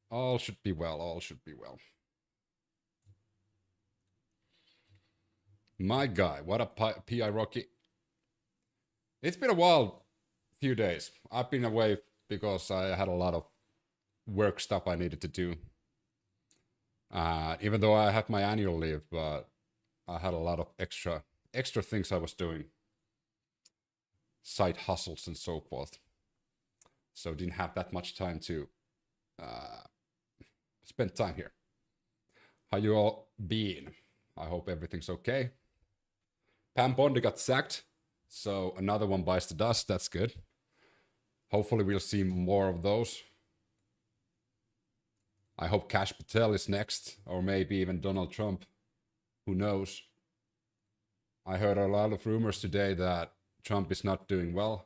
All should be well. All should be well. My guy, what a PI Rocky. It's been a while, few days. I've been away because I had a lot of work stuff I needed to do. Even though I had my annual leave, but I had a lot of extra things I was doing, side hustles and so forth. So didn't have that much time to uh, spend time here. How you all been? I hope everything's okay. Pam Bondi got sacked, so another one bites the dust. That's good. Hopefully we'll see more of those. I hope Kash Patel is next, or maybe even Donald Trump. Who knows? I heard a lot of rumors today that Trump is not doing well.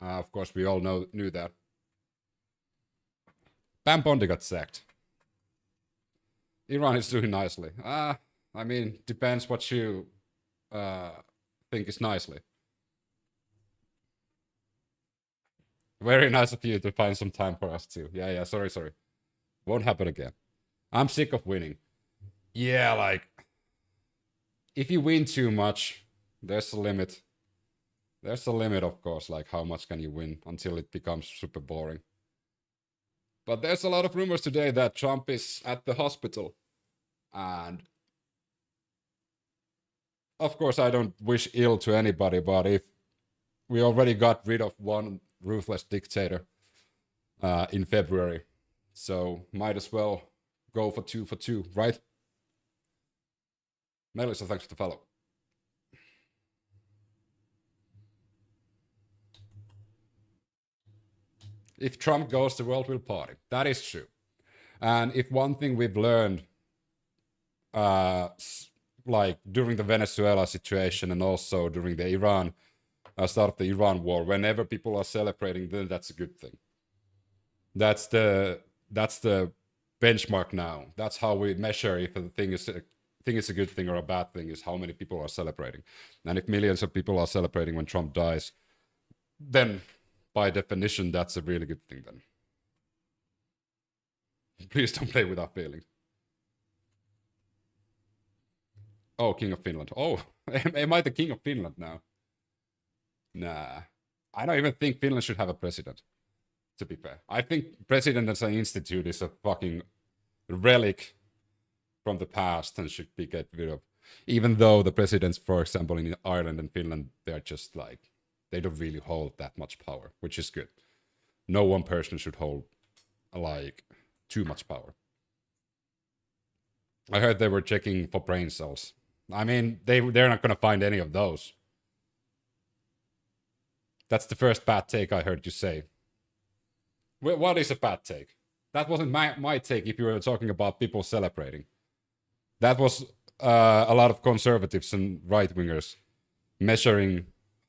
Of course, we all knew that. Pam Bondi got sacked. Iran is doing nicely. I mean, depends what you think is nicely. Very nice of you to find some time for us too. Yeah, sorry. Won't happen again. I'm sick of winning. Yeah, like, if you win too much, there's a limit. There's a limit, of course, like how much can you win until it becomes super boring. But there's a lot of rumors today that Trump is at the hospital. And of course, I don't wish ill to anybody, but if we already got rid of one ruthless dictator in February, so might as well go for two, right? Melissa, thanks for the follow. If Trump goes, the world will party. That is true. And if one thing we've learned, like during the Venezuela situation and also during the start of the Iran war, whenever people are celebrating, then that's a good thing. That's the benchmark now. That's how we measure if a thing is a good thing or a bad thing, is how many people are celebrating. And if millions of people are celebrating when Trump dies, then by definition, that's a really good thing then. Please don't play with our feelings. Oh, King of Finland. Oh, am I the King of Finland now? Nah. I don't even think Finland should have a president, to be fair. I think president as an institute is a fucking relic from the past and should be get rid of. Even though the presidents, for example, in Ireland and Finland, they're just like, they don't really hold that much power, which is good. No one person should hold like too much power. I heard they were checking for brain cells. I mean, they're not gonna find any of those. That's the first bad take I heard you say. What is a bad take? That wasn't my take if you were talking about people celebrating. That was a lot of conservatives and right wingers measuring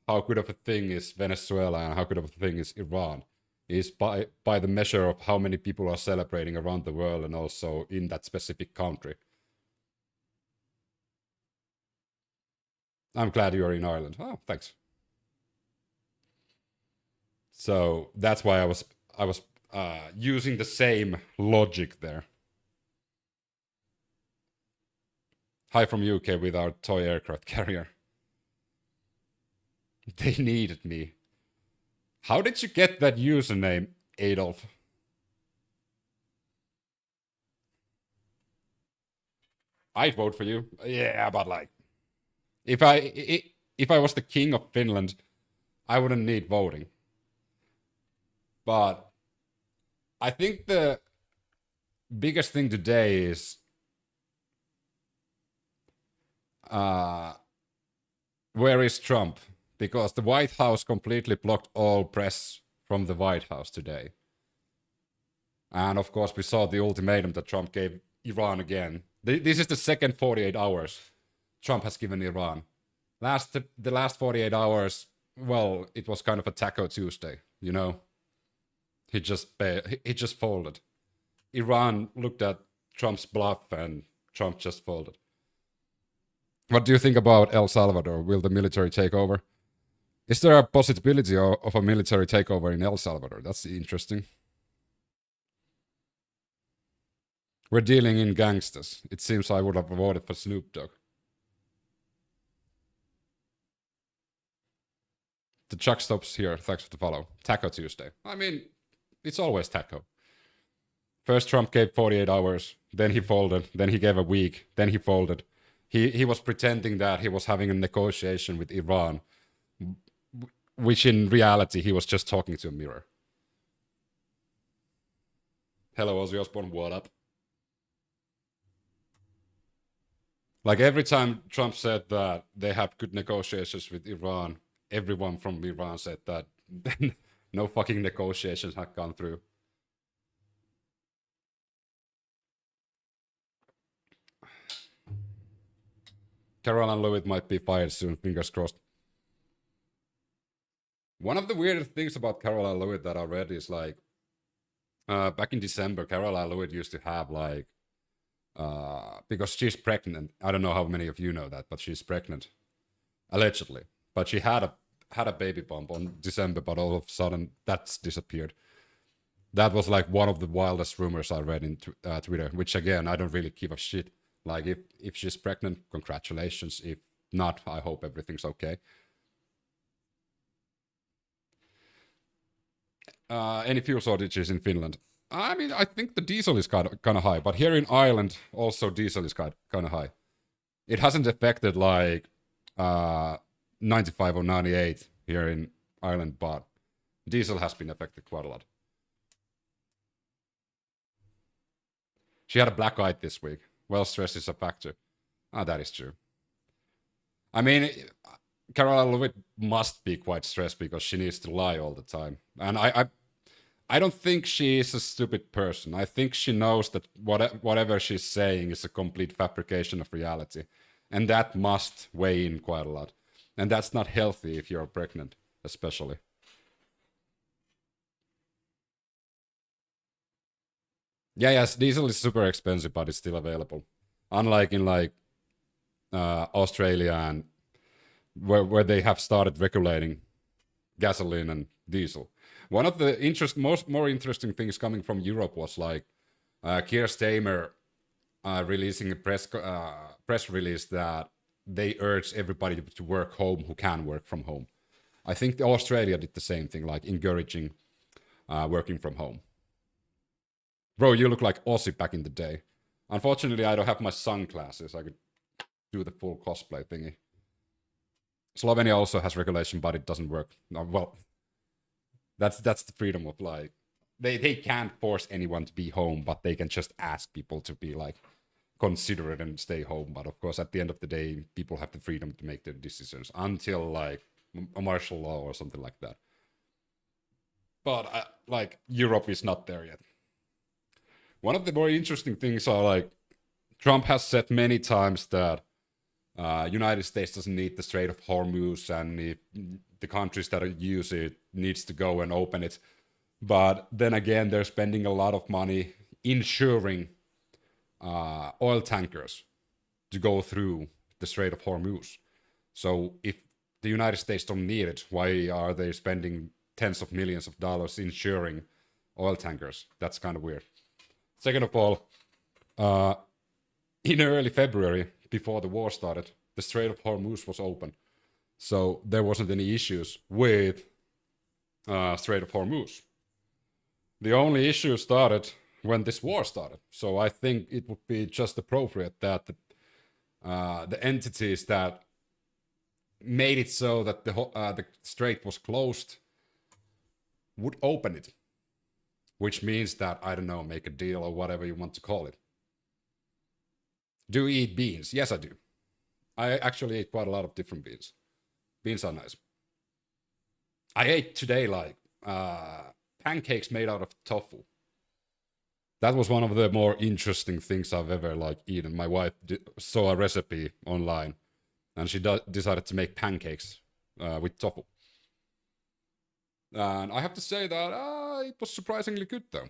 how good of a thing is Venezuela and how good of a thing is Iran, is by the measure of how many people are celebrating around the world and also in that specific country. I'm glad you're in Ireland. Oh, thanks. So that's why I was using the same logic there. Hi from UK with our toy aircraft carrier. They needed me. How did you get that username, Adolf? I'd vote for you. Yeah, but like, if I was the king of Finland, I wouldn't need voting. But I think the biggest thing today is where is Trump? Because the White House completely blocked all press from the White House today. And of course, we saw the ultimatum that Trump gave Iran again. This is the second 48 hours Trump has given Iran. The last 48 hours, well, it was kind of a Taco Tuesday, you know? He just folded. Iran looked at Trump's bluff and Trump just folded. What do you think about El Salvador? Will the military take over? Is there a possibility of a military takeover in El Salvador? That's interesting. We're dealing in gangsters. It seems I would have voted for Snoop Dogg. The Chuck stops here. Thanks for the follow. Taco Tuesday. I mean, it's always taco. First Trump gave 48 hours, then he folded, then he gave a week, then he folded. He was pretending that he was having a negotiation with Iran, which in reality he was just talking to a mirror. Hello, Ozzy Osbourne, what up? Like every time Trump said that they had good negotiations with Iran, everyone from Iran said that no fucking negotiations had gone through. Caroline Lewitt might be fired soon, fingers crossed. One of the weirdest things about Caroline Lewitt that I read is like, back in December, Caroline Lewitt used to have like, because she's pregnant. I don't know how many of you know that, but she's pregnant, allegedly. But she had a baby bump on December, but all of a sudden that's disappeared. That was like one of the wildest rumors I read in Twitter, which again, I don't really give a shit. Like if she's pregnant, congratulations. If not, I hope everything's okay. Any fuel shortages in Finland? I mean, I think the diesel is kind of high, but here in Ireland, also diesel is kind of high. It hasn't affected like 95 or 98 here in Ireland, but diesel has been affected quite a lot. She had a black eye this week. Well, stress is a factor. That is true. I mean, Caroline Lewitt must be quite stressed because she needs to lie all the time. And I don't think she is a stupid person. I think she knows that whatever she's saying is a complete fabrication of reality. And that must weigh in quite a lot. And that's not healthy if you're pregnant, especially. Yeah, yes, diesel is super expensive, but it's still available. Unlike in like Australia and where they have started regulating gasoline and diesel. One of the more interesting things coming from Europe was like Keir Starmer releasing a press release that they urge everybody to work home who can work from home. I think Australia did the same thing, like encouraging working from home. Bro, you look like Aussie back in the day. Unfortunately, I don't have my sunglasses. I could do the full cosplay thingy. Slovenia also has regulation, but it doesn't work. No, well, that's the freedom of like they can't force anyone to be home, but they can just ask people to be like considerate and stay home. But of course, at the end of the day, people have the freedom to make their decisions until like a martial law or something like that. But like Europe is not there yet. One of the more interesting things are like Trump has said many times that United States doesn't need the Strait of Hormuz, and if the countries that use it needs to go and open it. But then again, they're spending a lot of money insuring oil tankers to go through the Strait of Hormuz. So if the United States don't need it, why are they spending tens of millions of dollars insuring oil tankers? That's kind of weird. Second of all, in early February, before the war started, the Strait of Hormuz was open. So there wasn't any issues with Strait of Hormuz. The only issue started when this war started. So I think it would be just appropriate that the entities that made it so that the strait was closed would open it. Which means that, I don't know, make a deal or whatever you want to call it. Do you eat beans? Yes, I do. I actually ate quite a lot of different beans. Beans are nice. I ate today like pancakes made out of tofu. That was one of the more interesting things I've ever like eaten. My wife saw a recipe online, and she decided to make pancakes with tofu. And I have to say that it was surprisingly good, though.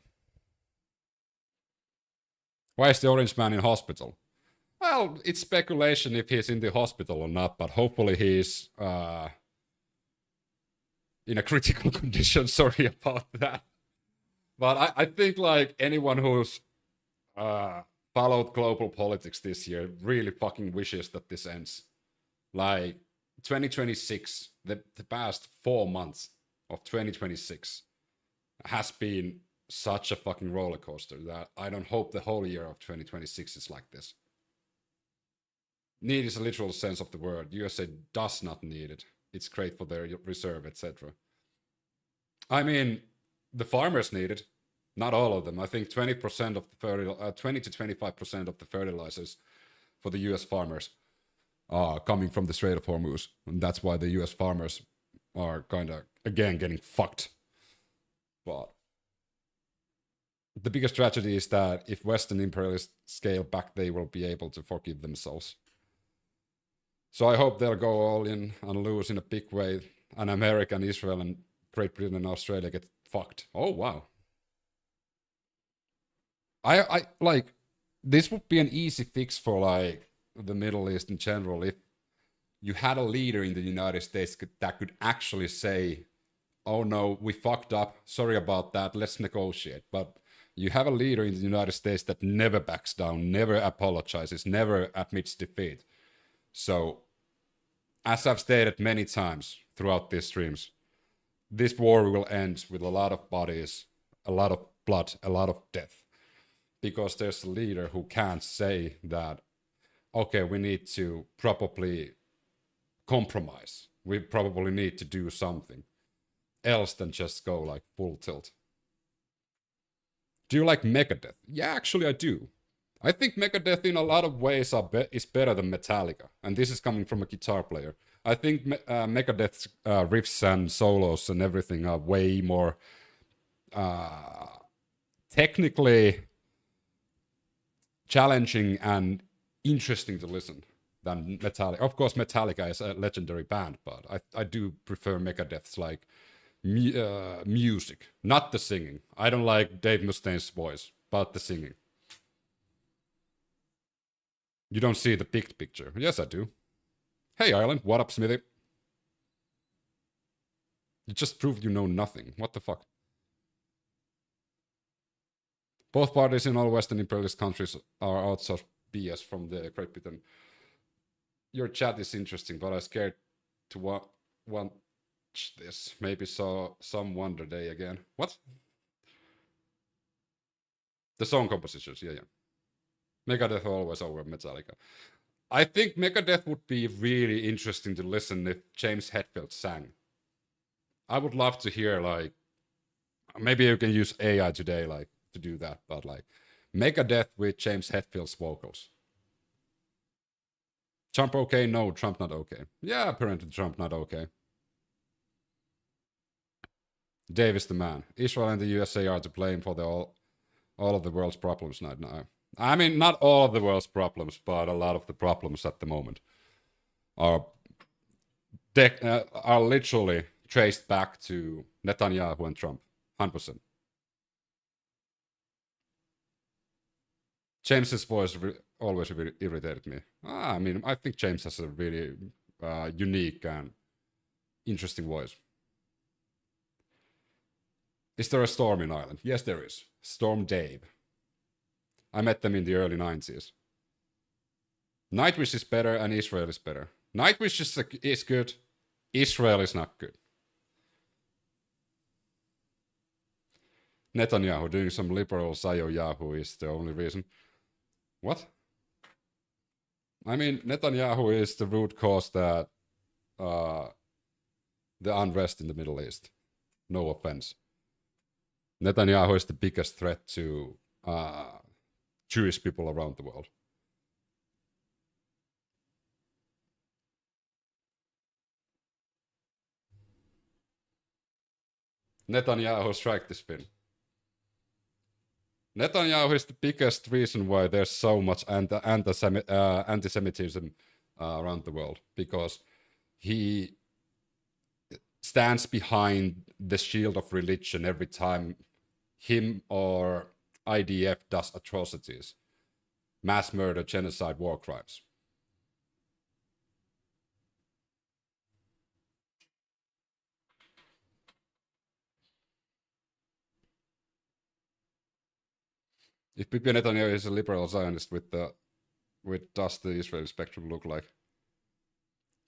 Why is the orange man in hospital? Well, it's speculation if he's in the hospital or not, but hopefully he's in a critical condition. Sorry about that. But I think like anyone who's followed global politics this year really fucking wishes that this ends. Like 2026, the past 4 months of 2026 has been such a fucking roller coaster that I don't hope the whole year of 2026 is like this. Need is a literal sense of the word. USA does not need it. It's great for their reserve, etc. I mean, the farmers need it. Not all of them. I think 20% of the 20 to 25% of the fertilizers for the US farmers are coming from the Strait of Hormuz. And that's why the US farmers are kind of, again, getting fucked. But the biggest tragedy is that if Western imperialists scale back, they will be able to forgive themselves. So I hope they'll go all in and lose in a big way. And America and Israel and Great Britain and Australia get fucked. Oh, wow. I like, this would be an easy fix for like the Middle East in general if you had a leader in the United States that could actually say, oh no, we fucked up, sorry about that, let's negotiate. But you have a leader in the United States that never backs down, never apologizes, never admits defeat. So, as I've stated many times throughout these streams, this war will end with a lot of bodies, a lot of blood, a lot of death. Because there's a leader who can't say that, okay, we need to probably compromise. We probably need to do something else than just go like full tilt. Do you like Megadeth? Yeah, actually I do. I think Megadeth in a lot of ways is better than Metallica. And this is coming from a guitar player. I think Megadeth's riffs and solos and everything are way more technically challenging and interesting to listen than Metallica. Of course, Metallica is a legendary band, but I do prefer Megadeth's like music, not the singing. I don't like Dave Mustaine's voice, but the singing. You don't see the big picture. Yes, I do. Hey, Ireland, what up, Smithy? You just proved you know nothing. What the fuck? Both parties in all Western imperialist countries are outsourced BS from the Great Britain. Your chat is interesting, but I'm scared to watch this. Maybe saw some Wonder Day again. What? The song compositions, yeah. Megadeth always over Metallica. I think Megadeth would be really interesting to listen if James Hetfield sang. I would love to hear, like, maybe you can use AI today, like, to do that, but like Megadeth with James Hetfield's vocals. Trump okay? No, Trump not okay. Yeah, apparently Trump not okay. Dave is the man. Israel and the USA are to blame for all of the world's problems right now. I mean, not all of the world's problems, but a lot of the problems at the moment are literally traced back to Netanyahu and Trump, 100%. James's voice always irritated me. I mean, I think James has a really unique and interesting voice. Is there a storm in Ireland? Yes, there is. Storm Dave. I met them in the early 90s. Nightwish is better and Israel is better. Nightwish is good. Israel is not good. Netanyahu doing some liberal Sayo Yahoo is the only reason. What? I mean, Netanyahu is the root cause that the unrest in the Middle East. No offense. Netanyahu is the biggest threat to Jewish people around the world. Netanyahu strike the spin. Netanyahu is the biggest reason why there's so much anti-Semitism around the world, because he stands behind the shield of religion every time him or IDF does atrocities, mass murder, genocide, war crimes. If Bibi Netanyahu is a liberal Zionist, with does the Israeli spectrum look like?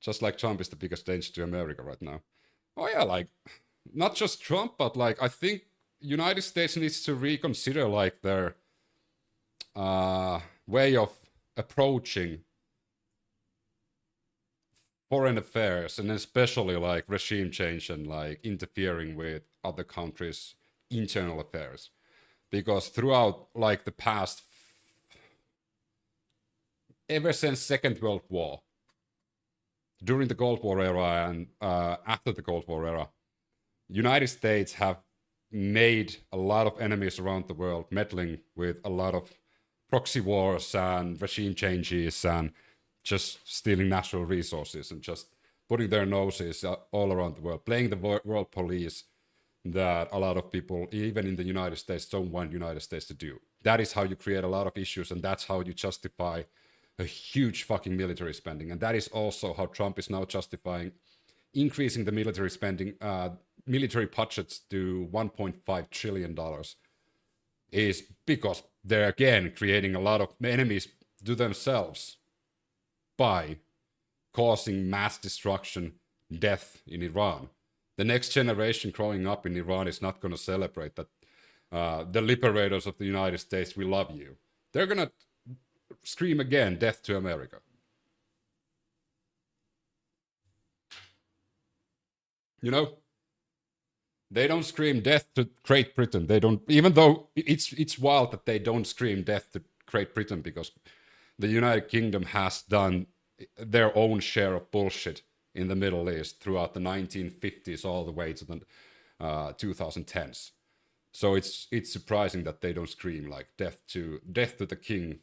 Just like Trump is the biggest danger to America right now. Oh yeah, like not just Trump, but like I think United States needs to reconsider like their way of approaching foreign affairs, and especially like regime change and like interfering with other countries' internal affairs. Because throughout like the past, ever since Second World War, during the Cold War era and after the Cold War era, United States have made a lot of enemies around the world, meddling with a lot of proxy wars and regime changes and just stealing natural resources and just putting their noses all around the world, playing the world police that a lot of people, even in the United States, don't want United States to do. That is how you create a lot of issues, and that's how you justify a huge fucking military spending. And that is also how Trump is now justifying increasing the military spending, military budgets to $1.5 trillion, is because they're again creating a lot of enemies to themselves by causing mass destruction, death in Iran. The next generation growing up in Iran is not going to celebrate that the liberators of the United States, we love you. They're going to scream again, death to America. You know, they don't scream death to Great Britain. They don't, even though it's wild that they don't scream death to Great Britain, because the United Kingdom has done their own share of bullshit in the Middle East throughout the 1950s all the way to the 2010s. So it's surprising that they don't scream like death to the king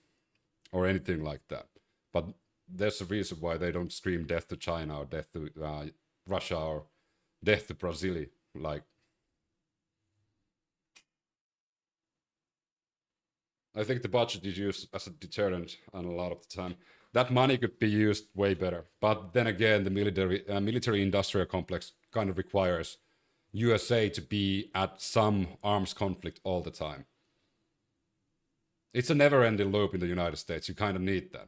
or anything like that. But there's a reason why they don't scream death to China or death to Russia or death to Brazil. Like, I think the budget is used as a deterrent, and a lot of the time that money could be used way better. But then again, the military industrial complex kind of requires USA to be at some arms conflict all the time. It's a never-ending loop in the United States. You kind of need that.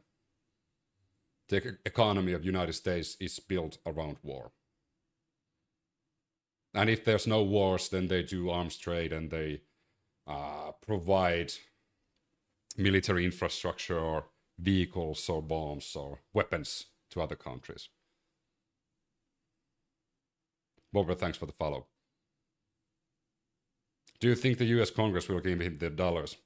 The economy of the United States is built around war. And if there's no wars, then they do arms trade and they provide military infrastructure or vehicles or bombs or weapons to other countries. Bobber, thanks for the follow. Do you think the US Congress will give him the dollars?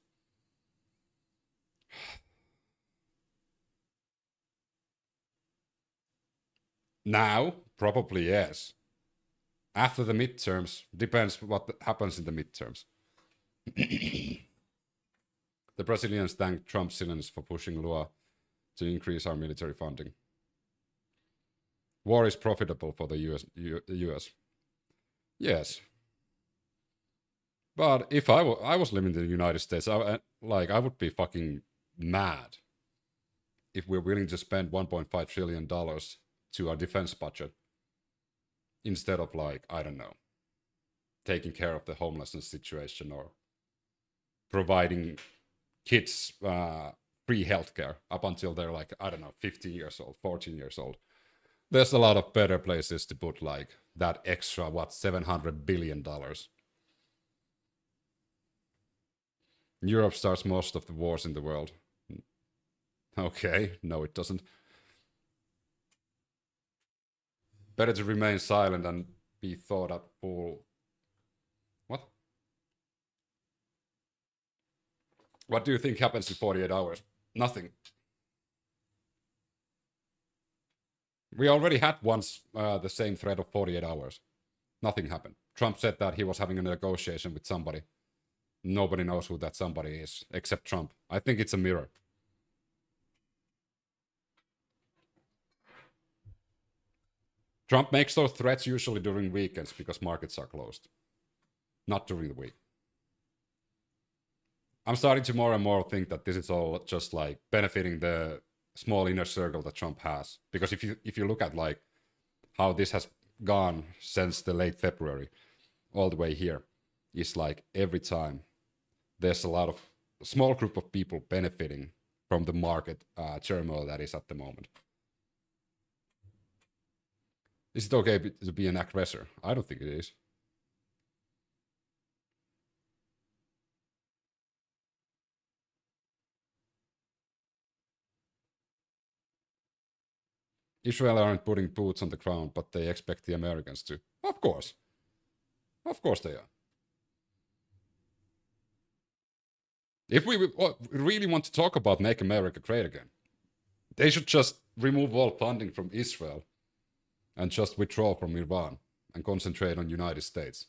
Now, probably yes. After the midterms, depends what happens in the midterms. The Brazilians thank Trump's citizens for pushing Lula to increase our military funding. War is profitable for the US. Yes. But if I was living in the United States, I would be fucking mad if we're willing to spend $1.5 trillion to our defense budget instead of, like, I don't know, taking care of the homelessness situation or providing kids free healthcare up until they're like, I don't know, 15 years old, 14 years old. There's a lot of better places to put like that extra, $700 billion. Europe starts most of the wars in the world. Okay, no it doesn't. Better to remain silent and be thought up for... What? What do you think happens in 48 hours? Nothing. We already had once the same threat of 48 hours. Nothing happened. Trump said that he was having a negotiation with somebody. Nobody knows who that somebody is, except Trump. I think it's a mirror. Trump makes those threats usually during weekends because markets are closed. Not during the week. I'm starting to more and more think that this is all just like benefiting the small inner circle that Trump has. Because if you look at like how this has gone since the late February all the way here, it's like every time there's a lot of small group of people benefiting from the market turmoil that is at the moment. Is it okay to be an aggressor? I don't think it is. Israel aren't putting boots on the ground, but they expect the Americans to. Of course. Of course they are. If we really want to talk about Make America Great Again, they should just remove all funding from Israel and just withdraw from Iran and concentrate on United States.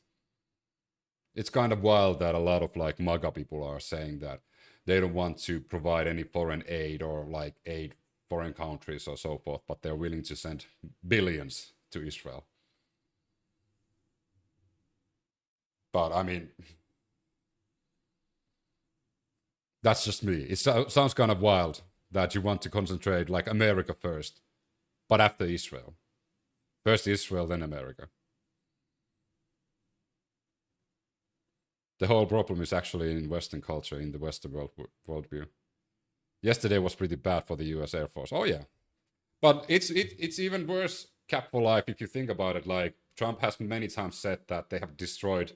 It's kind of wild that a lot of like MAGA people are saying that they don't want to provide any foreign aid or like aid foreign countries or so forth, but they're willing to send billions to Israel. But I mean, that's just me. It sounds kind of wild that you want to concentrate like America first, but after Israel. First Israel, then America. The whole problem is actually in Western culture, in the Western worldview. Yesterday was pretty bad for the US Air Force. Oh yeah. But it's even worse, Cap for Life, if you think about it. Like, Trump has many times said that they have destroyed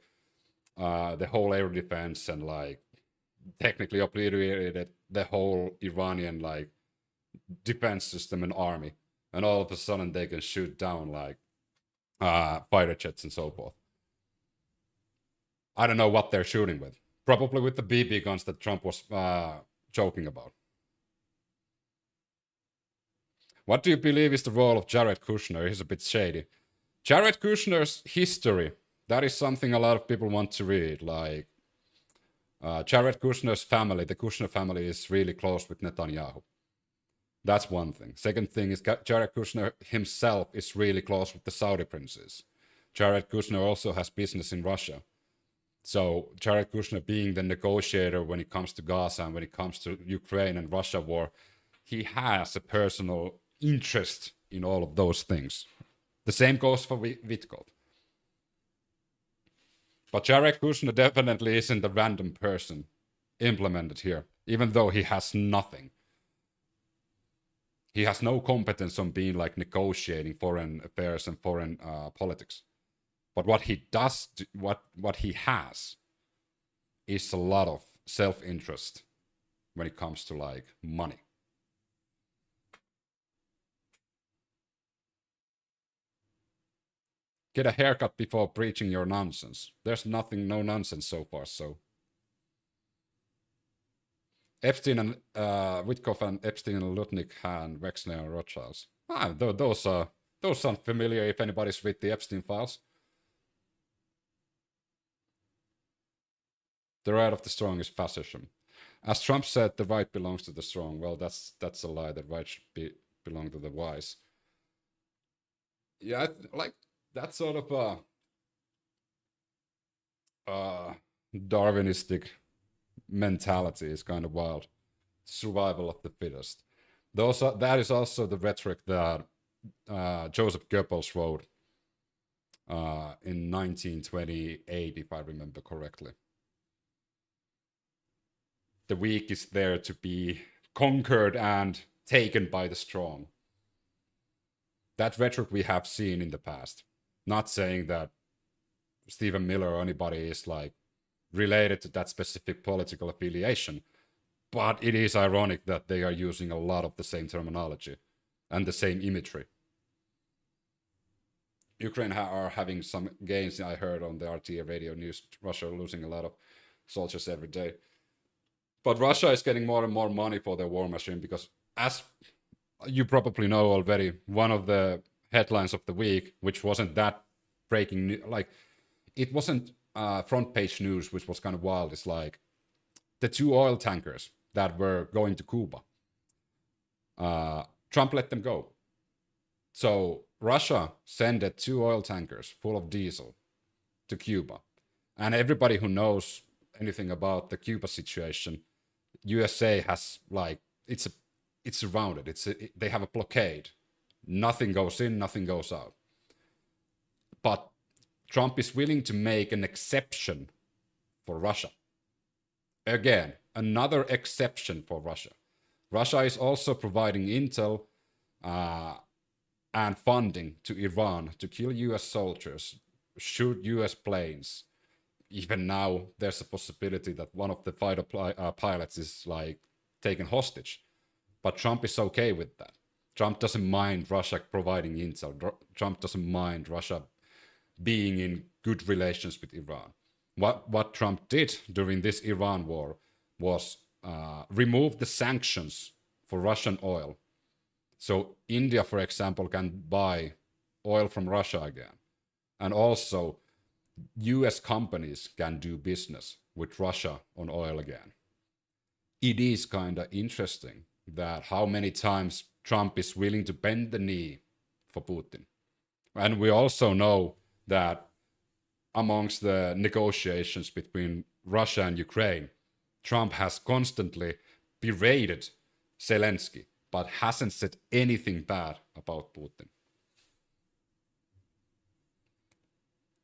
the whole air defense and like technically obliterated the whole Iranian like defense system and army. And all of a sudden they can shoot down like fighter jets and so forth. I don't know what they're shooting with. Probably with the BB guns that Trump was joking about. What do you believe is the role of Jared Kushner? He's a bit shady. Jared Kushner's history, that is something a lot of people want to read. Like, Jared Kushner's family, the Kushner family, is really close with Netanyahu. That's one thing. Second thing is Jared Kushner himself is really close with the Saudi princes. Jared Kushner also has business in Russia. So Jared Kushner being the negotiator when it comes to Gaza and when it comes to Ukraine and Russia war, he has a personal interest in all of those things. The same goes for Witkov. But Jared Kushner definitely isn't a random person implemented here, even though he has nothing. He has no competence on being like negotiating foreign affairs and foreign politics. But what he does, what he has, is a lot of self-interest when it comes to like money. Get a haircut before preaching your nonsense. There's no nonsense so far, so. Epstein and Witkov and Epstein and Lutnick and Wexner and Rothschilds. Those sound familiar if anybody's read the Epstein files. The right of the strong is fascism. As Trump said, the right belongs to the strong. Well, that's a lie. The right should belong to the wise. Yeah, like that sort of Darwinistic mentality is kind of wild. Survival of the fittest. That is also the rhetoric that Joseph Goebbels wrote in 1928, if I remember correctly. The weak is there to be conquered and taken by the strong. That rhetoric we have seen in the past. Not saying that Stephen Miller or anybody is like related to that specific political affiliation, but it is ironic that they are using a lot of the same terminology and the same imagery. Ukraine are having some gains, I heard on the RTA radio news. Russia losing a lot of soldiers every day. But Russia is getting more and more money for their war machine because, as you probably know already, one of the headlines of the week, which wasn't that breaking, like, it wasn't front page news, which was kind of wild. It's like the 2 oil tankers that were going to Cuba. Trump let them go. So Russia sent 2 oil tankers full of diesel to Cuba. And everybody who knows anything about the Cuba situation, USA has like, it's surrounded. They have a blockade. Nothing goes in, nothing goes out. But Trump is willing to make an exception for Russia. Again, another exception for Russia. Russia is also providing intel and funding to Iran to kill US soldiers, shoot US planes. Even now, there's a possibility that one of the fighter pilots is like taken hostage. But Trump is okay with that. Trump doesn't mind Russia providing intel. Trump doesn't mind Russia being in good relations with Iran. What Trump did during this Iran war was remove the sanctions for Russian oil. So India, for example, can buy oil from Russia again. And also, US companies can do business with Russia on oil again. It is kind of interesting that how many times Trump is willing to bend the knee for Putin. And we also know that amongst the negotiations between Russia and Ukraine, Trump has constantly berated Zelensky, but hasn't said anything bad about Putin.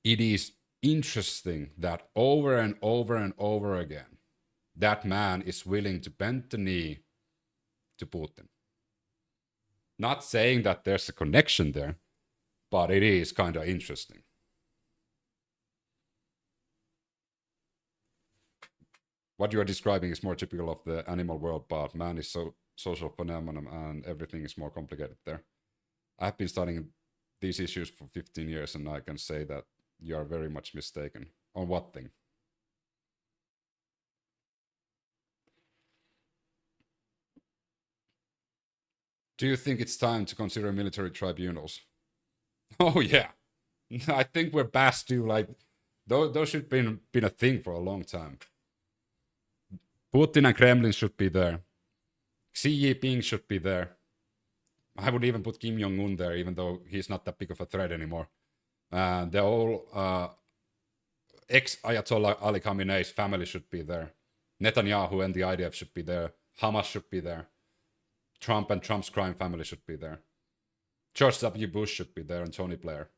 It is interesting that over and over and over again, that man is willing to bend the knee to Putin. Not saying that there's a connection there, but it is kind of interesting. What you are describing is more typical of the animal world, but man is so social phenomenon and everything is more complicated there. I've been studying these issues for 15 years and I can say that you are very much mistaken. On what thing? Do you think it's time to consider military tribunals? Oh yeah. I think we're past due. Like those should been a thing for a long time. Putin and Kremlin should be there. Xi Jinping should be there. I would even put Kim Jong-un there, even though he's not that big of a threat anymore. The whole ex-Ayatollah Ali Khamenei's family should be there. Netanyahu and the IDF should be there. Hamas should be there. Trump and Trump's crime family should be there. George W. Bush should be there and Tony Blair.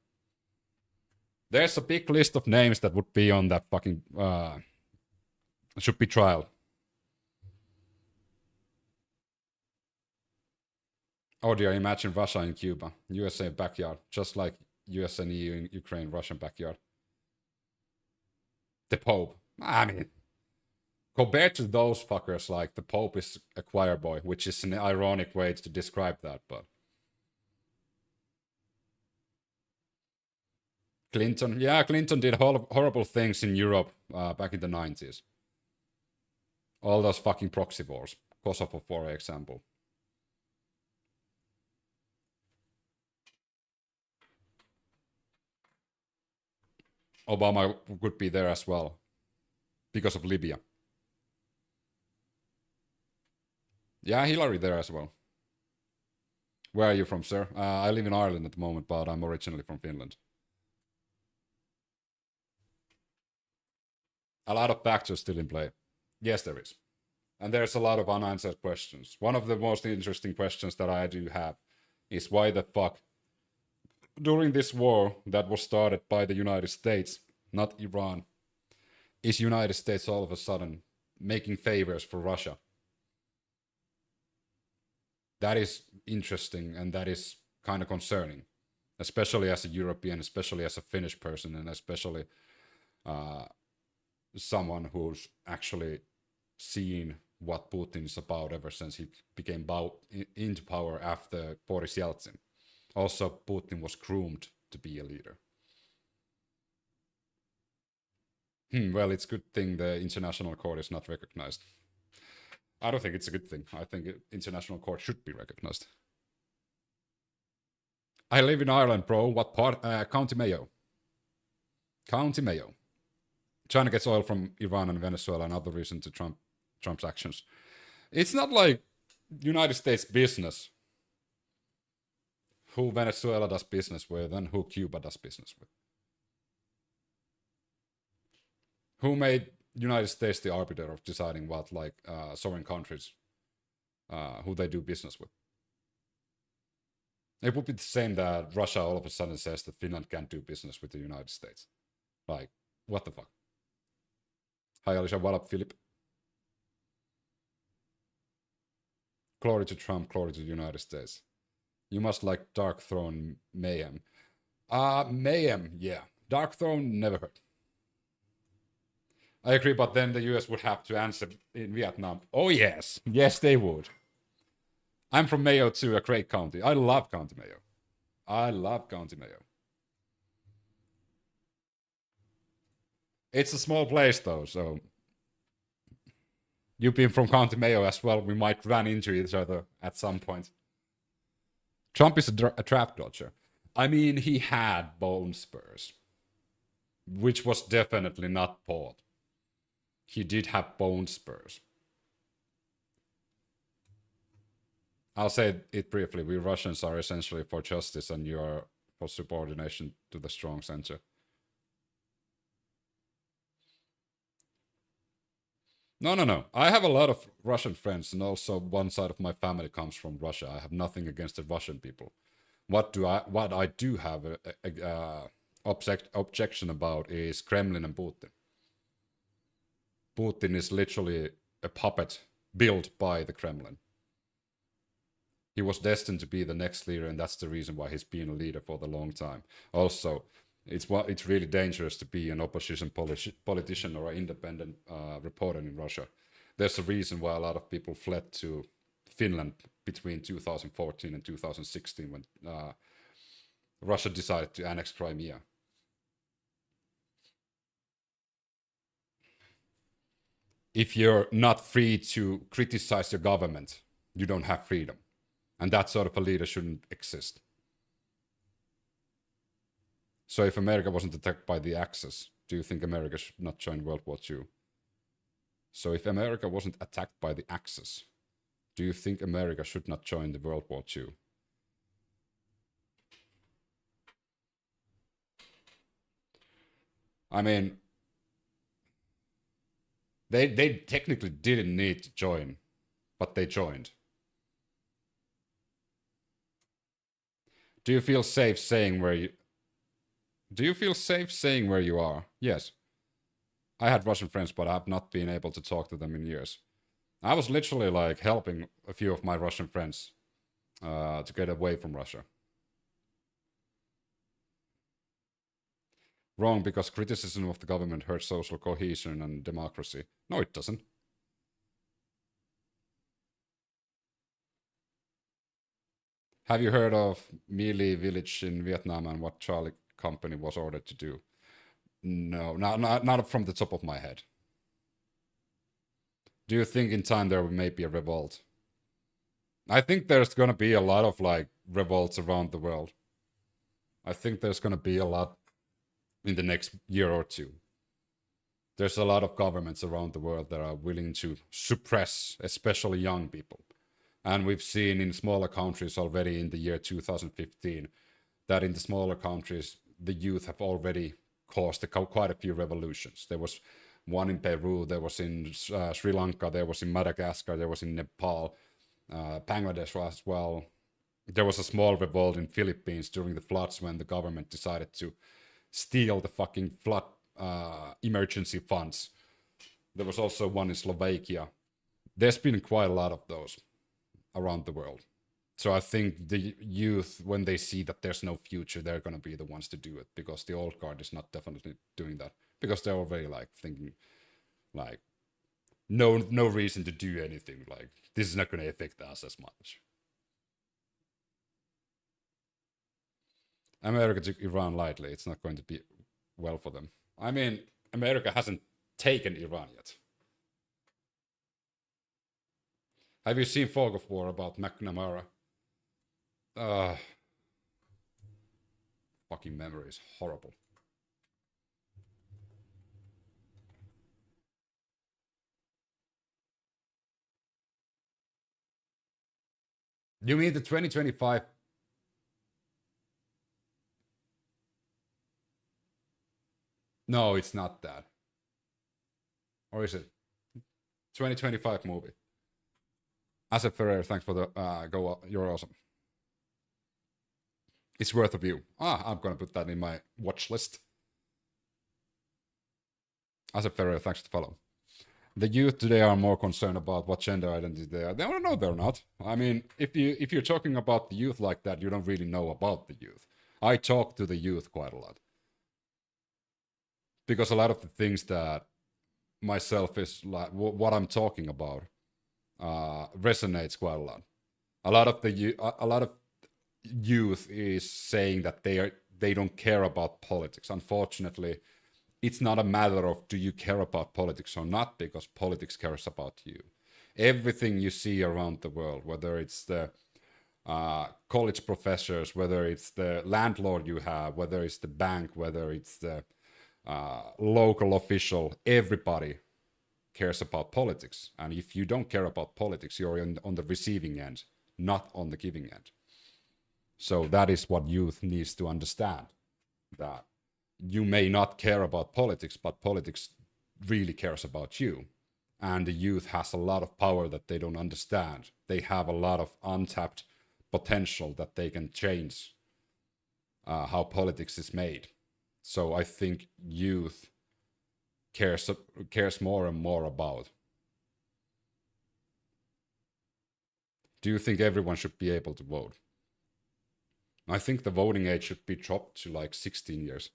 There's a big list of names that would be on that fucking... should be trial. Oh dear, imagine Russia in Cuba. USA backyard. Just like US and EU in Ukraine, Russian backyard. The Pope. I mean, compared to those fuckers, like, the Pope is a choir boy, which is an ironic way to describe that, but... Clinton. Yeah, Clinton did horrible things in Europe back in the 90s. All those fucking proxy wars. Kosovo, for example. Obama would be there as well. Because of Libya. Yeah, Hillary there as well. Where are you from, sir? I live in Ireland at the moment, but I'm originally from Finland. A lot of factors still in play. Yes, there is. And there's a lot of unanswered questions. One of the most interesting questions that I do have is why the fuck, during this war that was started by the United States, not Iran, is United States all of a sudden making favors for Russia? That is interesting and that is kind of concerning, especially as a European, especially as a Finnish person, and especially someone who's actually seen what Putin is about ever since he became into power after Boris Yeltsin. Also, Putin was groomed to be a leader. Well, it's a good thing the international court is not recognized. I don't think it's a good thing. I think international court should be recognized. I live in Ireland, bro. What part? County Mayo. County Mayo. China gets oil from Iran and Venezuela, another reason to Trump's actions. It's not like United States business who Venezuela does business with and who Cuba does business with. Who made United States the arbiter of deciding what, like, sovereign countries, who they do business with? It would be the same that Russia all of a sudden says that Finland can't do business with the United States. Like, what the fuck? Hi, Alicia. What up, Philip? Glory to Trump, glory to the United States. You must like Dark Throne Mayhem. Mayhem, yeah. Dark Throne, never heard. I agree, but then the US would have to answer in Vietnam. Oh, yes. Yes, they would. I'm from Mayo, too, a great county. I love County Mayo. I love County Mayo. It's a small place, though, so... You've been from County Mayo as well. We might run into each other at some point. Trump is a draft dodger. I mean, he had bone spurs, which was definitely not bought. He did have bone spurs. I'll say it briefly. We Russians are essentially for justice and you are for subordination to the strong center. No. I have a lot of Russian friends, and also one side of my family comes from Russia. I have nothing against the Russian people. What I do have a objection about is Kremlin and Putin. Putin is literally a puppet built by the Kremlin. He was destined to be the next leader, and that's the reason why he's been a leader for the long time. Also, it's really dangerous to be an opposition politician or an independent reporter in Russia. There's a reason why a lot of people fled to Finland between 2014 and 2016 when Russia decided to annex Crimea. If you're not free to criticize your government, you don't have freedom. And that sort of a leader shouldn't exist. So if America wasn't attacked by the Axis, do you think America should not join World War II? So if America wasn't attacked by the Axis, do you think America should not join the World War II? I mean, they technically didn't need to join, but they joined. Do you feel safe saying where you... Do you feel safe saying where you are? Yes. I had Russian friends, but I have not been able to talk to them in years. I was literally like helping a few of my Russian friends to get away from Russia. Wrong, because criticism of the government hurts social cohesion and democracy. No, it doesn't. Have you heard of Mealy Village in Vietnam and what Charlie Company was ordered to do? No, not from the top of my head. Do you think in time there may be a revolt? I think there's gonna be a lot of like revolts around the world. I think there's gonna be a lot in the next year or two. There's a lot of governments around the world that are willing to suppress, especially young people. And we've seen in smaller countries already in the year 2015 that in the smaller countries, the youth have already caused quite a few revolutions. There was one in Peru, there was in Sri Lanka, there was in Madagascar, there was in Nepal, Bangladesh as well. There was a small revolt in Philippines during the floods when the government decided to steal the fucking flood emergency funds. There was also one in Slovakia. There's been quite a lot of those around the world. So I think the youth, when they see that there's no future, they're going to be the ones to do it, because the old guard is not definitely doing that, because they're already like thinking like no reason to do anything, like this is not going to affect us as much. America took Iran lightly. It's not going to be well for them. I mean, America hasn't taken Iran yet. Have you seen Fog of War about McNamara? Fucking memory is horrible. You mean the 2025? No, it's not that. Or is it? 2025 movie. Asif Ferrer, thanks for the go. You're awesome. It's worth a view. I'm gonna put that in my watch list. Asif Ferrer, thanks for the follow. The youth today are more concerned about what gender identity they are. They don't know they're not. I mean, if you're talking about the youth like that, you don't really know about the youth. I talk to the youth quite a lot because a lot of the things that myself is like what I'm talking about resonates quite a lot. A lot of youth is saying that they don't care about politics. Unfortunately, it's not a matter of do you care about politics or not, because politics cares about you. Everything you see around the world, whether it's the college professors, whether it's the landlord you have, whether it's the bank, whether it's the local official, everybody cares about politics. And if you don't care about politics, you're on the receiving end, not on the giving end. So that is what youth needs to understand, that you may not care about politics, but politics really cares about you. And the youth has a lot of power that they don't understand. They have a lot of untapped potential that they can change how politics is made. So I think youth cares more and more about. Do you think everyone should be able to vote? I think the voting age should be dropped to like 16 years.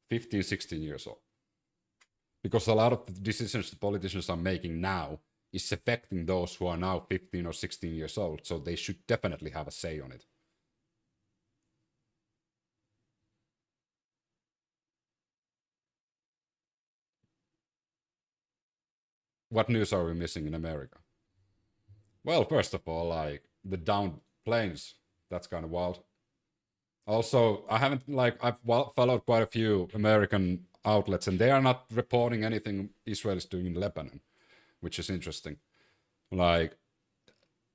15, 16 years old. Because a lot of the decisions the politicians are making now is affecting those who are now 15 or 16 years old. So they should definitely have a say on it. What news are we missing in America? Well, first of all, like the downed planes. That's kind of wild. Also, I've followed quite a few American outlets, and they are not reporting anything Israel is doing in Lebanon, which is interesting. Like,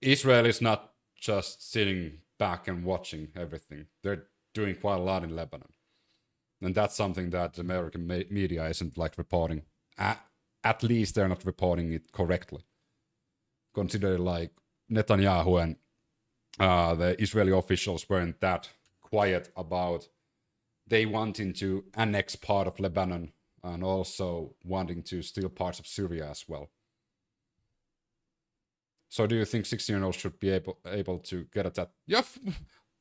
Israel is not just sitting back and watching everything. They're doing quite a lot in Lebanon. And that's something that the American media isn't like reporting. At least they're not reporting it correctly. Consider like Netanyahu and the Israeli officials weren't that quiet about they wanting to annex part of Lebanon and also wanting to steal parts of Syria as well. So do you think 16-year-olds should be able to get a tattoo? Yeah,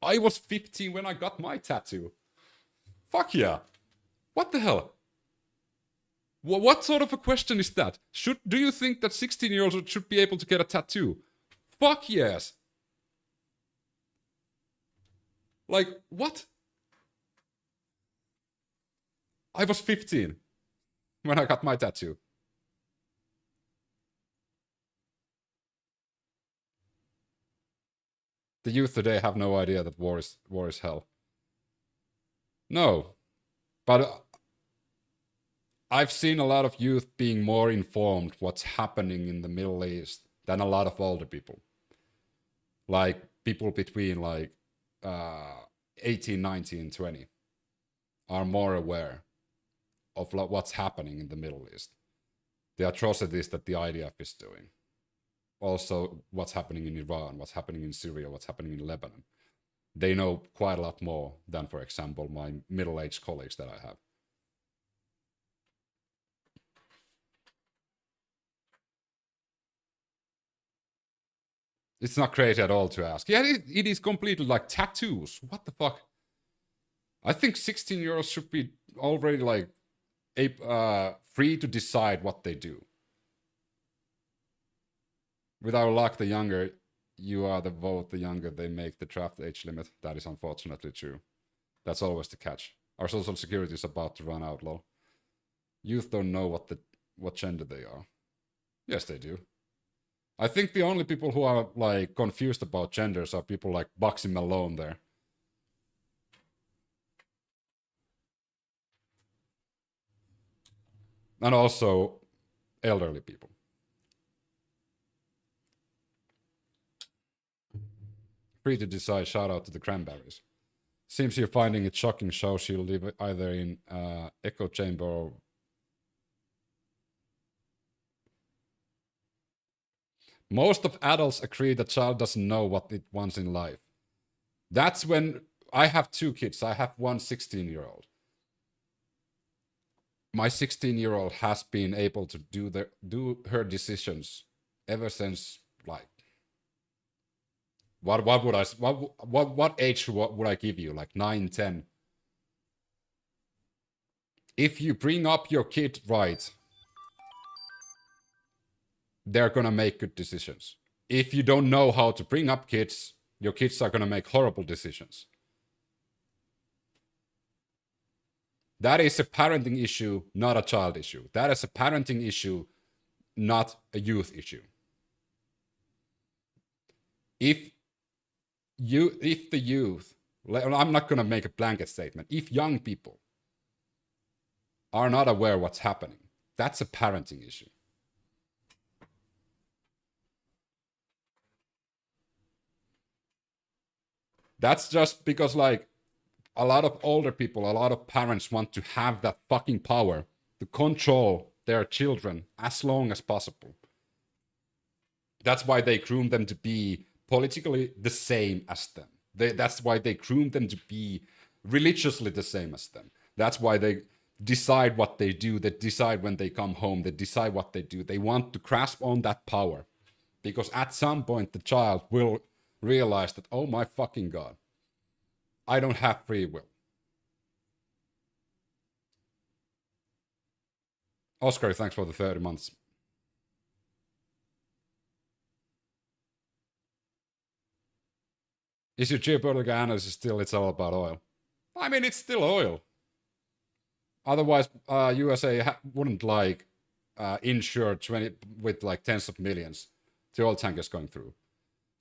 I was 15 when I got my tattoo. Fuck yeah. What the hell? What sort of a question is that? Do you think that 16-year-olds should be able to get a tattoo? Fuck yes. Like, what? I was 15 when I got my tattoo. The youth today have no idea that war is hell. No. But I've seen a lot of youth being more informed what's happening in the Middle East than a lot of older people. Like people between like 18, 19, 20 are more aware of what's happening in the Middle East. The atrocities that the IDF is doing. Also what's happening in Iran, what's happening in Syria, what's happening in Lebanon. They know quite a lot more than, for example, my middle-aged colleagues that I have. It's not crazy at all to ask. Yeah, it is completely like tattoos. What the fuck? I think 16-year-olds should be already like free to decide what they do. With our luck, the younger you are the vote, the younger they make the draft age limit. That is unfortunately true. That's always the catch. Our social security is about to run out, lol. Youth don't know what gender they are. Yes, they do. I think the only people who are like confused about genders are people like Bugsy Malone there. And also elderly people. Free to decide, shout out to the Cranberries. Seems you're finding it shocking, so she'll live either in echo chamber or... Most of adults agree that child doesn't know what it wants in life. That's when I have two kids. I have one 16-year-old. my 16-year-old has been able to do her decisions ever since, like, what would I what age would I give you, like 9, 10? If you bring up your kid right, they're gonna make good decisions. If you don't know how to bring up kids, your kids are gonna make horrible decisions. That is a parenting issue, not a child issue. That is a parenting issue, not a youth issue. If the youth, I'm not gonna make a blanket statement, if young people are not aware what's happening, that's a parenting issue. That's just because, like, a lot of older people, a lot of parents want to have that fucking power to control their children as long as possible. That's why they groom them to be politically the same as them. That's why they groom them to be religiously the same as them. That's why they decide what they do. They decide when they come home. They decide what they do. They want to grasp on that power. Because at some point, the child will realize that, oh my fucking God, I don't have free will. Oscar, thanks for the 30 months. Is your geopolitical analysis still, it's all about oil? I mean, it's still oil. Otherwise, USA wouldn't, like, insure 20 with like tens of millions to oil tankers going through.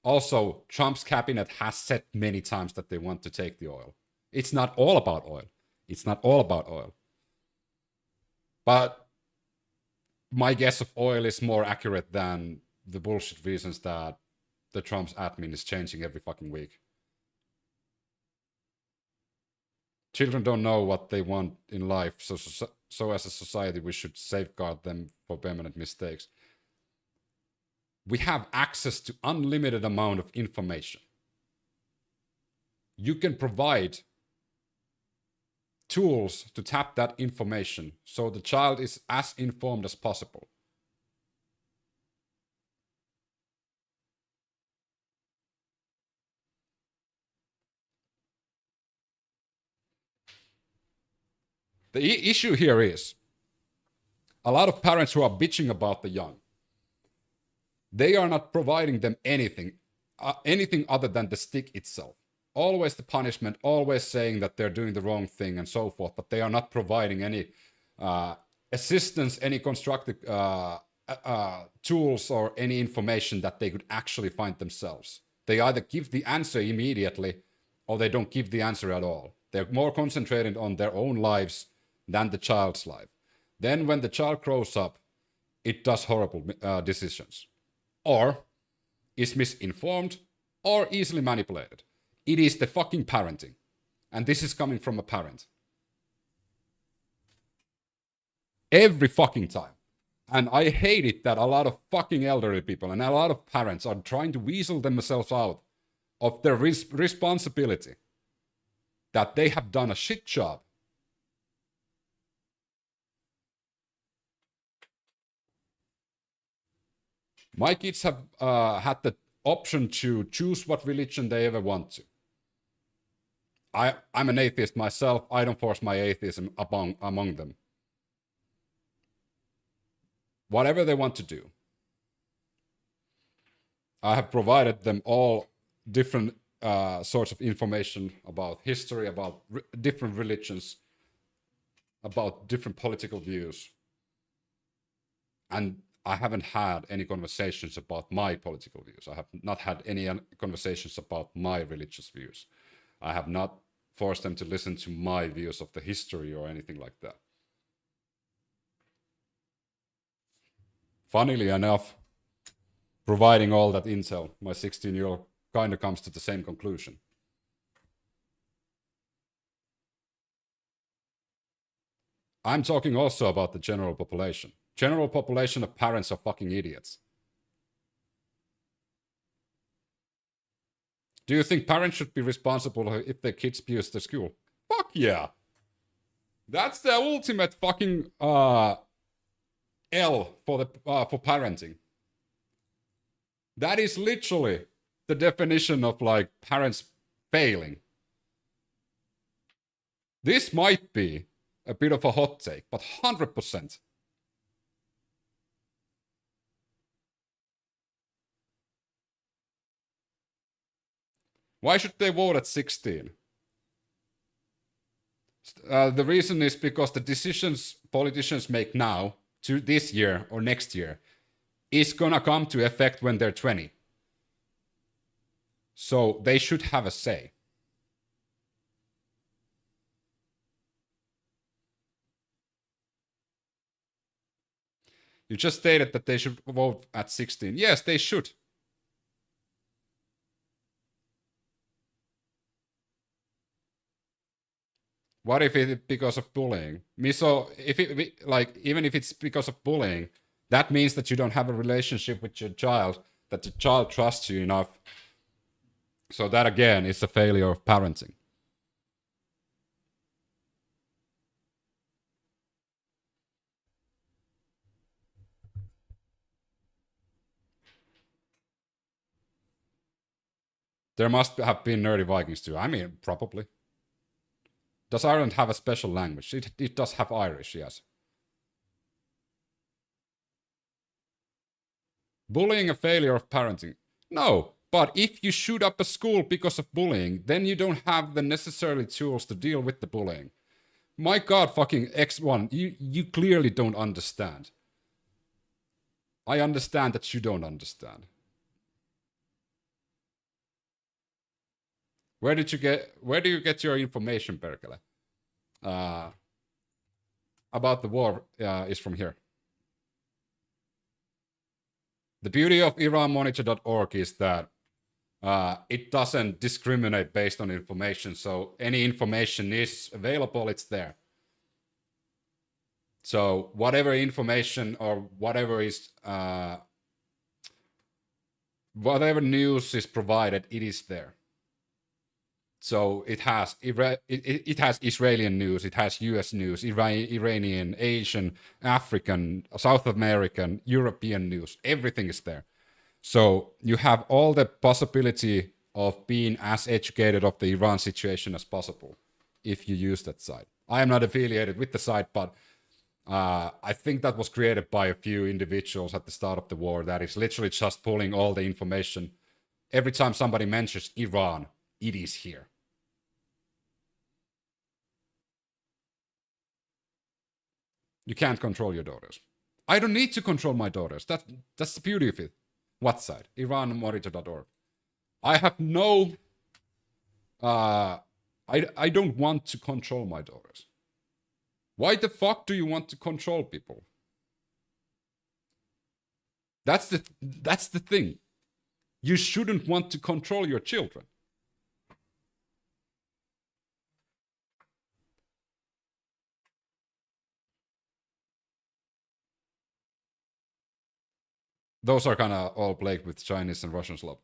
Also, Trump's cabinet has said many times that they want to take the oil. It's not all about oil. It's not all about oil. But my guess of oil is more accurate than the bullshit reasons that the Trump's admin is changing every fucking week. Children don't know what they want in life, so as a society, we should safeguard them for permanent mistakes. We have access to unlimited amount of information. You can provide tools to tap that information so the child is as informed as possible. The issue here is a lot of parents who are bitching about the young, they are not providing them anything other than the stick itself. Always the punishment, always saying that they're doing the wrong thing and so forth, but they are not providing any assistance, any constructive tools or any information that they could actually find themselves. They either give the answer immediately or they don't give the answer at all. They're more concentrated on their own lives than the child's life. Then when the child grows up, it does horrible decisions. Or is misinformed or easily manipulated. It is the fucking parenting. And this is coming from a parent. Every fucking time. And I hate it that a lot of fucking elderly people and a lot of parents are trying to weasel themselves out of their responsibility. That they have done a shit job. My kids have had the option to choose what religion they ever want to. I'm an atheist myself. I don't force my atheism among them. Whatever they want to do. I have provided them all different sorts of information about history, about different religions, about different political views. And I haven't had any conversations about my political views. I have not had any conversations about my religious views. I have not forced them to listen to my views of the history or anything like that. Funnily enough, providing all that intel, my 16-year-old kind of comes to the same conclusion. I'm talking also about the general population. General population of parents are fucking idiots. Do you think parents should be responsible if their kids abuse their school? Fuck yeah! That's the ultimate fucking L for the for parenting. That is literally the definition of like parents failing. This might be a bit of a hot take, but 100%. Why should they vote at 16? The reason is because the decisions politicians make now to this year or next year is gonna come to effect when they're 20. So they should have a say. You just stated that they should vote at 16. Yes, they should. What if it's because of bullying? So if it, like, even if it's because of bullying, that means that you don't have a relationship with your child, that the child trusts you enough. So that again is a failure of parenting. There must have been nerdy Vikings too. I mean, probably. Does Ireland have a special language? It does have Irish, yes. Bullying a failure of parenting? No, but if you shoot up a school because of bullying, then you don't have the necessary tools to deal with the bullying. My god, fucking X1, you clearly don't understand. I understand that you don't understand. Where do you get your information, Perkele? About the war is from here. The beauty of IranMonitor.org is that it doesn't discriminate based on information. So any information is available, it's there. So whatever information or whatever is whatever news is provided, it is there. So it has Israeli news, it has US news, Iranian, Asian, African, South American, European news. Everything is there. So you have all the possibility of being as educated of the Iran situation as possible if you use that site. I am not affiliated with the site, but I think that was created by a few individuals at the start of the war that is literally just pulling all the information. Every time somebody mentions Iran, it is here. You can't control your daughters. I don't need to control my daughters. That's the beauty of it. What side? IranMonitor.org. I have no. I don't want to control my daughters. Why the fuck do you want to control people? That's the thing. You shouldn't want to control your children. Those are kind of all plagued with Chinese and Russian slope.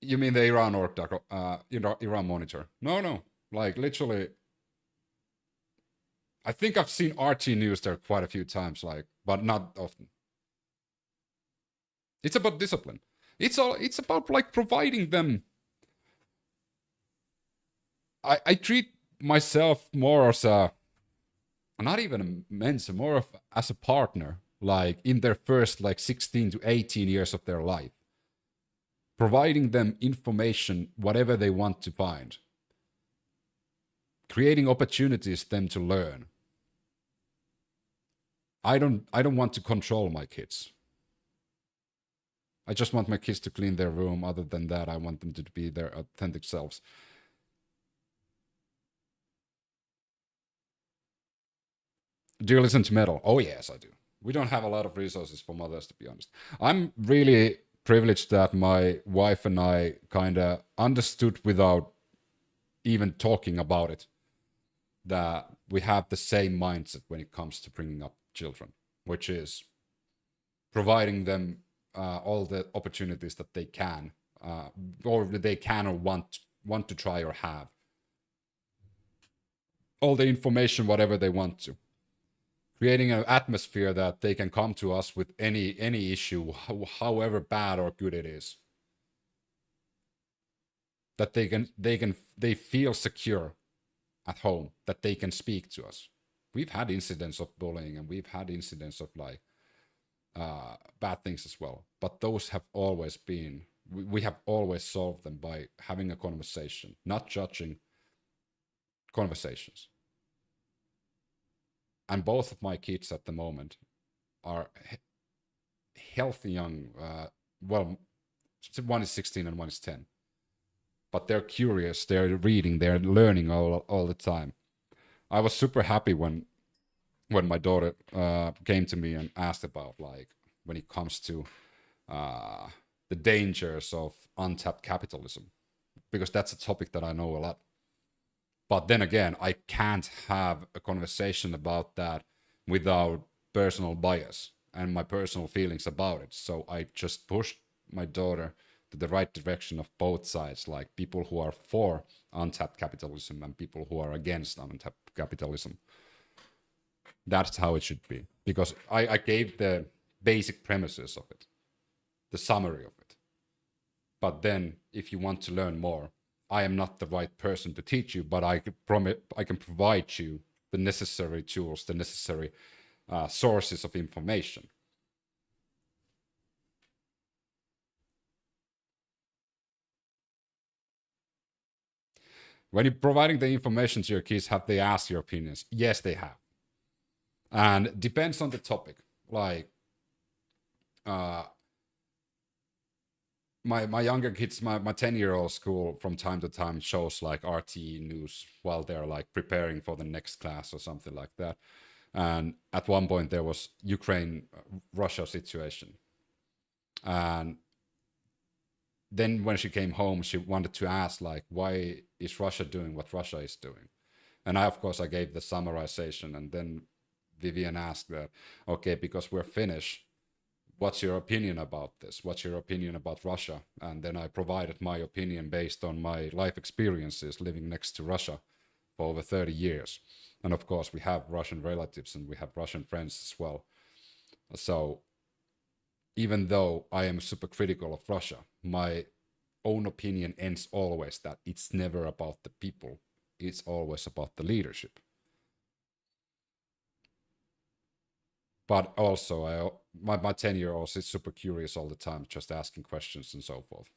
You mean the Iran org, Iran Monitor? No. Like literally, I think I've seen RT News there quite a few times, like, but not often. It's about discipline. It's about like providing them. I treat myself more as a, not even a mentor, more of as a partner, like in their first like 16 to 18 years of their life. Providing them information, whatever they want to find. Creating opportunities for them to learn. I don't want to control my kids. I just want my kids to clean their room. Other than that, I want them to be their authentic selves. Do you listen to metal? Oh yes, I do. We don't have a lot of resources for mothers, to be honest. I'm really privileged that my wife and I kind of understood without even talking about it that we have the same mindset when it comes to bringing up children, which is providing them all the opportunities that they can, or they can or want to try or have. all the information, whatever they want to, creating an atmosphere that they can come to us with any issue, however bad or good it is, that they feel secure at home, that they can speak to us. We've had incidents of bullying, and we've had incidents of like bad things as well, but those have always been, we have always solved them by having a conversation, not judging, conversations. And both of my kids at the moment are healthy young, well, one is 16 and one is 10, but they're curious, they're reading, they're learning all the time. I was super happy when my daughter came to me and asked about, like, when it comes to the dangers of untapped capitalism, because that's a topic that I know a lot. But then again, I can't have a conversation about that without personal bias and my personal feelings about it. So I just pushed my daughter to the right direction of both sides, like people who are for untapped capitalism and people who are against untapped capitalism. That's how it should be, because I gave the basic premises of it, the summary of it. But then if you want to learn more, I am not the right person to teach you, but I can provide you the necessary tools, the necessary sources of information. When you're providing the information to your kids, have they asked your opinions? Yes, they have. And it depends on the topic. Like, my younger kids, my 10-year-old school from time to time shows like RT news while they're like preparing for the next class or something like that. And at one point there was Ukraine-Russia situation. And then when she came home, she wanted to ask, like, why is Russia doing what Russia is doing? And of course, I gave the summarization. And then Vivian asked, okay, because we're Finnish, what's your opinion about this? What's your opinion about Russia? And then I provided my opinion based on my life experiences living next to Russia for over 30 years. And of course, we have Russian relatives and we have Russian friends as well. So even though I am super critical of Russia, my own opinion ends always that it's never about the people. It's always about the leadership. But also, my 10-year-old is super curious all the time, just asking questions and so forth.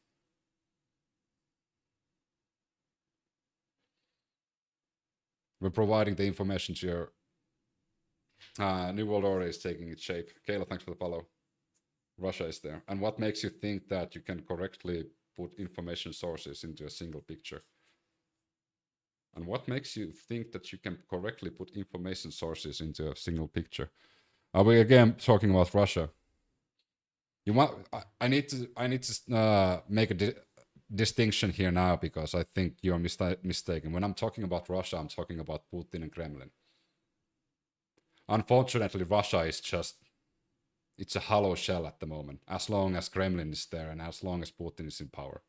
We're providing the information to your New World Order is taking its shape. Kayla, thanks for the follow. Russia is there. And what makes you think that you can correctly put information sources into a single picture? And what makes you think that you can correctly put information sources into a single picture? Are we again talking about Russia? You want? I need to make a distinction here now, because I think you're mistaken. When I'm talking about Russia, I'm talking about Putin and Kremlin. Unfortunately, Russia is just, it's a hollow shell at the moment, as long as Kremlin is there and as long as Putin is in power.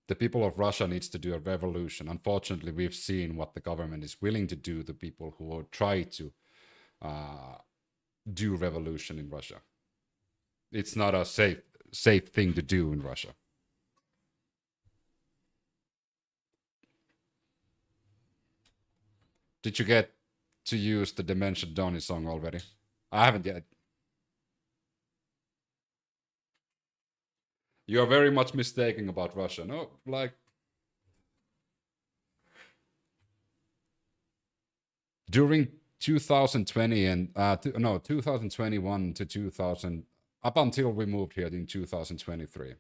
The people of Russia needs to do a revolution. Unfortunately, we've seen what the government is willing to do to people who try to do revolution in Russia. It's not a safe thing to do in Russia. Did you get to use the Dementia Donny song already? I haven't yet. You are very much mistaken about Russia. No, like, during 2020 and 2021 to 2000, up until we moved here in 2023,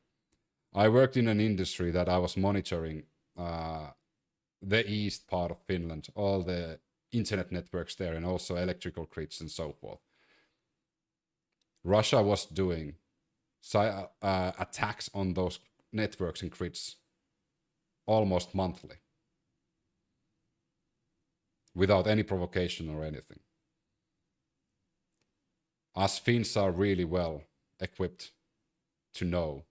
I worked in an industry that I was monitoring the east part of Finland, all the internet networks there, and also electrical grids and so forth. Russia was doing attacks on those networks and grids almost monthly, without any provocation or anything. Us Finns are really well equipped to know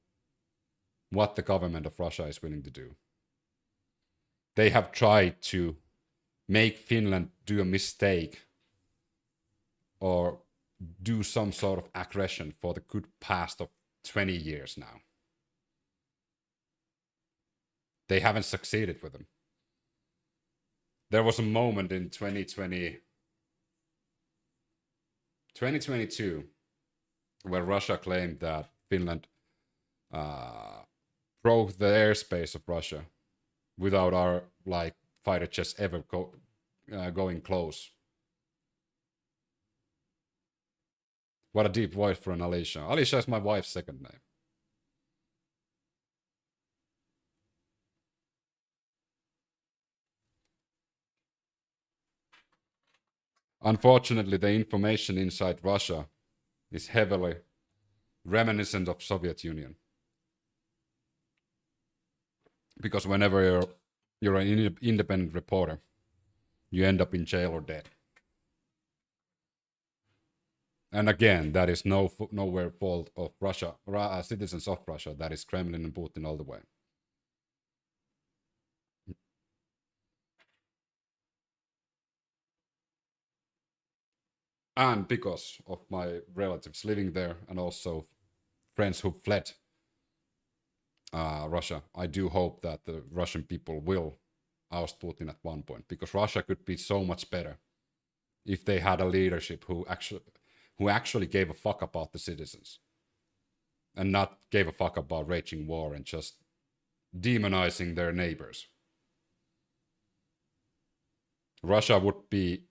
what the government of Russia is willing to do. They have tried to make Finland do a mistake or do some sort of aggression for the good past of 20 years now. They haven't succeeded with them. There was a moment in 2022 where Russia claimed that Finland broke the airspace of Russia without our fighter jets ever going close. What a deep voice for an Alicia. Alicia is my wife's second name. Unfortunately, the information inside Russia is heavily reminiscent of Soviet Union. Because whenever you're an independent reporter, you end up in jail or dead. And again, that is nowhere fault of Russia, citizens of Russia. That is Kremlin and Putin all the way. And because of my relatives living there and also friends who fled Russia, I do hope that the Russian people will oust Putin at one point, because Russia could be so much better if they had a leadership who actually gave a fuck about the citizens and not gave a fuck about raging war and just demonizing their neighbors. Russia would be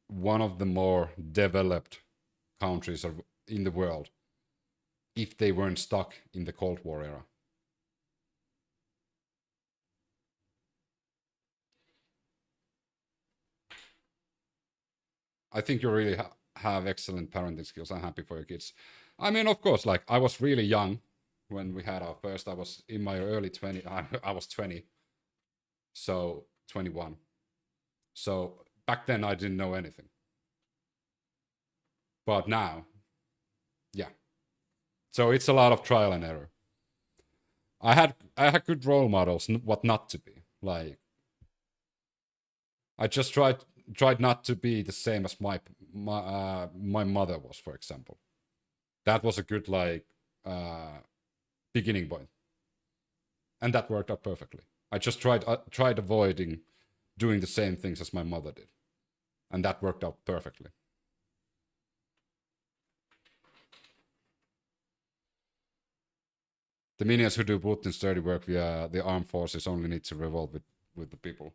one of the more developed countries in the world if they weren't stuck in the Cold War era. I think you really have excellent parenting skills. I'm happy for your kids. I mean, of course, I was really young when we had our first. I was in my early 20s. I was 20. So 21. So back then I didn't know anything. But now, yeah. So it's a lot of trial and error. I had good role models, what not to be. I just tried not to be the same as my mother was, for example. That was a good beginning point, and that worked out perfectly. I just tried avoiding doing the same things as my mother did, and that worked out perfectly. The minions who do Putin's dirty work via the armed forces only need to revolt with the people.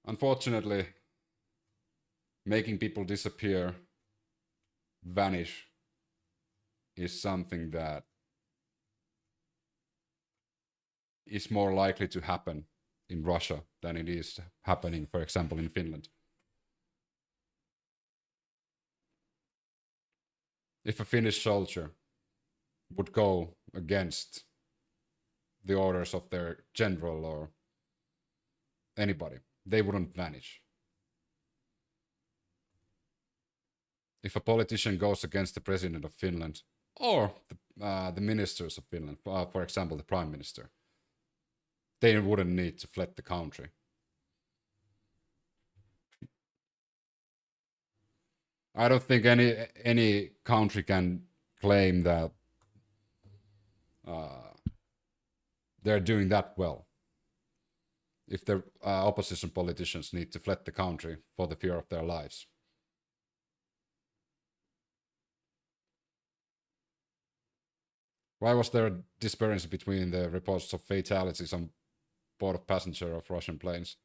Unfortunately, making people disappear, vanish, is something that is more likely to happen in Russia than it is happening, for example, in Finland. If a Finnish soldier would go against the orders of their general or anybody, they wouldn't vanish. If a politician goes against the president of Finland or the ministers of Finland, for example, the prime minister, they wouldn't need to flee the country. I don't think any country can claim that they're doing that well if the opposition politicians need to flee the country for the fear of their lives. Why was there a disparity between the reports of fatalities on board of passenger of Russian planes?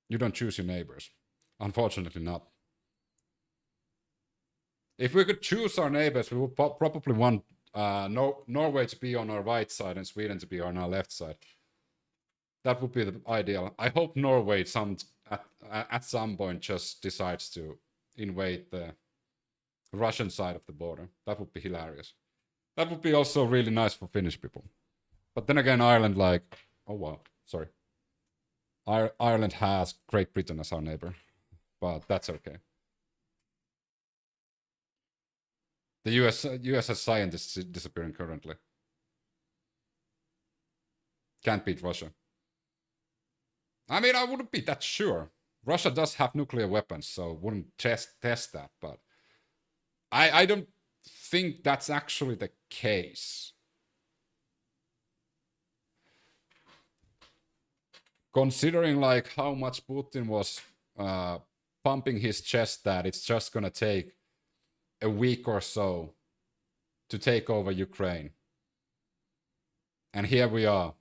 You don't choose your neighbors. Unfortunately not. If we could choose our neighbors, we would probably want Norway to be on our right side and Sweden to be on our left side. That would be the ideal. I hope Norway at some point just decides to invade the Russian side of the border. That would be hilarious. That would be also really nice for Finnish people. But then again, Ireland, oh wow, sorry. Ireland has Great Britain as our neighbor, but that's okay. The US has scientists disappearing currently. Can't beat Russia. I mean, I wouldn't be that sure. Russia does have nuclear weapons, so wouldn't test that, but I don't think that's actually the case. Considering like how much Putin was pumping his chest that it's just gonna take a week or so to take over Ukraine. And here we are.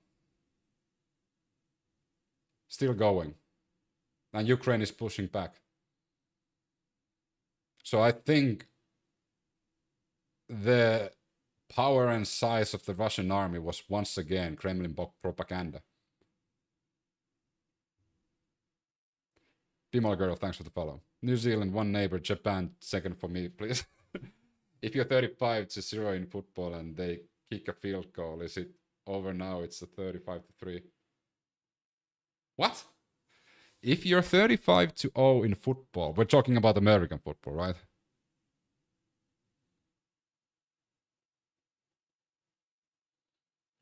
Still going. And Ukraine is pushing back. So I think the power and size of the Russian army was once again Kremlin propaganda. Dimal Girl, thanks for the follow. New Zealand, one neighbor. Japan, second for me, please. If you're 35-0 in football and they kick a field goal, is it over now? It's a 35-3. What? If you're 35-0 in football, we're talking about American football, right?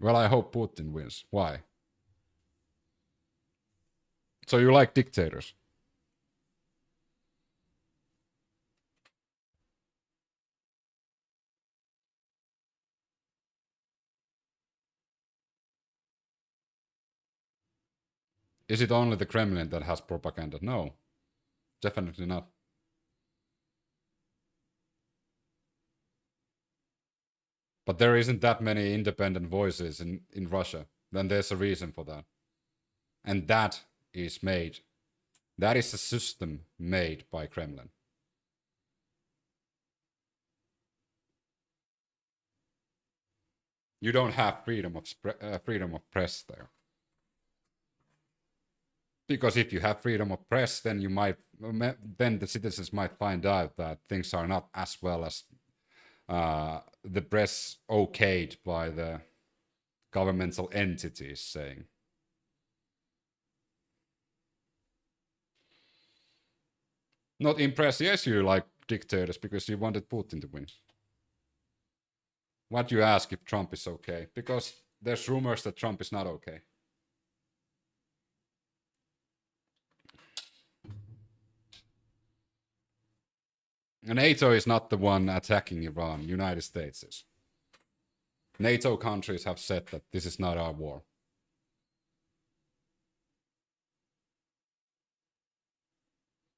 Well, I hope Putin wins. Why? So you like dictators? Is it only the Kremlin that has propaganda? No, definitely not. But there isn't that many independent voices in Russia. Then there's a reason for that. And that is made. That is a system made by Kremlin. You don't have freedom of press there. Because if you have freedom of press, then then the citizens might find out that things are not as well as the press okayed by the governmental entities saying. Not impressed. Yes, you like dictators because you wanted Putin to win. Why do you ask if Trump is okay? Because there's rumors that Trump is not okay. NATO is not the one attacking Iran. United States is. NATO countries have said that this is not our war.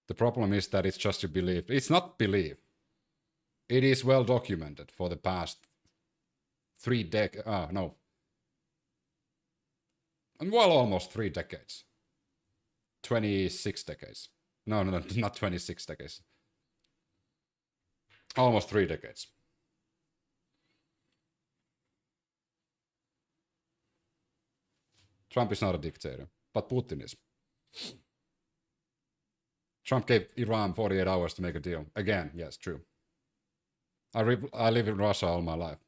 The problem is that it's just your belief. It's not belief. It is well documented for the past 3 decades. No. Well, almost 3 decades. 26 decades. No, not 26 decades. Almost 3 decades. Trump is not a dictator, but Putin is. Trump gave Iran 48 hours to make a deal. Again, yes, true. I live in Russia all my life.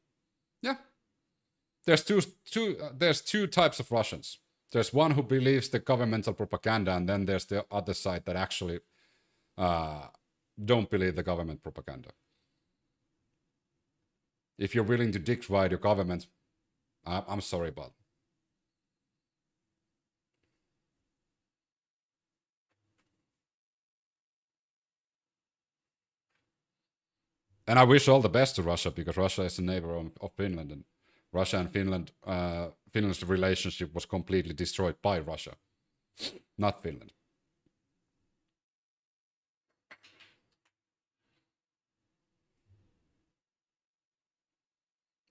Yeah. There's two types of Russians. There's one who believes the governmental propaganda, and then there's the other side that actually don't believe the government propaganda. If you're willing to dick ride your government, I'm sorry, but and I wish all the best to Russia because Russia is a neighbor of Finland, and Russia and Finland, Finland's relationship was completely destroyed by Russia, not Finland.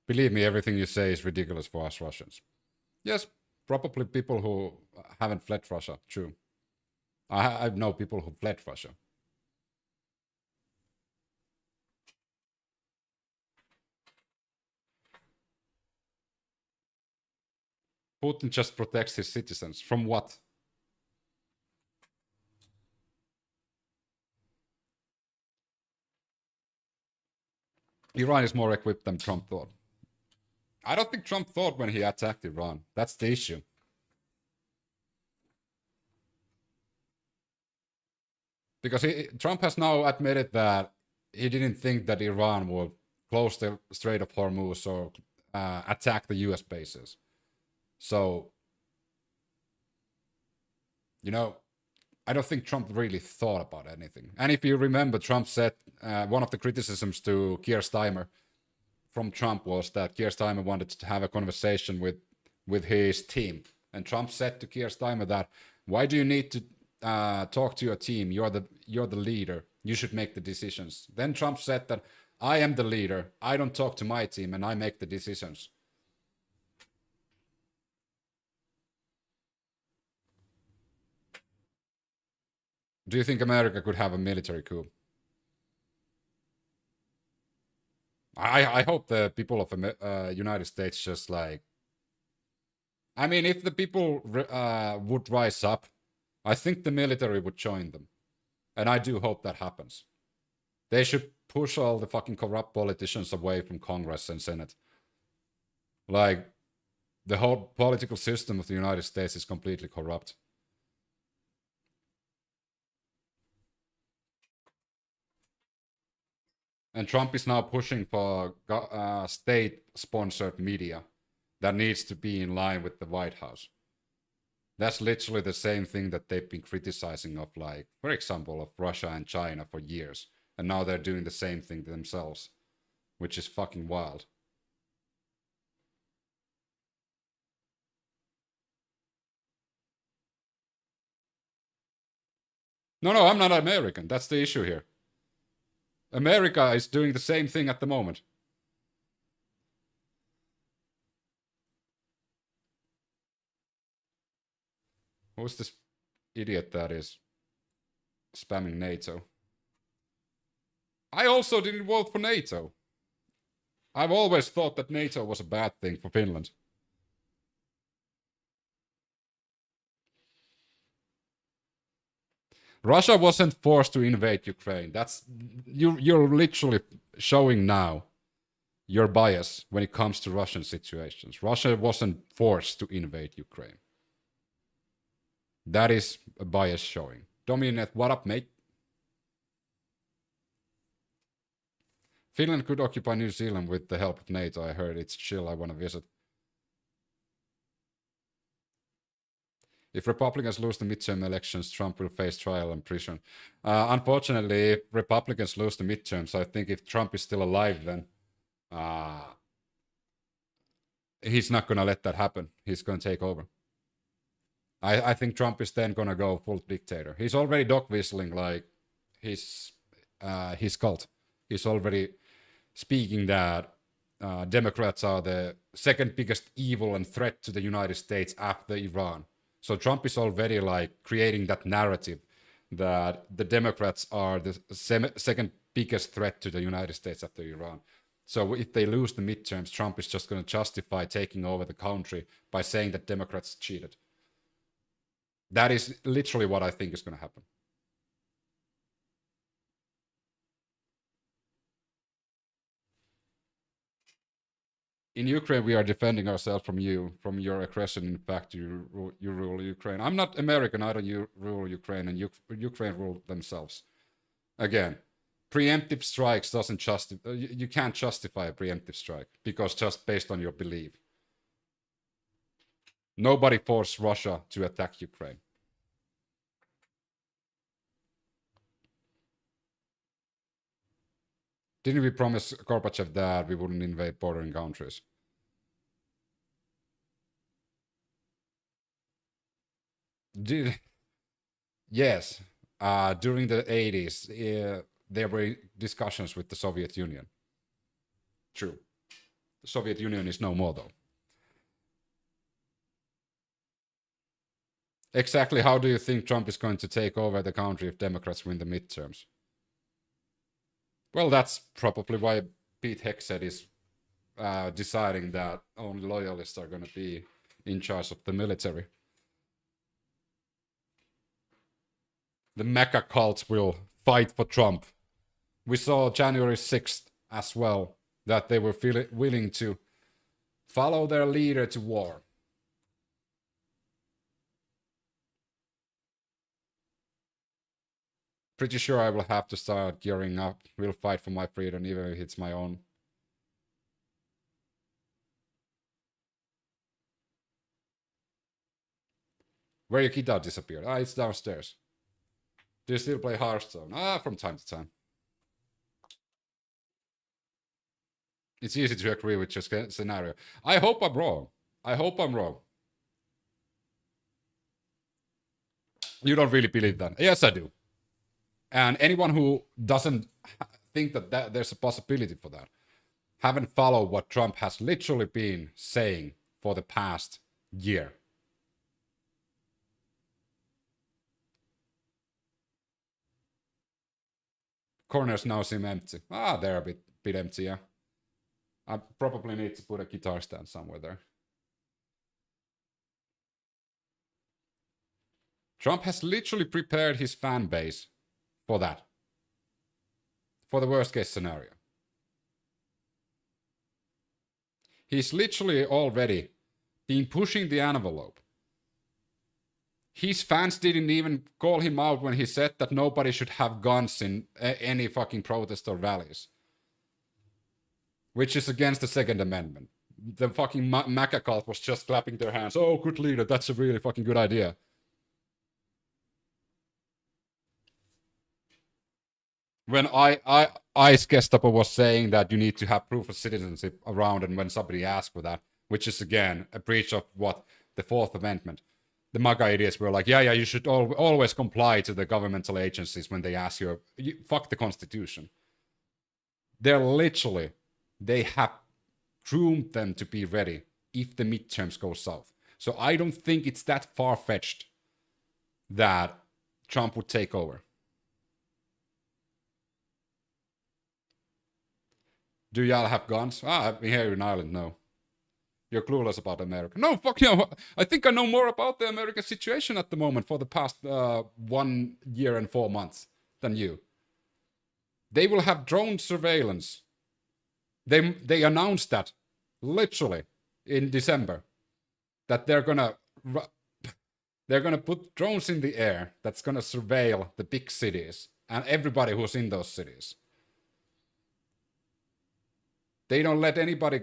Believe me, everything you say is ridiculous for us Russians. Yes, probably people who haven't fled Russia, true. I know people who fled Russia. Putin just protects his citizens. From what? Iran is more equipped than Trump thought. I don't think Trump thought when he attacked Iran. That's the issue. Because Trump has now admitted that he didn't think that Iran would close the Strait of Hormuz or attack the US bases. So You know, I don't think Trump really thought about anything. And if you remember, Trump said one of the criticisms to Keir Starmer from Trump was that Keir Starmer wanted to have a conversation with his team. And Trump said to Keir Starmer that, why do you need to talk to your team? You're the leader. You should make the decisions. Then Trump said that, I am the leader. I don't talk to my team and I make the decisions. Do you think America could have a military coup? I hope the people of the United States just like. I mean, if the people would rise up, I think the military would join them. And I do hope that happens. They should push all the fucking corrupt politicians away from Congress and Senate. Like, the whole political system of the United States is completely corrupt. And Trump is now pushing for state-sponsored media that needs to be in line with the White House. That's literally the same thing that they've been criticizing of, like, for example, of Russia and China for years. And now they're doing the same thing themselves, which is fucking wild. No, I'm not American. That's the issue here. America is doing the same thing at the moment. Who's this idiot that is spamming NATO? I also didn't vote for NATO. I've always thought that NATO was a bad thing for Finland. Russia wasn't forced to invade Ukraine. That's you're literally showing now your bias when it comes to Russian situations. Russia wasn't forced to invade Ukraine. That is a bias showing. Dominate, what up, mate? Finland could occupy New Zealand with the help of NATO. I heard it's chill. I want to visit. If Republicans lose the midterm elections, Trump will face trial and prison. Unfortunately, if Republicans lose the midterms, I think if Trump is still alive, then he's not going to let that happen. He's going to take over. I think Trump is then going to go full dictator. He's already dog whistling like his cult. He's already speaking that Democrats are the second biggest evil and threat to the United States after Iran. So Trump is already like creating that narrative that the Democrats are the second biggest threat to the United States after Iran. So if they lose the midterms, Trump is just going to justify taking over the country by saying that Democrats cheated. That is literally what I think is going to happen. In Ukraine, we are defending ourselves from you, from your aggression. In fact, you rule Ukraine. I'm not American. I don't rule Ukraine, and Ukraine rule themselves. Again, preemptive strikes doesn't justify. You can't justify a preemptive strike because just based on your belief. Nobody forced Russia to attack Ukraine. Didn't we promise Gorbachev that we wouldn't invade bordering countries? Yes. During the 80s, there were discussions with the Soviet Union. True. The Soviet Union is no more, though. Exactly how do you think Trump is going to take over the country if Democrats win the midterms? Well, that's probably why Pete Hegseth is deciding that only loyalists are going to be in charge of the military. The MAGA cult will fight for Trump. We saw January 6th as well that they were willing to follow their leader to war. Pretty sure I will have to start gearing up. We'll fight for my freedom, even if it's my own. Where your guitar disappeared? Ah, it's downstairs. Do you still play Hearthstone? Ah, from time to time. It's easy to agree with your scenario. I hope I'm wrong. I hope I'm wrong. You don't really believe that? Yes, I do. And anyone who doesn't think that there's a possibility for that haven't followed what Trump has literally been saying for the past year. Corners now seem empty. Ah, they're a bit empty, yeah. I probably need to put a guitar stand somewhere there. Trump has literally prepared his fan base for that. For the worst case scenario. He's literally already been pushing the envelope. His fans didn't even call him out when he said that nobody should have guns in any fucking protest or rallies. Which is against the Second Amendment. The fucking MAGA cult was just clapping their hands. Oh, good leader, that's a really fucking good idea. When ICE Gestapo was saying that you need to have proof of citizenship around, and when somebody asked for that, which is again a breach of what the Fourth Amendment, the MAGA idiots were like, yeah, you should always comply to the governmental agencies when they ask you fuck the Constitution. They have groomed them to be ready if the midterms go south. So I don't think it's that far-fetched that Trump would take over. Do y'all have guns? Ah, here in Ireland, no. You're clueless about America. No, fuck you. I think I know more about the American situation at the moment for the past 1 year and 4 months than you. They will have drone surveillance. They announced that literally in December that they're gonna put drones in the air that's gonna surveil the big cities and everybody who's in those cities. They don't let anybody,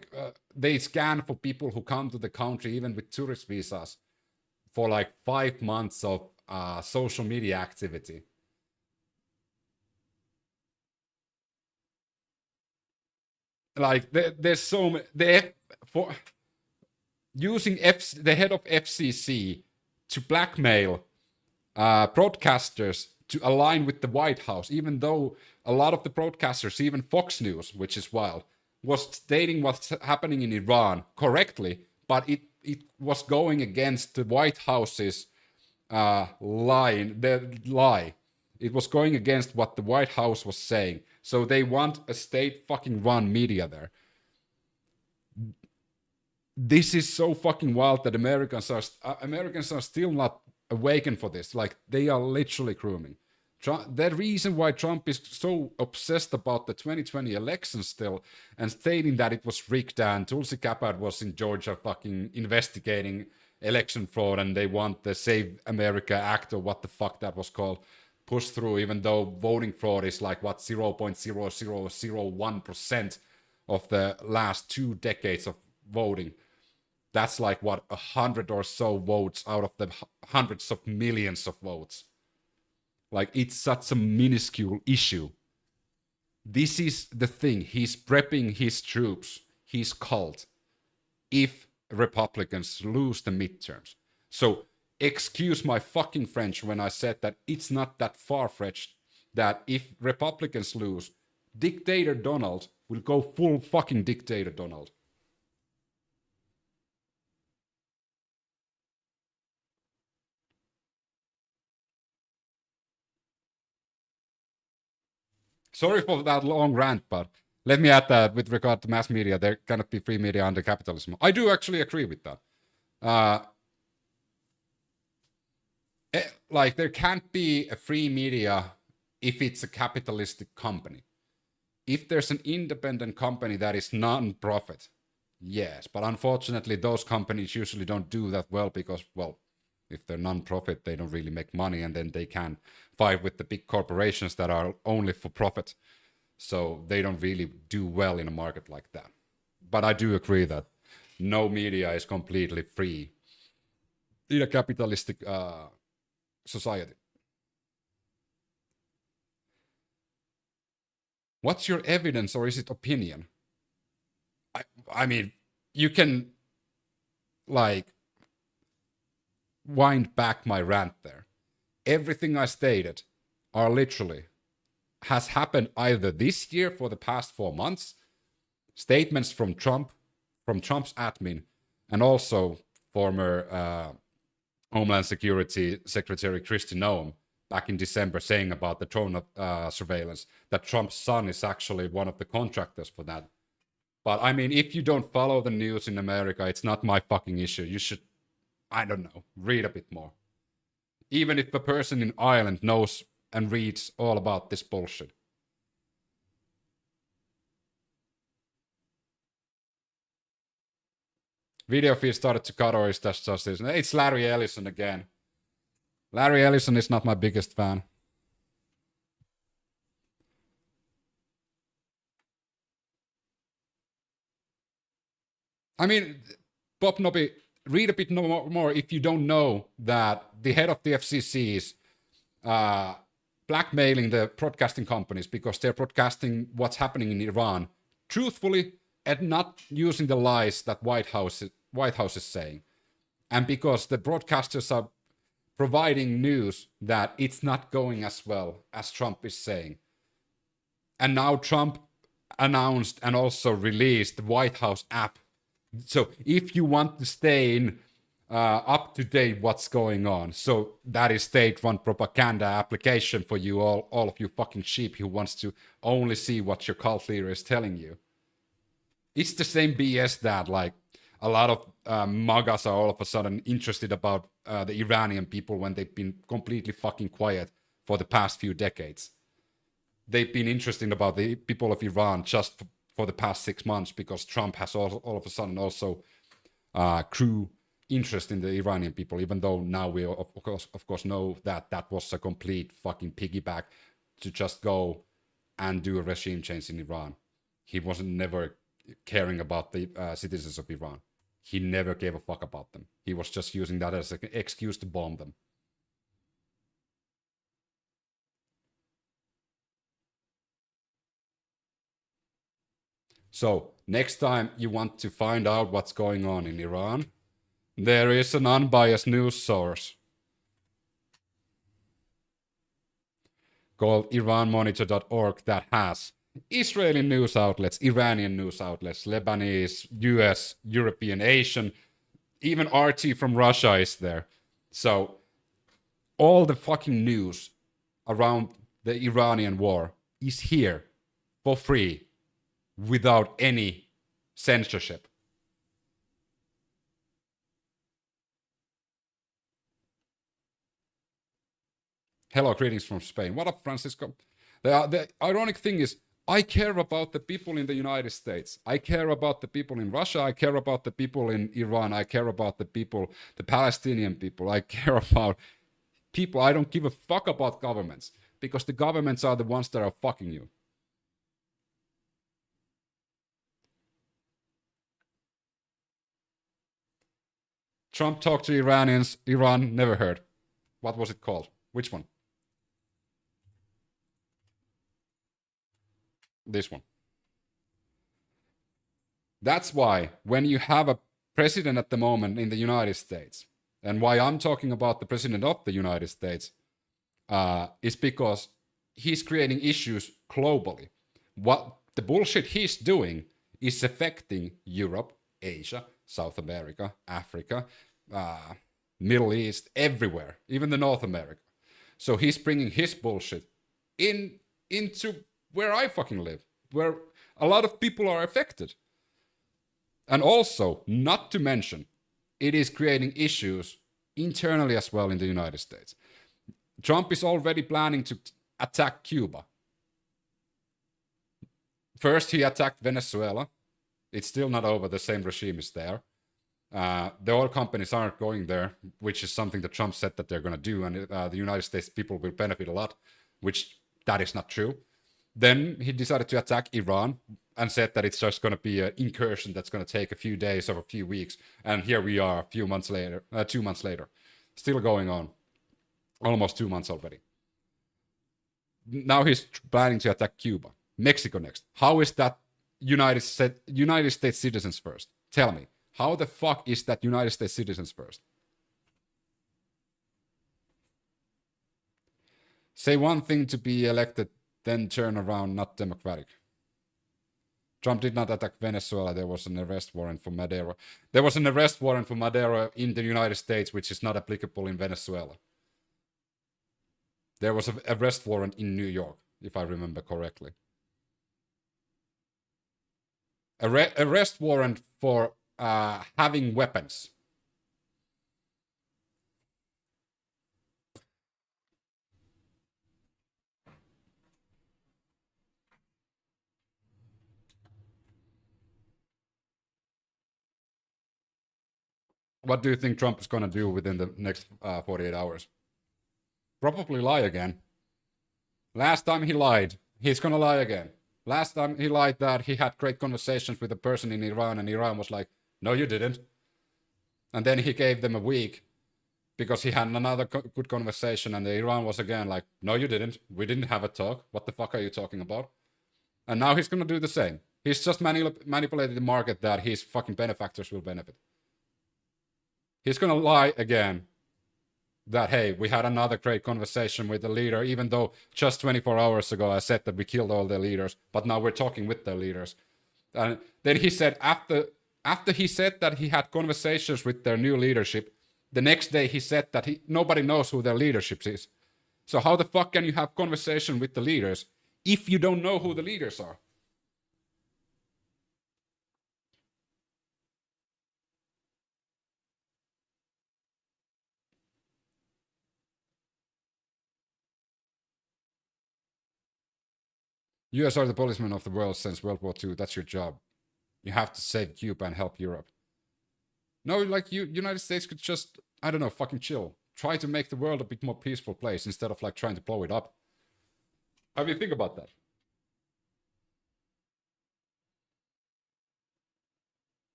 they scan for people who come to the country, even with tourist visas, for like 5 months of social media activity. Like, there's so many, using the head of FCC to blackmail broadcasters to align with the White House, even though a lot of the broadcasters, even Fox News, which is wild, was stating what's happening in Iran correctly, but it was going against the White House's lie. It was going against what the White House was saying. So they want a state fucking run media there. This is so fucking wild that Americans are still not awakened for this. Like, they are literally grooming. The reason why Trump is so obsessed about the 2020 election still and stating that it was rigged and Tulsi Gabbard was in Georgia fucking investigating election fraud and they want the Save America Act or what the fuck that was called pushed through, even though voting fraud is like what 0.0001% of the last 2 decades of voting. That's like what 100 or so votes out of the hundreds of millions of votes. Like, it's such a minuscule issue. This is the thing. He's prepping his troops, his cult, if Republicans lose the midterms. So, excuse my fucking French when I said that it's not that far-fetched that if Republicans lose, Dictator Donald will go full fucking Dictator Donald. Sorry for that long rant, but let me add that with regard to mass media, there cannot be free media under capitalism. I do actually agree with that. Like, there can't be a free media if it's a capitalistic company. If there's an independent company that is non-profit, yes, but unfortunately those companies usually don't do that well because, well, if they're non-profit, they don't really make money, and then they can fight with the big corporations that are only for profit. So they don't really do well in a market like that. But I do agree that no media is completely free. in a capitalistic society. What's your evidence, or is it opinion? I mean, you can like wind back my rant there. Everything I stated are literally has happened either this year for the past 4 months, statements from Trump, from Trump's admin, and also former Homeland Security Secretary Kristi Noem back in December saying about the drone surveillance, that Trump's son is actually one of the contractors for that. But I mean, if you don't follow the news in America, it's not my fucking issue. You should, I don't know, read a bit more. Even if a person in Ireland knows and reads all about this bullshit. Video feed started to cut, or is that just this? It's Larry Ellison again. Larry Ellison is not my biggest fan. I mean, Bob Nobby, read a bit more if you don't know that the head of the FCC is blackmailing the broadcasting companies because they're broadcasting what's happening in Iran truthfully and not using the lies that White House is saying. And because the broadcasters are providing news that it's not going as well as Trump is saying. And now Trump announced and also released the White House app. So if you want to stay in up to date what's going on, so that is state-run propaganda application for you all of you fucking sheep who wants to only see what your cult leader is telling you. It's the same BS that like a lot of MAGAs are all of a sudden interested about the Iranian people when they've been completely fucking quiet for the past few decades. They've been interested about the people of Iran just for the past 6 months because Trump has all of a sudden also grew interest in the Iranian people, even though now we of course know that that was a complete fucking piggyback to just go and do a regime change in Iran. He wasn't never caring about the citizens of Iran. He never gave a fuck about them. He was just using that as an excuse to bomb them. So, next time you want to find out what's going on in Iran, there is an unbiased news source called IranMonitor.org that has Israeli news outlets, Iranian news outlets, Lebanese, US, European, Asian, even RT from Russia is there. So all the fucking news around the Iranian war is here for free without any censorship. Hello, greetings from Spain. What up, Francisco? The ironic thing is, I care about the people in the United States. I care about the people in Russia. I care about the people in Iran. I care about the people, the Palestinian people. I care about people. I don't give a fuck about governments because the governments are the ones that are fucking you. Trump talked to Iranians. Iran never heard. What was it called? Which one? This one. That's why when you have a president at the moment in the United States, and why I'm talking about the president of the United States, is because he's creating issues globally. What the bullshit he's doing is affecting Europe, Asia, South America, Africa, Middle East, everywhere, even the North America. So he's bringing his bullshit into where I fucking live, where a lot of people are affected. And also, not to mention, it is creating issues internally as well in the United States. Trump is already planning to attack Cuba. First, he attacked Venezuela. It's still not over. The same regime is there. The oil companies aren't going there, which is something that Trump said that they're going to do. And the United States people will benefit a lot, which that is not true. Then he decided to attack Iran and said that it's just going to be an incursion that's going to take a few days or a few weeks. And here we are 2 months later. Still going on. Almost 2 months already. Now he's planning to attack Cuba. Mexico next. How is that United States citizens first? Tell me. How the fuck is that United States citizens first? Say one thing to be elected, then turn around, not democratic. Trump did not attack Venezuela. There was an arrest warrant for Maduro. There was an arrest warrant for Maduro in the United States, which is not applicable in Venezuela. There was an arrest warrant in New York, if I remember correctly. Arrest warrant for having weapons. What do you think Trump is going to do within the next 48 hours? Probably lie again. Last time he lied. He's going to lie again. Last time he lied that he had great conversations with a person in Iran, and Iran was like, no, you didn't. And then he gave them a week because he had another good conversation, and Iran was again like, no, you didn't. We didn't have a talk. What the fuck are you talking about? And now he's going to do the same. He's just manipulated the market that his fucking benefactors will benefit. He's going to lie again that, hey, we had another great conversation with the leader, even though just 24 hours ago I said that we killed all the leaders, but now we're talking with the leaders. And then he said after he said that he had conversations with their new leadership, the next day he said that nobody knows who their leadership is. So how the fuck can you have conversation with the leaders if you don't know who the leaders are? US are the policemen of the world since World War II. That's your job. You have to save Cuba and help Europe. No, like United States could just, I don't know, fucking chill. Try to make the world a bit more peaceful place instead of like trying to blow it up. How do you think about that?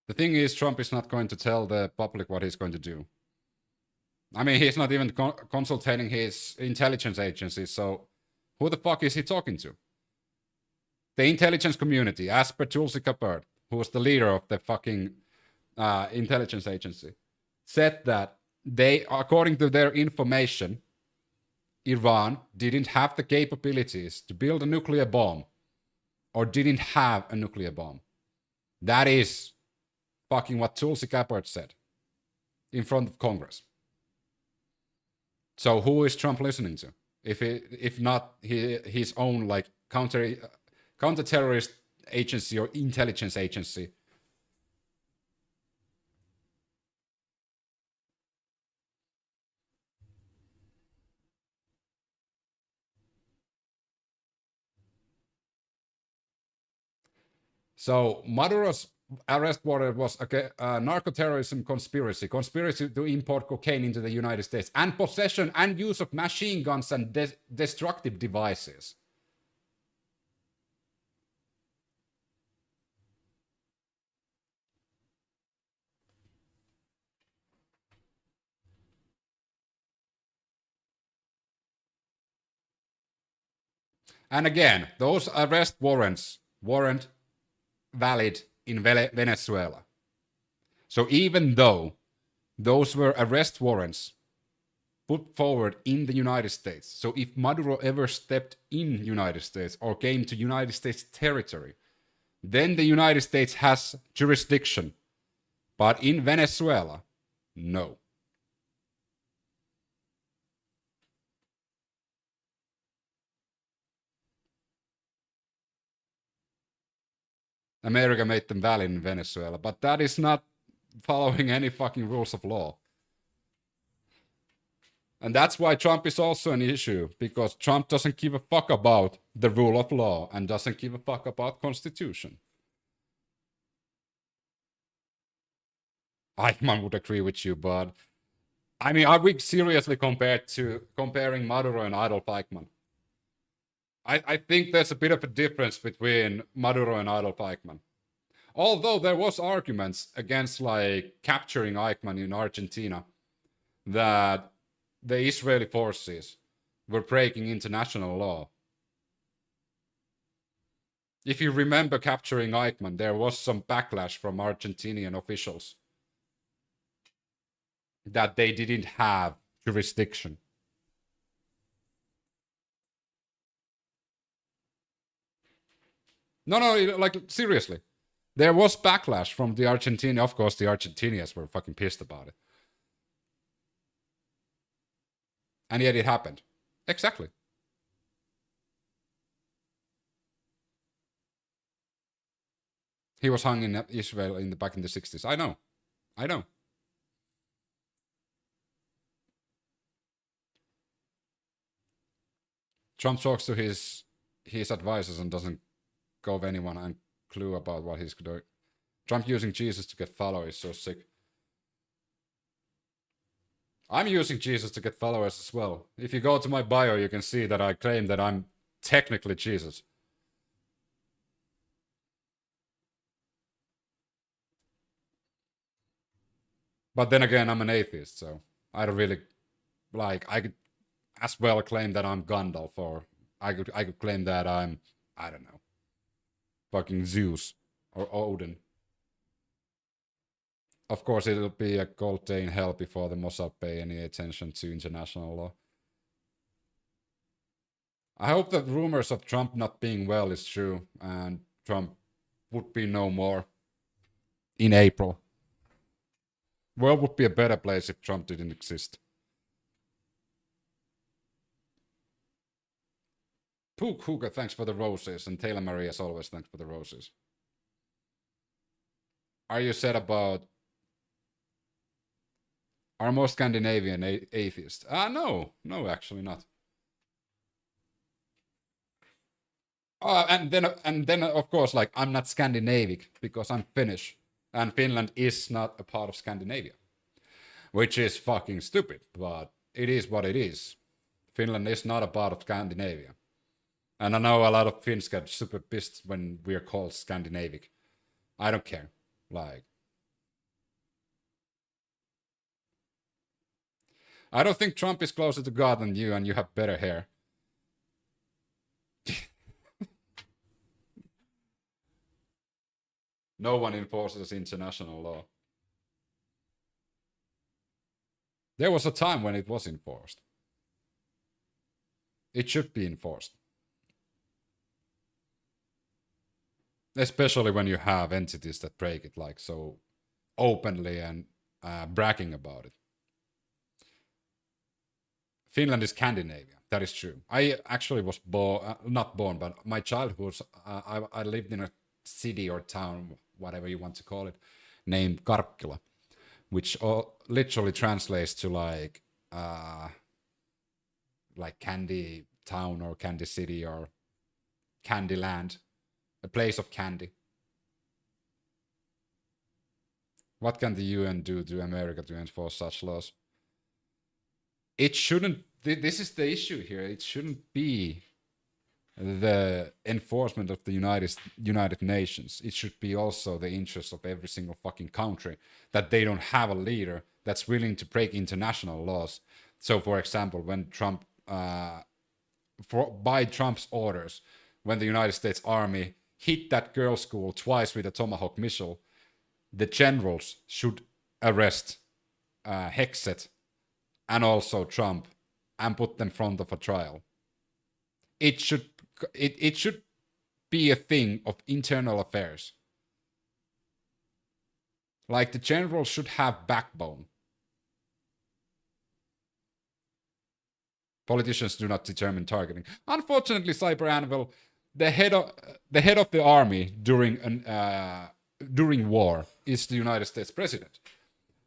The thing is, Trump is not going to tell the public what he's going to do. I mean, he's not even consulting his intelligence agencies, so who the fuck is he talking to? The intelligence community, as per Tulsi Gabbard, who was the leader of the fucking intelligence agency, said that they, according to their information, Iran didn't have the capabilities to build a nuclear bomb or didn't have a nuclear bomb. That is fucking what Tulsi Gabbard said in front of Congress. So who is Trump listening to? If not his own like counter-terrorist agency or intelligence agency. So Maduro's arrest warrant was a narco-terrorism conspiracy to import cocaine into the United States, and possession and use of machine guns and destructive devices. And again, those arrest warrants weren't valid in Venezuela. So even though those were arrest warrants put forward in the United States, so if Maduro ever stepped in United States or came to United States territory, then the United States has jurisdiction. But in Venezuela, no. America made them valid in Venezuela, but that is not following any fucking rules of law. And that's why Trump is also an issue, because Trump doesn't give a fuck about the rule of law and doesn't give a fuck about constitution. Eichmann would agree with you, but I mean, are we seriously comparing Maduro and Adolf Eichmann? I think there's a bit of a difference between Maduro and Adolf Eichmann. Although there was arguments against like capturing Eichmann in Argentina, that the Israeli forces were breaking international law. If you remember capturing Eichmann, there was some backlash from Argentinian officials that they didn't have jurisdiction. No, like seriously. There was backlash from the Argentinians. Of course, the Argentinians were fucking pissed about it. And yet it happened. Exactly. He was hung in Israel back in the 60s. I know. Trump talks to his advisors and doesn't give anyone a clue about what he's doing. Trump using Jesus to get followers, so sick. I'm using Jesus to get followers as well. If you go to my bio, you can see that I claim that I'm technically Jesus. But then again, I'm an atheist, so I don't really like. I could as well claim that I'm Gandalf, or I could claim that I'm, I don't know, fucking Zeus or Odin. Of course, it'll be a cold day in hell before the Mossad pay any attention to international law. I hope that rumors of Trump not being well is true, and Trump would be no more in April. World would be a better place if Trump didn't exist. Pook Hooker, thanks for the roses, and Taylor Marie, as always, thanks for the roses. Are you sad about... Are more Scandinavian atheists? No, actually not. And then of course, like, I'm not Scandinavic because I'm Finnish, and Finland is not a part of Scandinavia, which is fucking stupid, but it is what it is. Finland is not a part of Scandinavia. And I know a lot of Finns get super pissed when we're called Scandinavic. I don't care. Like, I don't think Trump is closer to God than you, and you have better hair. No one enforces international law. There was a time when it was enforced. It should be enforced. Especially when you have entities that break it like so openly and bragging about it. Finland is Scandinavia. That is true. I actually was not born, but my childhood, I lived in a city or town, whatever you want to call it, named Karkkila, which literally translates to like candy town or candy city or candy land, a place of candy. What can the UN do to America to enforce such laws? It shouldn't, this is the issue here, it shouldn't be the enforcement of the United Nations. It should be also the interest of every single fucking country that they don't have a leader that's willing to break international laws. So, for example, when Trump, by Trump's orders, when the United States Army hit that girls' school twice with a Tomahawk missile, the generals should arrest Hexet and also Trump and put them in front of a trial. It should be a thing of internal affairs. Like, the generals should have backbone. Politicians do not determine targeting. Unfortunately, Cyber Anvil, the head of the army during war is the United States president.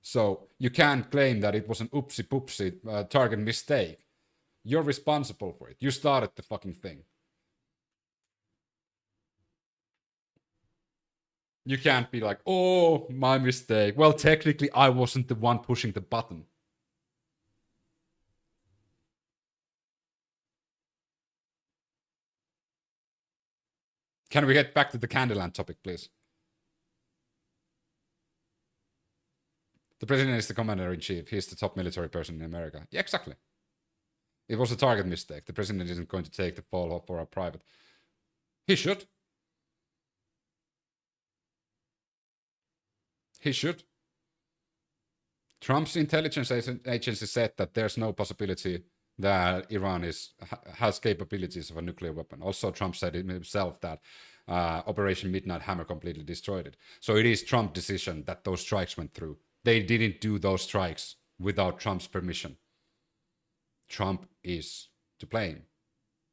So you can't claim that it was an oopsie poopsie target mistake. You're responsible for it. You started the fucking thing. You can't be like, oh, my mistake. Well, technically, I wasn't the one pushing the button. Can we get back to the Candyland topic, please? The president is the commander-in-chief. He's the top military person in America. Yeah, exactly. It was a target mistake. The president isn't going to take the fall for a private. He should. He should. Trump's intelligence agency said that there's no possibility that Iran has capabilities of a nuclear weapon. Also, Trump said himself that Operation Midnight Hammer completely destroyed it. So it is Trump's decision that those strikes went through. They didn't do those strikes without Trump's permission. Trump is to blame,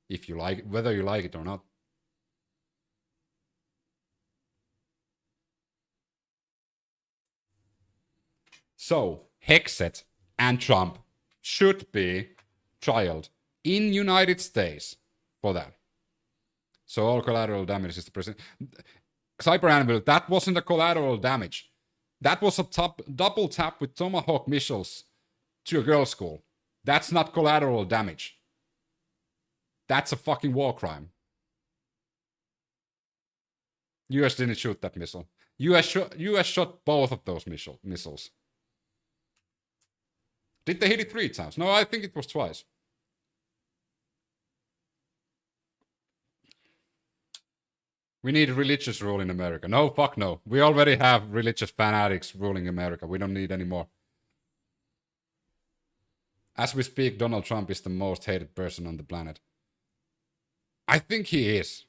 if you like, whether you like it or not. So Hexet and Trump should be trialed in United States for that. So all collateral damage is the president. Cyber Anvil, that wasn't a collateral damage. That was a double tap with Tomahawk missiles to a girls' school. That's not collateral damage. That's a fucking war crime. US didn't shoot that missile. US shot both of those missiles. Did they hit it 3 times? No, I think it was twice. We need religious rule in America. No, fuck no. We already have religious fanatics ruling America. We don't need any more. As we speak, Donald Trump is the most hated person on the planet. I think he is.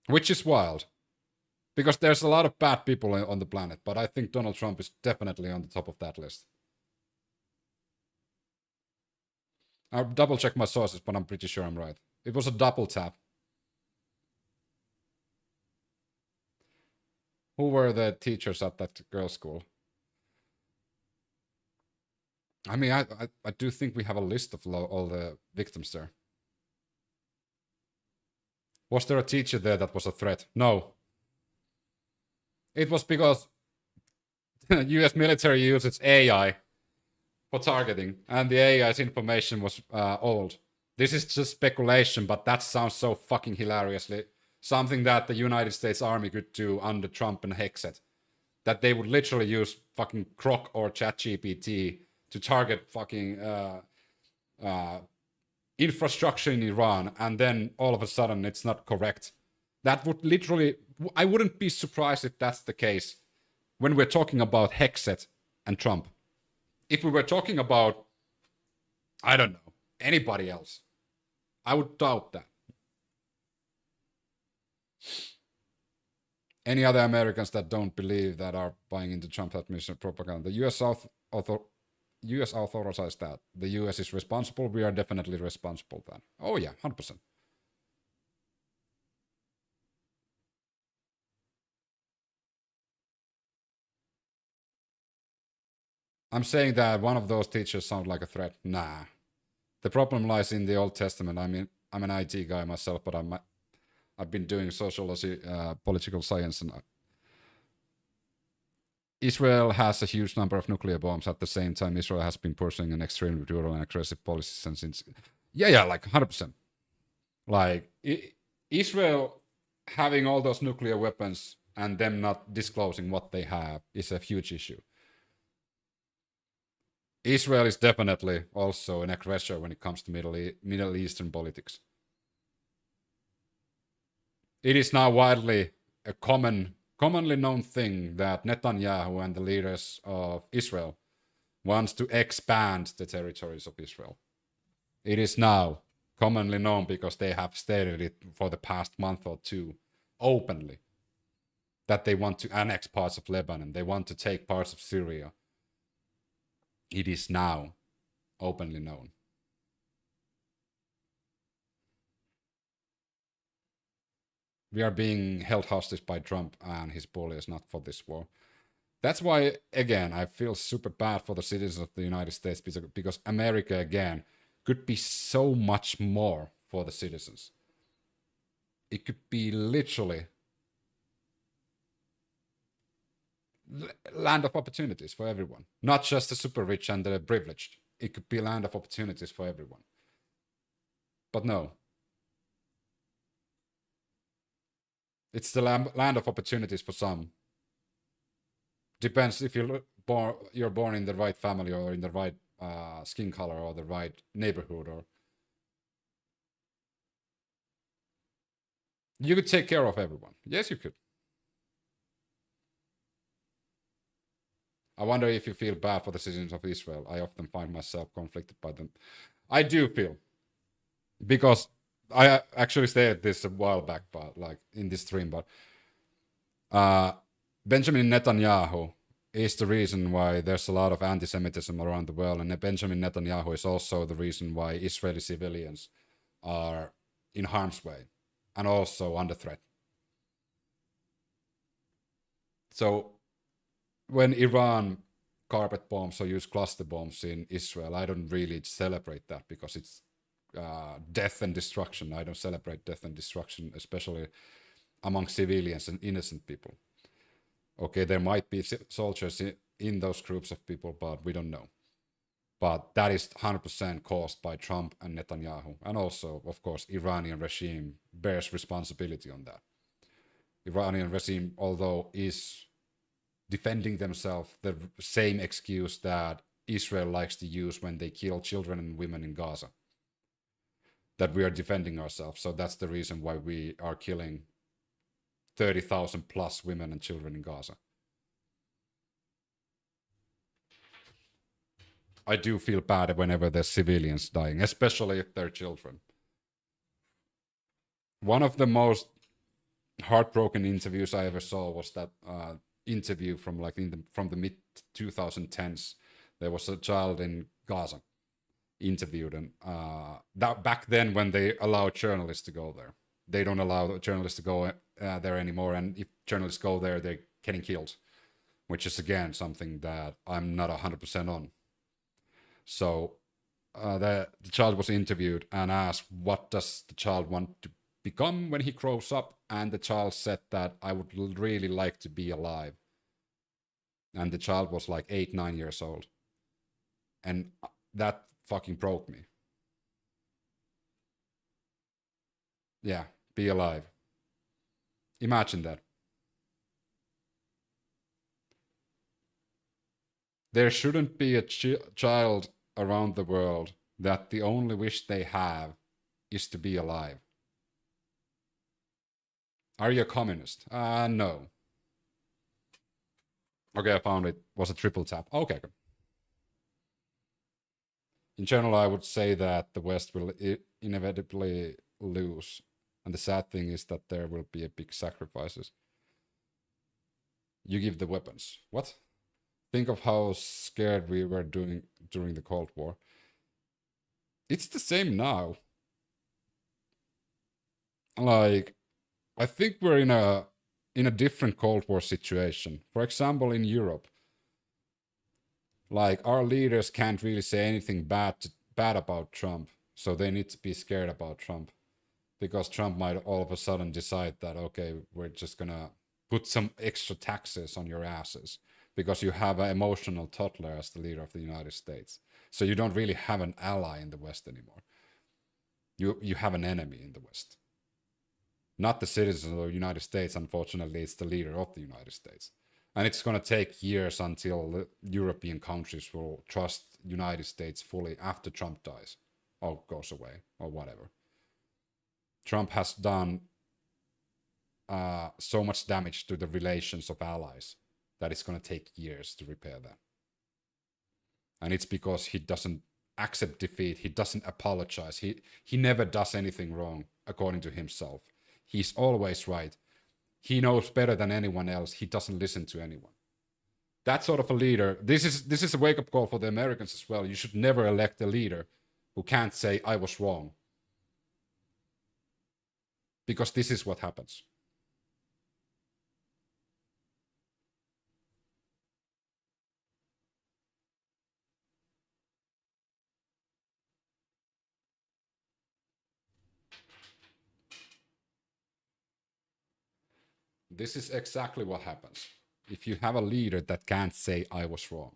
Which is wild. Because there's a lot of bad people on the planet, but I think Donald Trump is definitely on the top of that list. I'll double check my sources, but I'm pretty sure I'm right. It was a double tap. Who were the teachers at that girls' school? I mean, I do think we have a list of all the victims there. Was there a teacher there that was a threat? No. It was because US military uses AI for targeting, and the AI's information was old. This is just speculation, but that sounds so fucking hilariously. Something that the United States Army could do under Trump and Hexet. That they would literally use fucking Grok or ChatGPT to target fucking infrastructure in Iran, and then all of a sudden it's not correct. That would literally... I wouldn't be surprised if that's the case when we're talking about Hexet and Trump. If we were talking about, I don't know, anybody else, I would doubt that. Any other Americans that don't believe that are buying into Trump administration propaganda? The US authorized that. The US is responsible. We are definitely responsible then. Oh yeah, 100%. I'm saying that one of those teachers sound like a threat. Nah. The problem lies in the Old Testament. I mean, I'm an IT guy myself, but I've been doing sociology, political science, and Israel has a huge number of nuclear bombs. At the same time, Israel has been pursuing an extremely brutal and aggressive policy since... Yeah, like 100%. Like, Israel having all those nuclear weapons and them not disclosing what they have is a huge issue. Israel is definitely also an aggressor when it comes to Middle Eastern politics. It is now widely a commonly known thing that Netanyahu and the leaders of Israel wants to expand the territories of Israel. It is now commonly known because they have stated it for the past month or two openly that they want to annex parts of Lebanon. They want to take parts of Syria. It is now openly known. We are being held hostage by Trump and his bullies, not for this war. That's why, again, I feel super bad for the citizens of the United States because America, again, could be so much more for the citizens. It could be literally land of opportunities for everyone, not just the super rich and the privileged. It could be a land of opportunities for everyone. But no, it's the land of opportunities for some. Depends if you're born in the right family or in the right skin color or the right neighborhood, or you could take care of everyone. Yes, you could. I wonder if you feel bad for the citizens of Israel. I often find myself conflicted by them. I do feel, because I actually said this a while back, but like in this stream, but Benjamin Netanyahu is the reason why there's a lot of anti-Semitism around the world, and Benjamin Netanyahu is also the reason why Israeli civilians are in harm's way and also under threat. So when Iran carpet bombs or use cluster bombs in Israel, I don't really celebrate that because it's death and destruction. I don't celebrate death and destruction, especially among civilians and innocent people. Okay, there might be soldiers in those groups of people, but we don't know. But that is 100% caused by Trump and Netanyahu. And also, of course, Iranian regime bears responsibility on that. Iranian regime, although is defending themselves, the same excuse that Israel likes to use when they kill children and women in Gaza, that we are defending ourselves. So that's the reason why we are killing 30,000 plus women and children in Gaza. I do feel bad whenever there's civilians dying, especially if they're children. One of the most heartbroken interviews I ever saw was that interview from like from the mid 2010s. There was a child in Gaza interviewed, and that back then when they allowed journalists to go there, they don't allow journalists to go there anymore, and if journalists go there, they're getting killed, which is again something that I'm not 100% on. So the child was interviewed and asked, what does the child want to become when he grows up? And the child said that I would really like to be alive. And the child was like 8, 9 years old. And that fucking broke me. Yeah, be alive. Imagine that. There shouldn't be a child around the world that the only wish they have is to be alive. Are you a communist? No. Okay, I found it. Was a triple tap. Okay. In general, I would say that the West will inevitably lose. And the sad thing is that there will be a big sacrifices. You give the weapons. What? Think of how scared we were doing during the Cold War. It's the same now. Like, I think we're in a different Cold War situation. For example, in Europe, like our leaders can't really say anything bad about Trump, so they need to be scared about Trump, because Trump might all of a sudden decide that, okay, we're just gonna put some extra taxes on your asses because you have an emotional toddler as the leader of the United States. So you don't really have an ally in the West anymore. You have an enemy in the West. Not the citizens of the United States, unfortunately, it's the leader of the United States. And it's going to take years until the European countries will trust the United States fully after Trump dies or goes away or whatever. Trump has done so much damage to the relations of allies that it's going to take years to repair that. And it's because he doesn't accept defeat. He doesn't apologize. He never does anything wrong, according to himself. He's always right. He knows better than anyone else. He doesn't listen to anyone. That sort of a leader, this is a wake-up call for the Americans as well. You should never elect a leader who can't say, I was wrong. Because this is what happens. This is exactly what happens. if you have a leader that can't say I was wrong.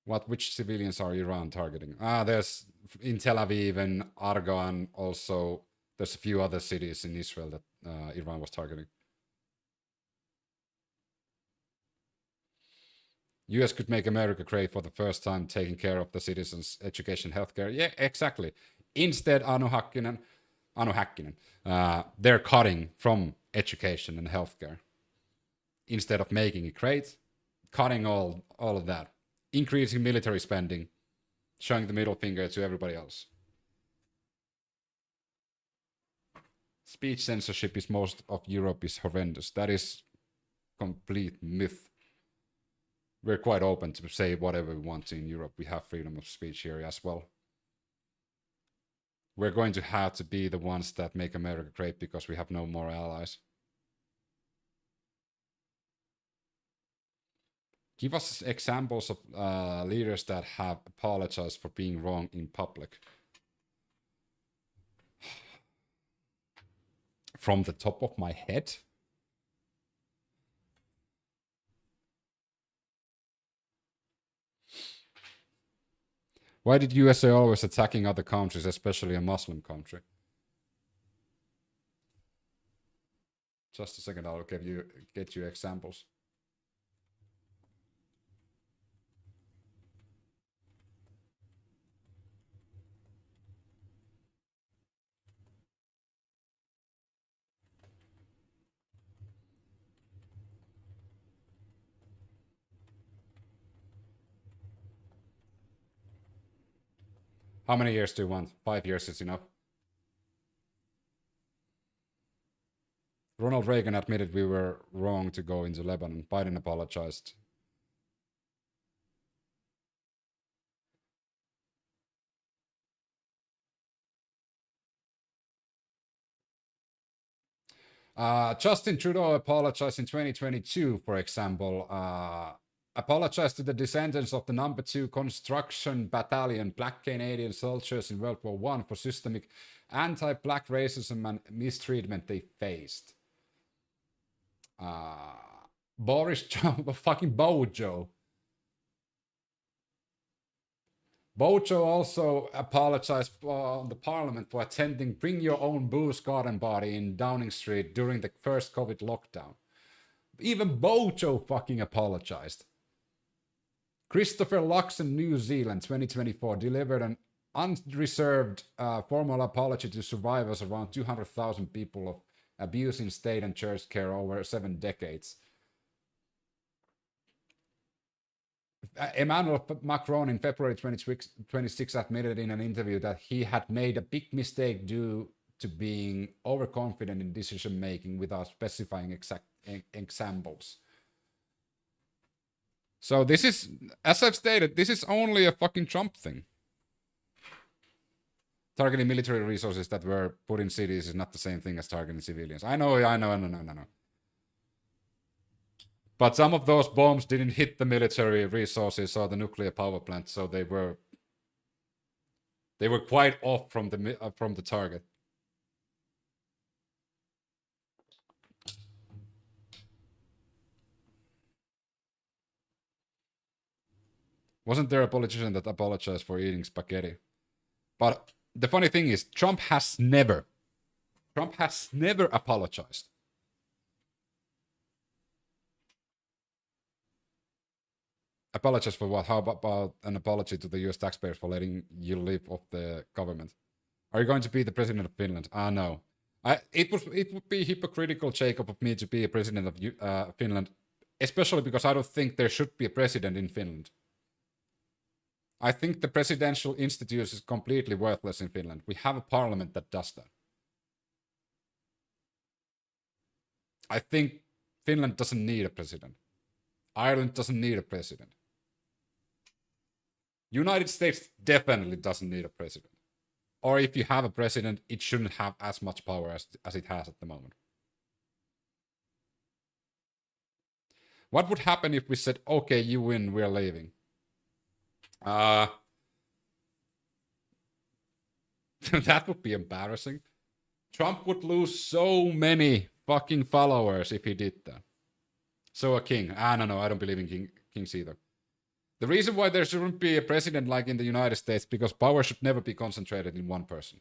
Which civilians are Iran targeting? There's in Tel Aviv and Argan also. There's a few other cities in Israel that Iran was targeting. US could make America great for the first time, taking care of the citizens' education, healthcare. Yeah, exactly. Instead, Anu Häkkinen, they're cutting from education and healthcare. Instead of making it great, cutting all of that. Increasing military spending, showing the middle finger to everybody else. Speech censorship is most of Europe is horrendous. That is complete myth. We're quite open to say whatever we want to in Europe. We have freedom of speech here as well. We're going to have to be the ones that make America great because we have no more allies. Give us examples of leaders that have apologized for being wrong in public. From the top of my head? Why did USA always attacking other countries, especially a Muslim country? Just a second, I'll get you examples. How many years do you want? 5 years is enough. Ronald Reagan admitted we were wrong to go into Lebanon. Biden apologized. Justin Trudeau apologized in 2022, for example. Apologized to the descendants of the No. 2 Construction Battalion Black Canadian soldiers in World War I for systemic anti-black racism and mistreatment they faced. Boris Johnson, fucking Bojo. Bojo also apologized on the parliament for attending Bring Your Own Booze garden party in Downing Street during the first COVID lockdown. Even Bojo fucking apologized. Christopher Luxon, New Zealand, 2024, delivered an unreserved formal apology to survivors around 200,000 people of abuse in state and church care over 7 decades. Emmanuel Macron in February 2026 admitted in an interview that he had made a big mistake due to being overconfident in decision making without specifying exact examples. So this is, as I've stated, this is only a fucking Trump thing. Targeting military resources that were put in cities is not the same thing as targeting civilians. I know. But some of those bombs didn't hit the military resources or the nuclear power plant, so they were quite off from the target. Wasn't there a politician that apologized for eating spaghetti? But the funny thing is, Trump has never apologized. Apologize for what? How about an apology to the US taxpayers for letting you live off the government? Are you going to be the president of Finland? No. It would be hypocritical, Jacob, of me to be a president of Finland, especially because I don't think there should be a president in Finland. I think the presidential institution is completely worthless in Finland. We have a parliament that does that. I think Finland doesn't need a president. Ireland doesn't need a president. United States definitely doesn't need a president. Or if you have a president, it shouldn't have as much power as it has at the moment. What would happen if we said, okay, you win, we're leaving? That would be embarrassing. Trump would lose so many fucking followers if he did that. So a king. No, I don't believe in kings either. The reason why there shouldn't be a president like in the United States, because power should never be concentrated in one person.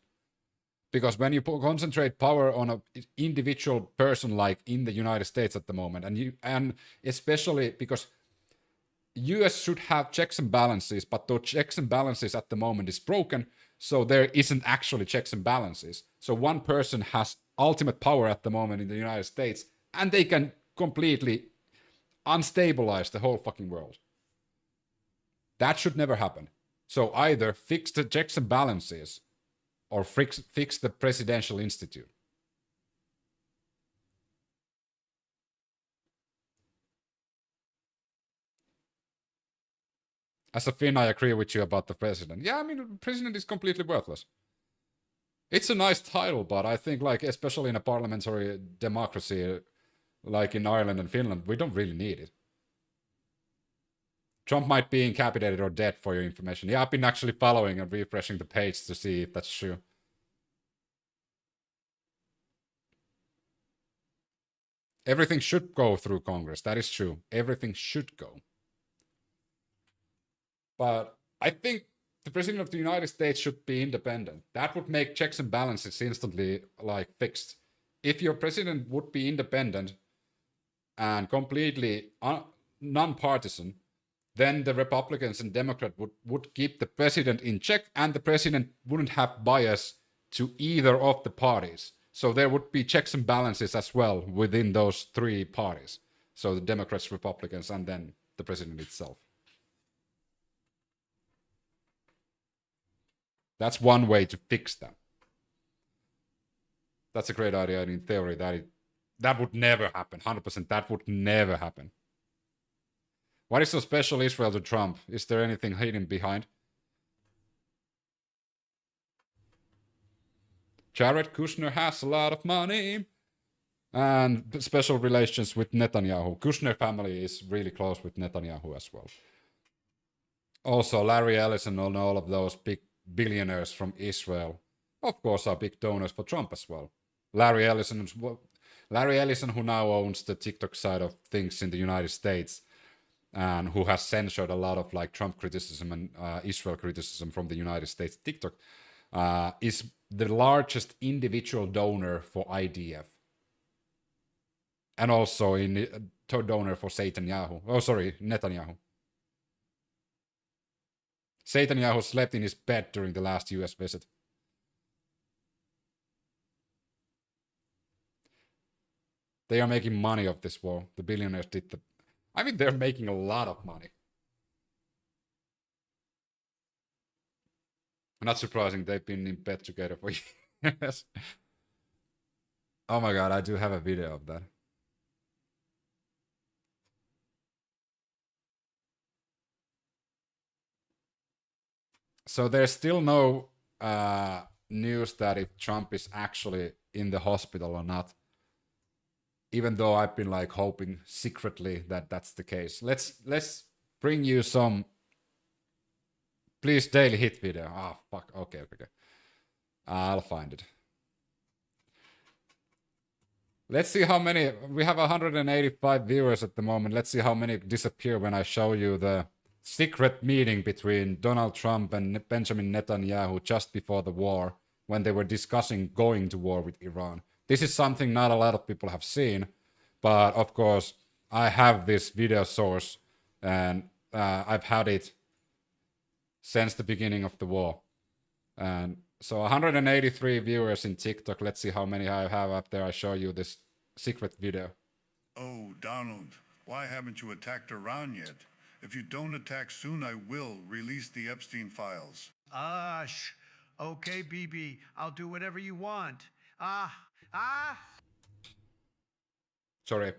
Because when you concentrate power on an individual person, like in the United States at the moment, and especially because US should have checks and balances, but those checks and balances at the moment is broken, so there isn't actually checks and balances. So one person has ultimate power at the moment in the United States, and they can completely unstabilize the whole fucking world. That should never happen. So either fix the checks and balances or fix the presidential institute. As a Finn, I agree with you about the president. Yeah, I mean, the president is completely worthless. It's a nice title, but I think, like, especially in a parliamentary democracy, like in Ireland and Finland, we don't really need it. Trump might be incapacitated or dead, for your information. Yeah, I've been actually following and refreshing the page to see if that's true. Everything should go through Congress. That is true. Everything should go. But I think the president of the United States should be independent. That would make checks and balances instantly, like, fixed. If your president would be independent and completely non-partisan, then the Republicans and Democrats would keep the president in check, and the president wouldn't have bias to either of the parties. So there would be checks and balances as well within those three parties. So the Democrats, Republicans, and then the president itself. That's one way to fix that. That's a great idea, and in theory, that would never happen. 100%, that would never happen. What is so special Israel to Trump? Is there anything hidden behind? Jared Kushner has a lot of money and special relations with Netanyahu. Kushner family is really close with Netanyahu as well. Also, Larry Ellison and all of those big billionaires from Israel, of course, are big donors for Trump as well. Larry Ellison, who now owns the TikTok side of things in the United States, and who has censored a lot of, like, Trump criticism and Israel criticism from the United States TikTok, is the largest individual donor for IDF, and also in donor for Netanyahu. Netanyahu slept in his bed during the last US visit. They are making money off this war. The billionaires did the... I mean, they're making a lot of money. Not surprising, they've been in bed together for years. Oh my god, I do have a video of that. So there's still no news that if Trump is actually in the hospital or not. Even though I've been, like, hoping secretly that that's the case. Let's bring you some... Please, daily hit video. Ah, fuck. Okay. I'll find it. Let's see how many... We have 185 viewers at the moment. Let's see how many disappear when I show you the secret meeting between Donald Trump and Benjamin Netanyahu just before the war, when they were discussing going to war with Iran. This is something not a lot of people have seen, but of course I have this video source, and I've had it since the beginning of the war. And so 183 viewers in TikTok. Let's see how many I have up there. I show you this secret video. Oh, Donald, why haven't you attacked Iran yet? If you don't attack soon, I will release the Epstein files. Okay, BB, I'll do whatever you want. Sorry.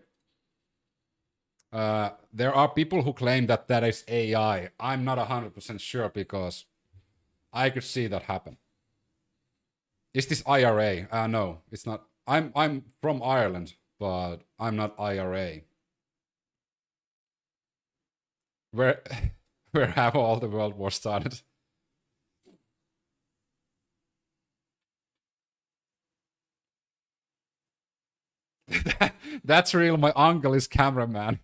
There are people who claim that that is AI. I'm not 100% sure, because I could see that happen. Is this IRA? No, it's not. I'm from Ireland, but I'm not IRA. Where have all the world wars started? That's real. My uncle is cameraman.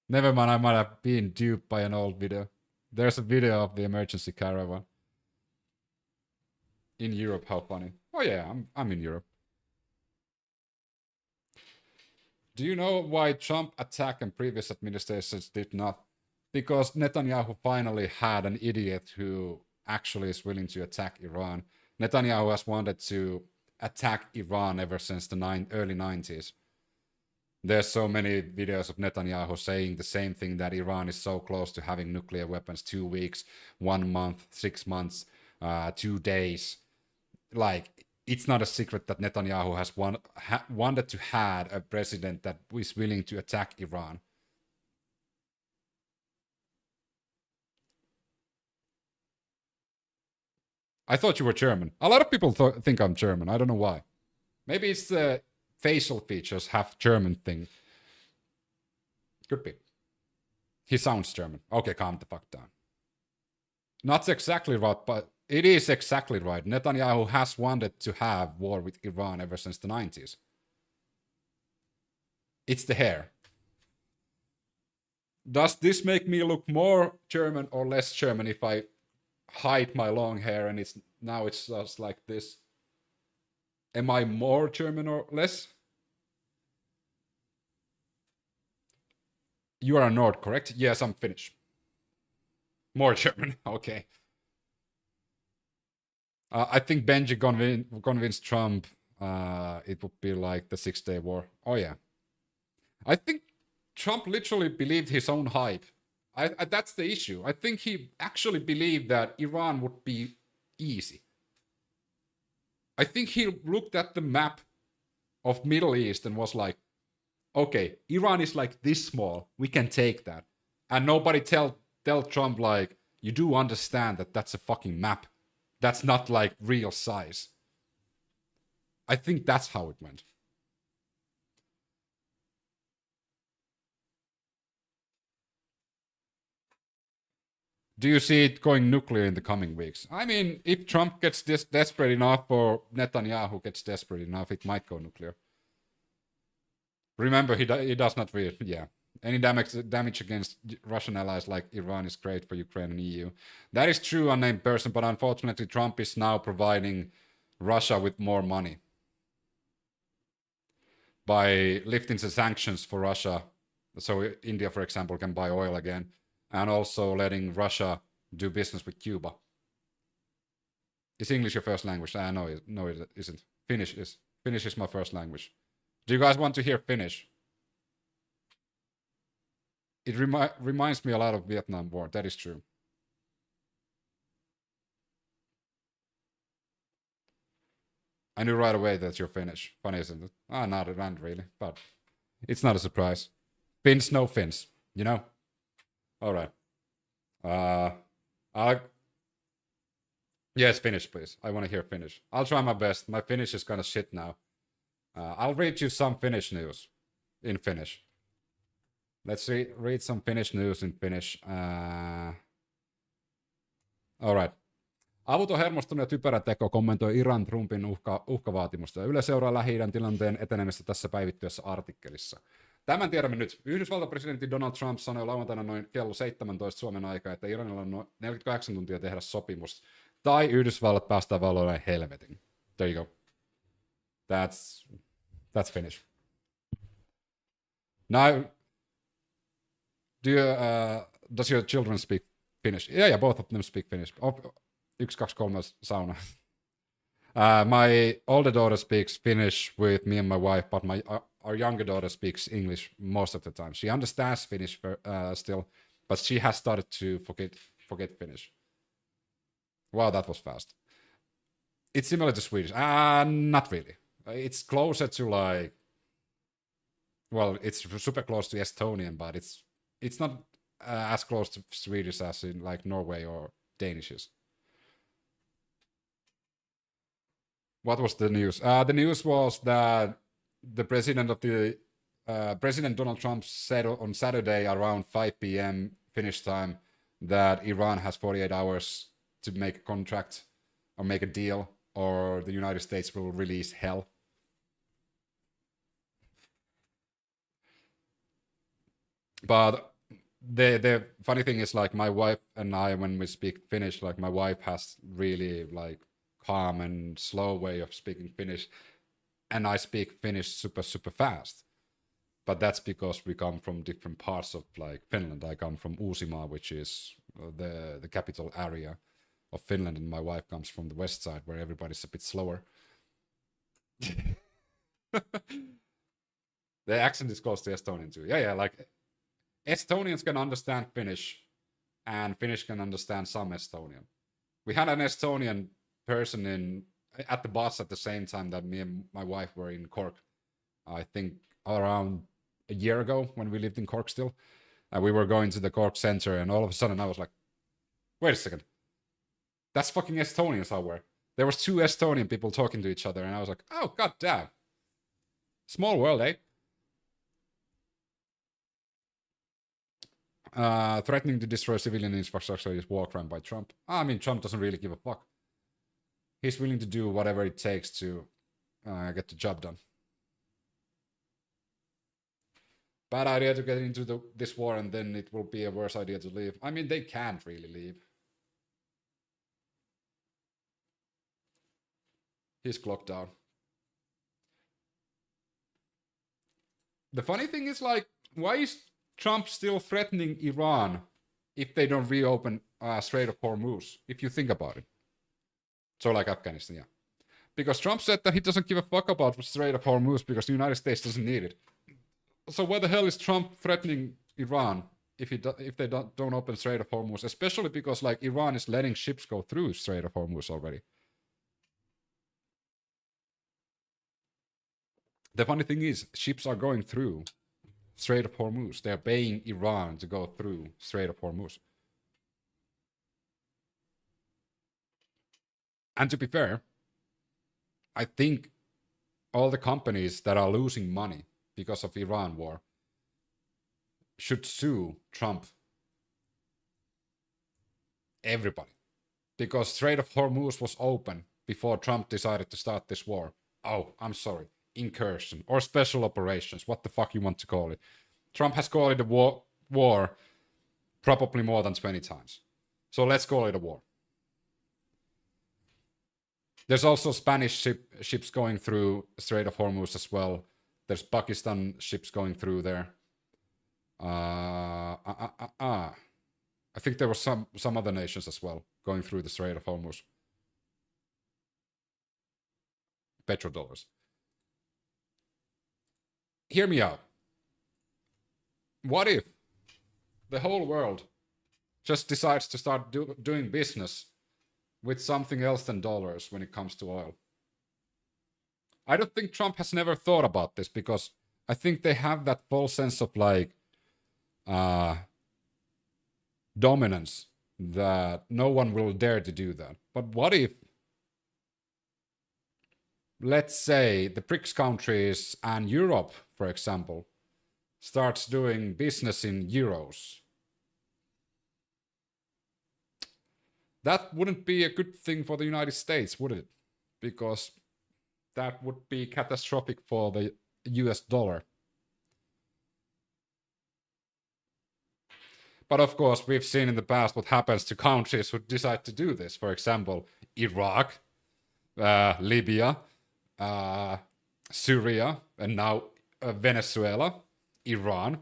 Never mind, I might have been duped by an old video. There's a video of the emergency caravan. In Europe, how funny. Oh yeah, I'm in Europe. Do you know why Trump attack and previous administrations did not? Because Netanyahu finally had an idiot who actually is willing to attack Iran. Netanyahu has wanted to attack Iran ever since the early 90s. There's so many videos of Netanyahu saying the same thing, that Iran is so close to having nuclear weapons. 2 weeks, 1 month, 6 months, 2 days. Like, it's not a secret that Netanyahu has wanted to have a president that is willing to attack Iran. I thought you were German. A lot of people think I'm German. I don't know why. Maybe it's the facial features have German thing. Could be. He sounds German. Okay, calm the fuck down. Not exactly right, but it is exactly right. Netanyahu has wanted to have war with Iran ever since the 90s. It's the hair. Does this make me look more German or less German if I hide my long hair and now it's just like this? Am I more German or less? You are a Nord, correct? Yes, I'm Finnish. More German, okay. I think Benji convinced Trump it would be like the 6-day war. Oh yeah. I think Trump literally believed his own hype. That's the issue. I think he actually believed that Iran would be easy. I think he looked at the map of Middle East and was like, okay, Iran is like this small. We can take that. And nobody tell Trump like, you do understand that that's a fucking map. That's not like real size. I think that's how it went. Do you see it going nuclear in the coming weeks? I mean, if Trump gets this desperate enough or Netanyahu gets desperate enough, it might go nuclear. Remember, he does not really, yeah. Any damage against Russian allies like Iran is great for Ukraine and EU. That is true, unnamed person, but unfortunately Trump is now providing Russia with more money by lifting the sanctions for Russia. So India, for example, can buy oil again, and also letting Russia do business with Cuba. Is English your first language? No, it isn't. Finnish is my first language. Do you guys want to hear Finnish? It reminds me a lot of Vietnam War. That is true. I knew right away that you're Finnish. Funny, isn't it? Not really, but it's not a surprise. Finns know Finns, you know? All right. Yes, Finnish, please. I want to hear Finnish. I'll try my best. My Finnish is kind of shit now. I'll read you some Finnish news in Finnish. Let's read some Finnish news in Finnish. All right. Avuton hermostunut ja typerä teko kommentoi Iran Trumpin uhkavaatimusta. Yle seuraa Lähi-idän tilanteen etenemistä tässä päivittyessä artikkelissa. Tämän tiedämme nyt. Yhdysvaltain presidentti Donald Trump sanoi lauantaina noin kello 17 Suomen aikaa, että Iranilla on noin 48 tuntia tehdä sopimus. Tai Yhdysvallat päästää valloilleen helvetin. There you go. That's Finnish. Now, does your children speak Finnish? Yeah, both of them speak Finnish. 1, 2, 3 sauna. My older daughter speaks Finnish with me and my wife, but our younger daughter speaks English most of the time. She understands Finnish still, but she has started to forget Finnish. Wow, that was fast. It's similar to Swedish. Not really. It's closer to like, well, it's super close to Estonian, but it's not as close to Swedish as in like Norway or Danish is. What was the news? The news was that the President Donald Trump said on Saturday around 5 p.m. Finnish time that Iran has 48 hours to make a contract or make a deal or the United States will release hell. But the funny thing is, like, my wife and I, when we speak Finnish, like, my wife has really like calm and slow way of speaking Finnish, and I speak Finnish super super fast. But that's because we come from different parts of like Finland. I come from Uusimaa, which is the capital area of Finland, and my wife comes from the west side, where everybody's a bit slower. The accent is close to Estonian too. Yeah, like Estonians can understand Finnish, and Finnish can understand some Estonian. We had an Estonian person at the bus at the same time that me and my wife were in Cork. I think around a year ago, when we lived in Cork still. And we were going to the Cork center, and all of a sudden I was like, wait a second. That's fucking Estonian somewhere. There was 2 Estonian people talking to each other, and I was like, oh, god damn. Small world, eh? Threatening to destroy civilian infrastructure is war crime by Trump. I mean, Trump doesn't really give a fuck. He's willing to do whatever it takes to get the job done. Bad idea to get into this war, and then it will be a worse idea to leave. I mean, they can't really leave. He's clocked down. The funny thing is, like, why is Trump still threatening Iran if they don't reopen Strait of Hormuz, if you think about it? So like Afghanistan, yeah. Because Trump said that he doesn't give a fuck about the Strait of Hormuz because the United States doesn't need it. So why the hell is Trump threatening Iran if they don't open Strait of Hormuz? Especially because like Iran is letting ships go through Strait of Hormuz already. The funny thing is, ships are going through Strait of Hormuz. They're paying Iran to go through Strait of Hormuz. And to be fair, I think all the companies that are losing money because of Iran war should sue Trump. Everybody. Because Strait of Hormuz was open before Trump decided to start this war. Oh, I'm sorry. Incursion or special operations, what the fuck you want to call it. Trump has called it a war probably more than 20 times. So let's call it a war. There's also Spanish ships going through Strait of Hormuz as well. There's Pakistan ships going through there. I think there were some other nations as well going through the Strait of Hormuz. Petrodollars. Hear me out. What if the whole world just decides to start doing business with something else than dollars when it comes to oil? I don't think Trump has never thought about this, because I think they have that false sense of like dominance that no one will dare to do that. But what if, let's say, the BRICS countries and Europe, for example, starts doing business in euros? That wouldn't be a good thing for the United States, would it? Because that would be catastrophic for the US dollar. But of course, we've seen in the past what happens to countries who decide to do this. For example, Iraq, Libya, Syria, and now Venezuela, Iran.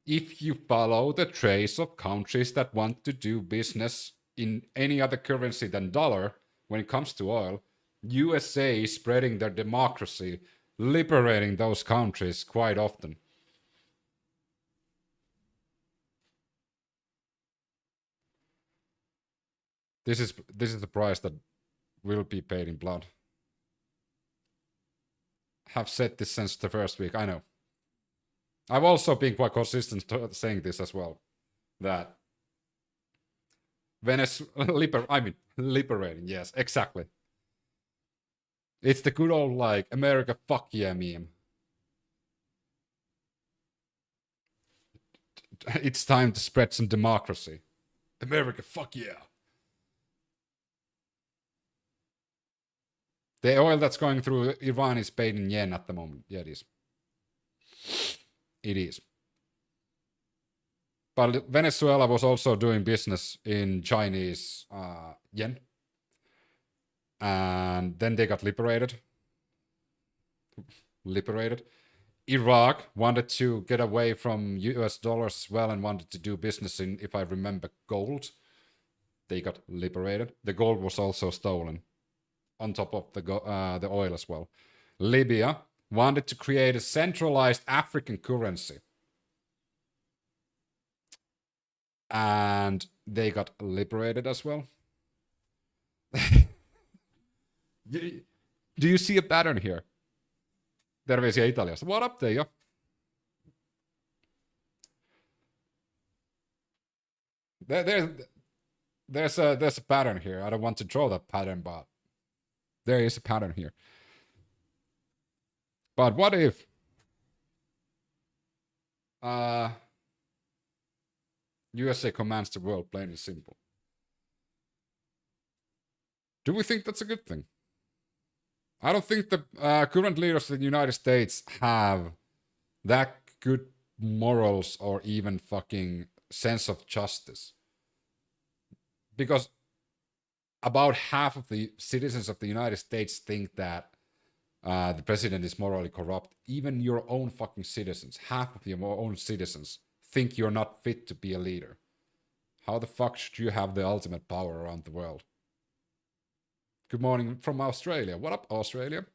If you follow the trace of countries that want to do business in any other currency than dollar when it comes to oil, USA is spreading their democracy, liberating those countries quite often. This is the price that will be paid in blood. Have said this since the first week, I know. I've also been quite consistent saying this as well, that liberating, yes, exactly. It's the good old, like, America fuck yeah meme. It's time to spread some democracy. America fuck yeah. The oil that's going through Iran is paid in yen at the moment. Yeah, it is. It is. But Venezuela was also doing business in Chinese yen. And then they got liberated. Iraq wanted to get away from US dollars as well and wanted to do business in, if I remember, gold. They got liberated. The gold was also stolen on top of the oil as well. Libya wanted to create a centralized African currency. And they got liberated as well. Do you see a pattern here? Terveisiä Italiasta. What up, Teijo? There's a pattern here. I don't want to draw that pattern, but there is a pattern here. But what if USA commands the world, plain and simple? Do we think that's a good thing? I don't think the current leaders of the United States have that good morals or even fucking sense of justice. Because about half of the citizens of the United States think that the president is morally corrupt. Even your own fucking citizens, half of your own citizens, think you're not fit to be a leader. How the fuck should you have the ultimate power around the world? Good morning from Australia. What up, Australia?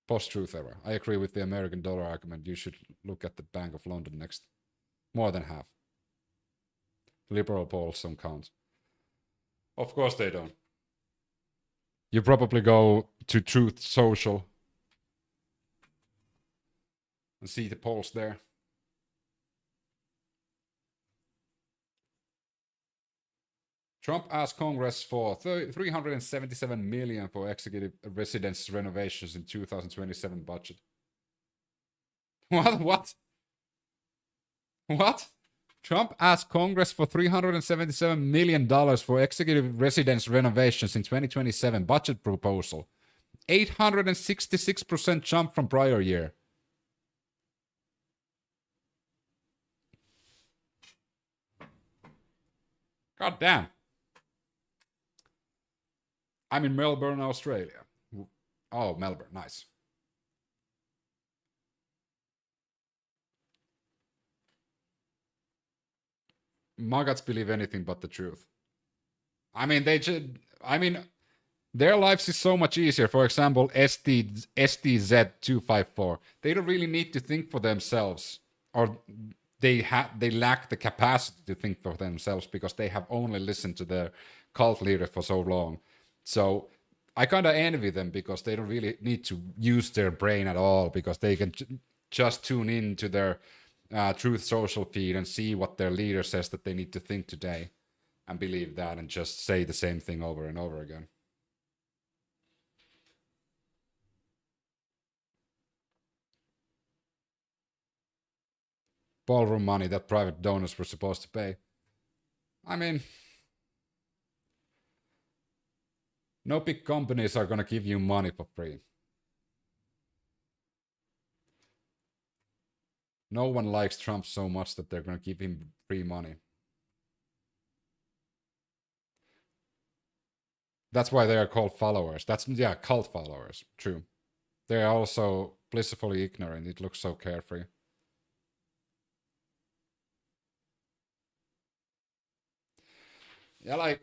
Post-truth era. I agree with the American dollar argument. You should look at the Bank of London next. More than half. Liberal polls don't count. Of course they don't. You probably go to Truth Social and see the polls there. Trump asked Congress for $377 million for executive residence renovations in 2027 budget. What? Trump asked Congress for $377 million for executive residence renovations in 2027 budget proposal. 866% jump from prior year. God damn. I'm in Melbourne, Australia. Oh, Melbourne, nice. Maggots believe anything but the truth. I mean, their lives is so much easier. For example, STZ254. They don't really need to think for themselves, or they lack the capacity to think for themselves because they have only listened to their cult leader for so long. So I kind of envy them because they don't really need to use their brain at all because they can just tune in to their Truth Social feed and see what their leader says that they need to think today and believe that and just say the same thing over and over again. Ballroom money that private donors were supposed to pay. I mean, no big companies are going to give you money for free. No one likes Trump so much that they're going to give him free money. That's why they are called followers. Yeah, cult followers. True. They are also blissfully ignorant. It looks so carefree. Yeah, like,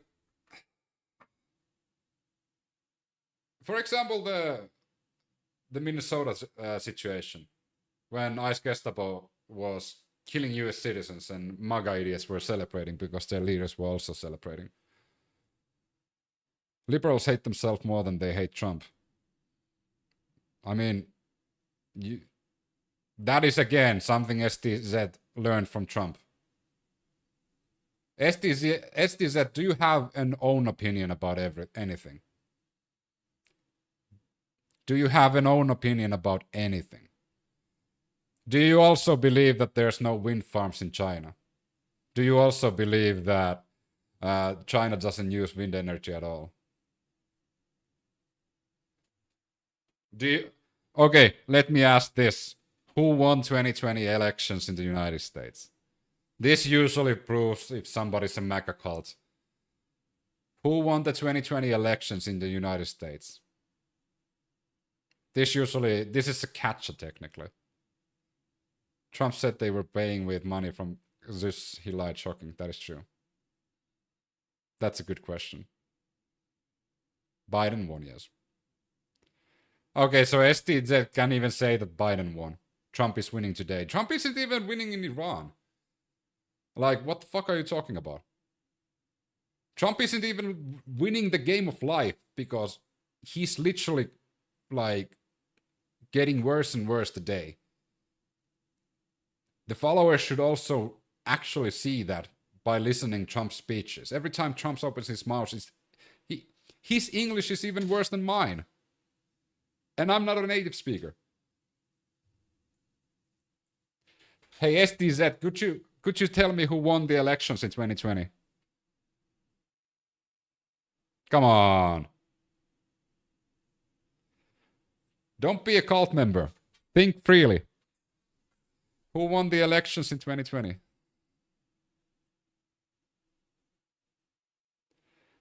for example, the Minnesota situation, when ICE Gestapo was killing US citizens and MAGA idiots were celebrating because their leaders were also celebrating. Liberals hate themselves more than they hate Trump. I mean, that is again something STZ learned from Trump. STZ, do you have an own opinion about anything? Do you have an own opinion about anything? Do you also believe that there's no wind farms in China? Do you also believe that China doesn't use wind energy at all. Okay, let me ask this. Who won 2020 elections in the United States? This usually proves if somebody's a MAGA cult. Who won the 2020 elections in the United States? This is a catcher technically. Trump said they were paying with money from this. He lied. Shocking. That is true. That's a good question. Biden won, yes. Okay, so STZ can't even say that Biden won. Trump is winning today. Trump isn't even winning in Iran. Like, what the fuck are you talking about? Trump isn't even winning the game of life because he's literally, like, getting worse and worse today. The followers should also actually see that by listening Trump's speeches. Every time Trump opens his mouth, his English is even worse than mine. And I'm not a native speaker. Hey, SDZ, could you tell me who won the elections in 2020? Come on. Don't be a cult member. Think freely. Who won the elections in 2020?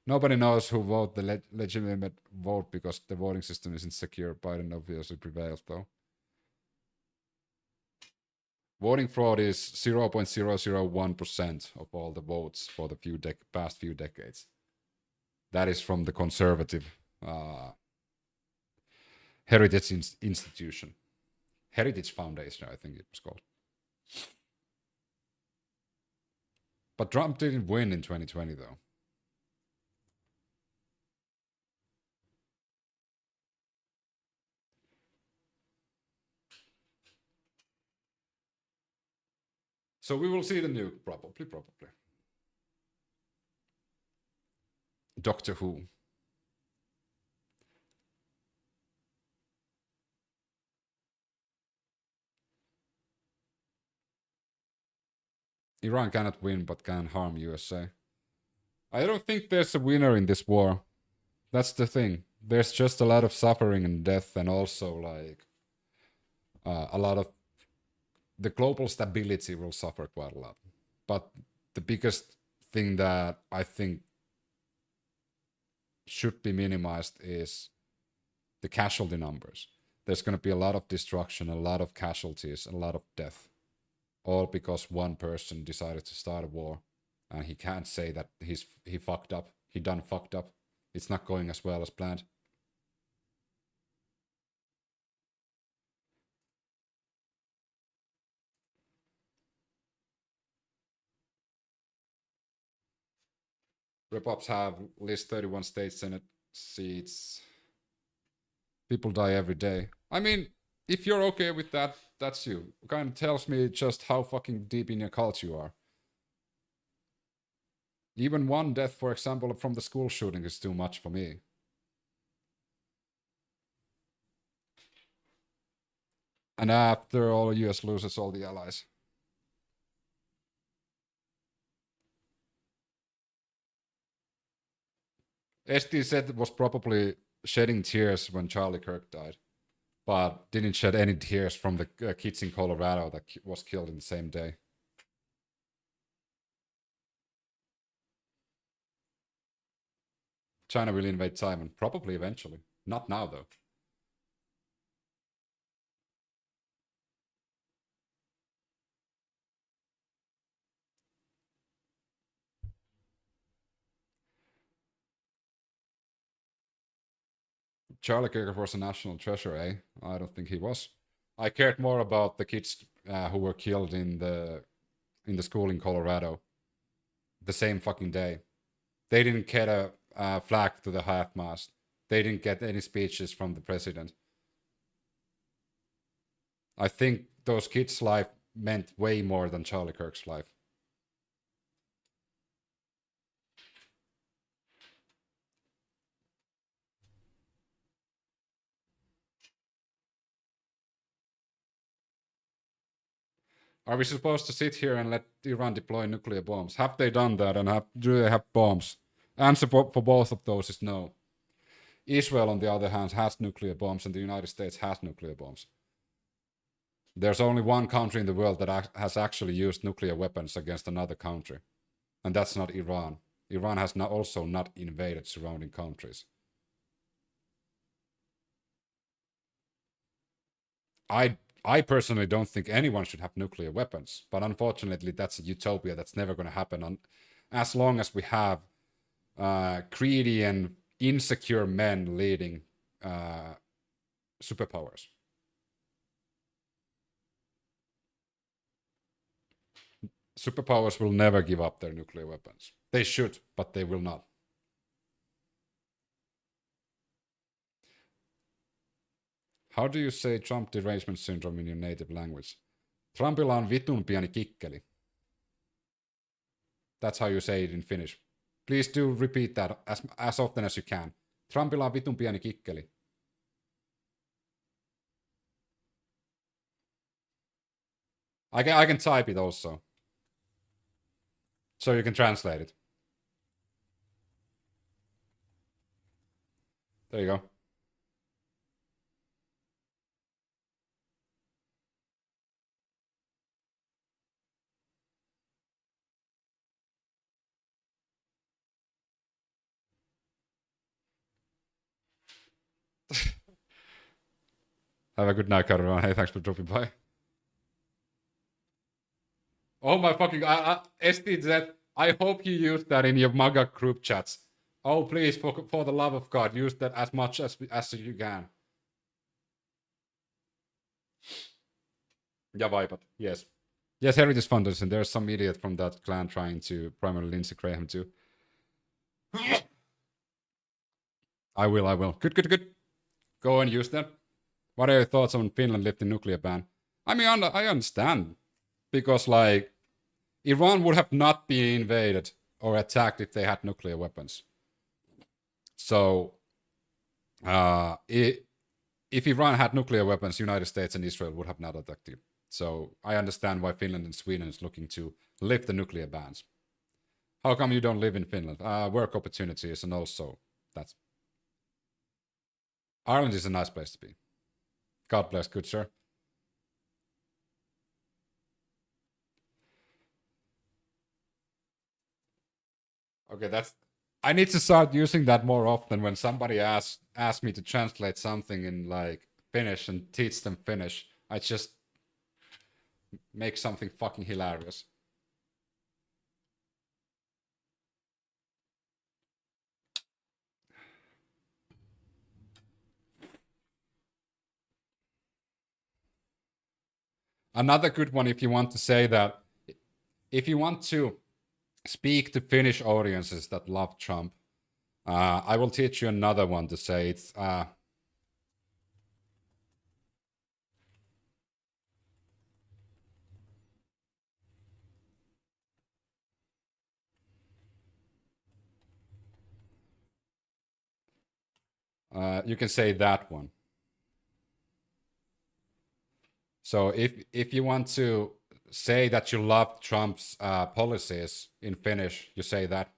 Nobody knows who voted the legitimate vote because the voting system isn't secure. Biden obviously prevailed, though. Voting fraud is 0.001% of all the votes for the past few decades. That is from the conservative Heritage Institution. Heritage Foundation, I think it was called. But Trump didn't win in 2020, though. So we will see the nuke, probably. Doctor Who. Iran cannot win, but can harm USA. I don't think there's a winner in this war. That's the thing. There's just a lot of suffering and death, and also like a lot of the global stability will suffer quite a lot. But the biggest thing that I think should be minimized is the casualty numbers. There's going to be a lot of destruction, a lot of casualties, a lot of death, all because one person decided to start a war, and he can't say that he fucked up. He done fucked up. It's not going as well as planned. Rep-ups have list 31 state senate seats. People die every day. I mean, if you're okay with that, that's you. It kind of tells me just how fucking deep in your cult you are. Even one death, for example, from the school shooting is too much for me. And after all, US loses all the allies. STZ was probably shedding tears when Charlie Kirk died, but didn't shed any tears from the kids in Colorado that was killed in the same day. China will invade Taiwan, probably eventually. Not now, though. Charlie Kirk was a national treasure, eh? I don't think he was. I cared more about the kids who were killed in the school in Colorado the same fucking day. They didn't get a flag to the half-mast. They didn't get any speeches from the president. I think those kids' life meant way more than Charlie Kirk's life. Are we supposed to sit here and let Iran deploy nuclear bombs? Have they done that, and do they have bombs? Answer for both of those is no. Israel, on the other hand, has nuclear bombs, and the United States has nuclear bombs. There's only one country in the world that has actually used nuclear weapons against another country, and that's not Iran. Iran has also not invaded surrounding countries. I personally don't think anyone should have nuclear weapons, but unfortunately that's a utopia that's never going to happen as long as we have greedy and insecure men leading superpowers. Superpowers will never give up their nuclear weapons. They should, but they will not. How do you say Trump derangement syndrome in your native language? Trumpilla on vitun pieni kikkeli. That's how you say it in Finnish. Please do repeat that as often as you can. Trumpilla on vitun pieni kikkeli. I can type it also. So you can translate it. There you go. Have a good night, everyone. Hey, thanks for dropping by. Oh my fucking STZ, I hope you use that in your MAGA group chats. Oh, please, for the love of God, use that as much as you can. Ja vaipat, yes. Yes, Heritage Foundation, there's some idiot from that clan trying to primarily Lindsey Graham too. I will. Good. Go and use them. What are your thoughts on Finland lifting nuclear ban? I mean, I understand. Because, like, Iran would have not been invaded or attacked if they had nuclear weapons. So, if Iran had nuclear weapons, United States and Israel would have not attacked you. So, I understand why Finland and Sweden is looking to lift the nuclear bans. How come you don't live in Finland? Work opportunities, and also that's... Ireland is a nice place to be. God bless, good sir. Okay, I need to start using that more often when somebody asks me to translate something in like Finnish and teach them Finnish. I just make something fucking hilarious. Another good one, if you want to say that, if you want to speak to Finnish audiences that love Trump, I will teach you another one to say. It's you can say that one. So if you want to say that you love Trump's policies in Finnish, you say that.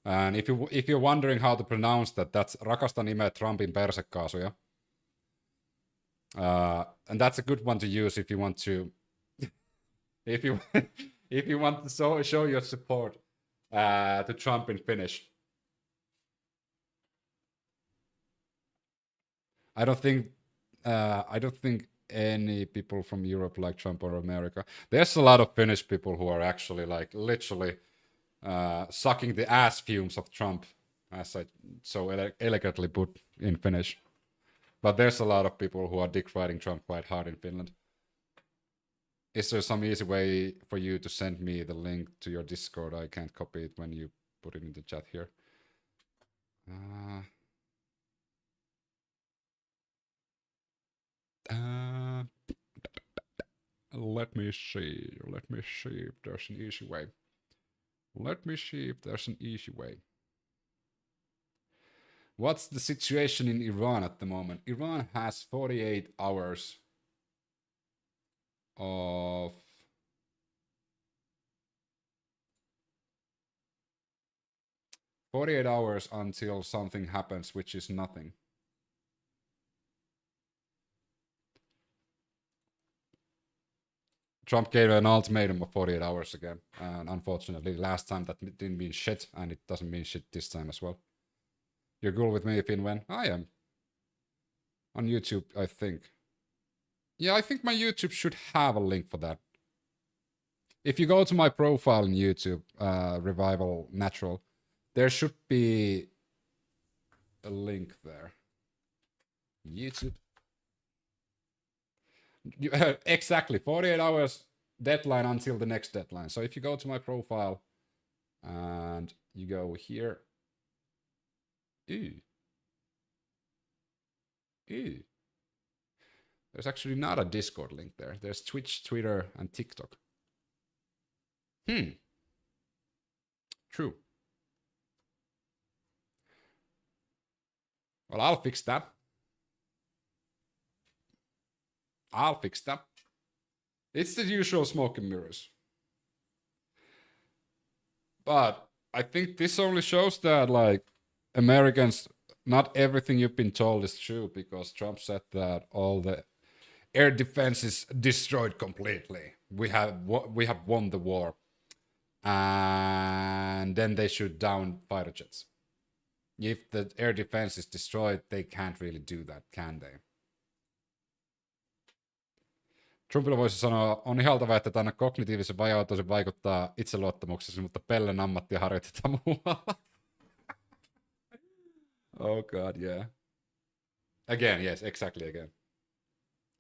And if you're wondering how to pronounce that, that's rakasta nimeä Trumpin persekaasuja. And that's a good one to use if you want to if you want to show your support to Trump in Finnish. I don't think any people from Europe like Trump or America. There's a lot of Finnish people who are actually like literally sucking the ass fumes of Trump, as I so elegantly put in Finnish. But there's a lot of people who are dick riding Trump quite hard in Finland. Is there some easy way for you to send me the link to your Discord? I can't copy it when you put it in the chat here. Let me see if there's an easy way. What's the situation in Iran at the moment? Iran has 48 hours of 48 hours until something happens, which is nothing. Trump gave an ultimatum of 48 hours again. And unfortunately, last time that didn't mean shit, and it doesn't mean shit this time as well. You're cool with me if in when? I am. On YouTube, I think. Yeah, I think my YouTube should have a link for that. If you go to my profile in YouTube, Revival Natural, there should be a link there. YouTube. Exactly, 48 hours deadline until the next deadline. So if you go to my profile and you go here. Ew. Ew. There's actually not a Discord link there. There's Twitch, Twitter, and TikTok. True. Well, I'll fix that. It's the usual smoke and mirrors. But I think this only shows that, like, Americans, not everything you've been told is true, because Trump said that all the air defense is destroyed completely. We have won the war. And then they shoot down fighter jets. If the air defense is destroyed, they can't really do that, can they? Trumpilla voisi sanoa, on ihaltavaa, että tänne kognitiivisen vajautuisen vaikuttaa itseluottamuksesi, mutta Pellen ammattia harjoitetaan muualla. Oh god, yeah. Again, yes, exactly again.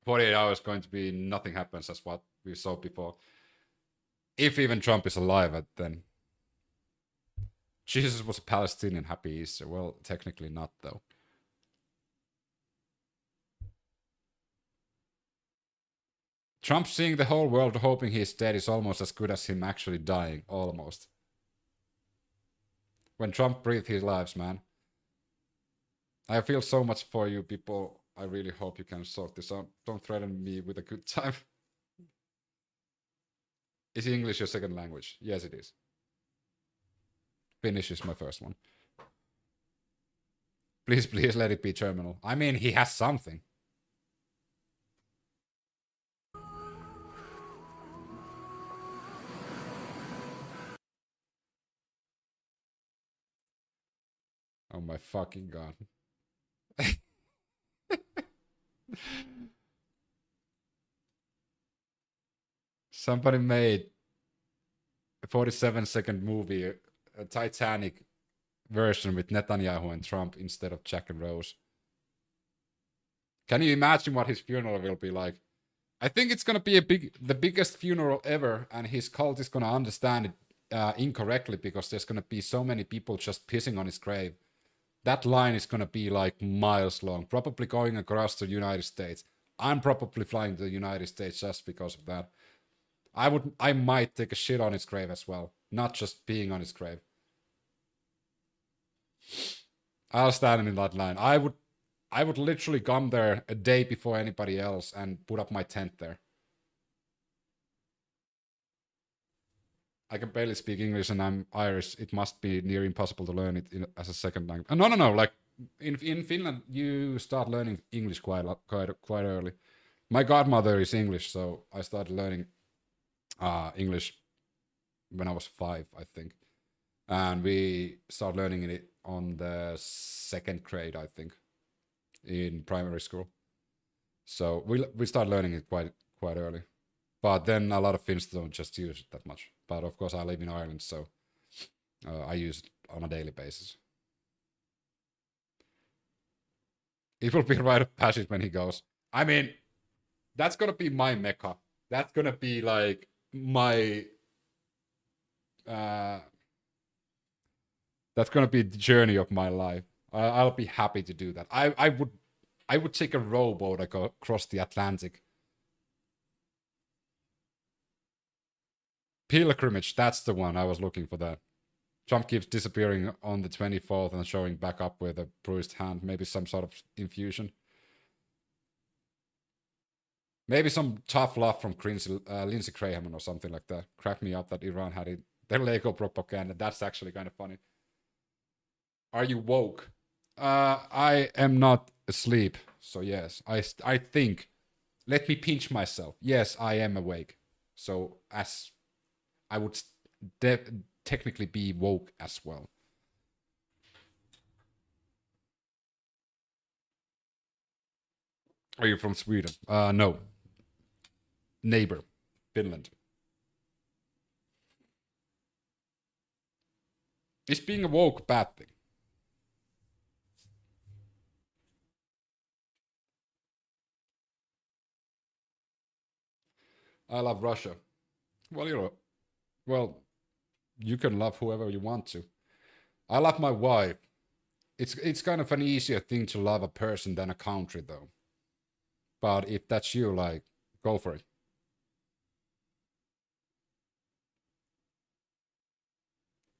48 hours going to be nothing happens, as what we saw before. If even Trump is alive, then Jesus was a Palestinian. Happy Easter. Well, technically not, though. Trump seeing the whole world hoping he's dead is almost as good as him actually dying. Almost. When Trump breathed his lives, man. I feel so much for you people. I really hope you can sort this out. Don't threaten me with a good time. Is English your second language? Yes, it is. Finnish is my first one. Please, please let it be terminal. I mean, he has something. Oh my fucking god. Somebody made a 47-second movie, a Titanic version with Netanyahu and Trump instead of Jack and Rose. Can you imagine what his funeral will be like? I think it's gonna be the biggest funeral ever, and his cult is gonna understand it incorrectly, because there's gonna be so many people just pissing on his grave. That line is gonna be like miles long, probably going across the United States. I'm probably flying to the United States just because of that. I might take a shit on his grave as well, not just being on his grave. I'll stand in that line. I would literally come there a day before anybody else and put up my tent there. I can barely speak English and I'm Irish. It must be near impossible to learn it as a second language. No. Like in Finland, you start learning English quite early. My godmother is English, so I started learning English when I was 5, I think, and we started learning it on the 2nd grade, I think, in primary school. So we started learning it quite early, but then a lot of Finns don't just use it that much. But of course, I live in Ireland, so I use it on a daily basis. It will be a rite of passage when he goes. I mean, that's gonna be my mecca. That's gonna be like my that's gonna be the journey of my life. I'll be happy to do that. I would take a rowboat across the Atlantic. Pilgrimage, that's the one. I was looking for that. Trump keeps disappearing on the 24th and showing back up with a bruised hand. Maybe some sort of infusion. Maybe some tough love from Lindsey Graham or something like that. Crack me up that Iran had it. Their Lego propaganda. That's actually kind of funny. Are you woke? I am not asleep. So yes, I think. Let me pinch myself. Yes, I am awake. So as I would technically be woke as well. Are you from Sweden? No. Neighbor, Finland. Is being a woke bad thing? I love Russia. Well, you can love whoever you want to. I love my wife. It's kind of an easier thing to love a person than a country, though. But if that's you, like, go for it.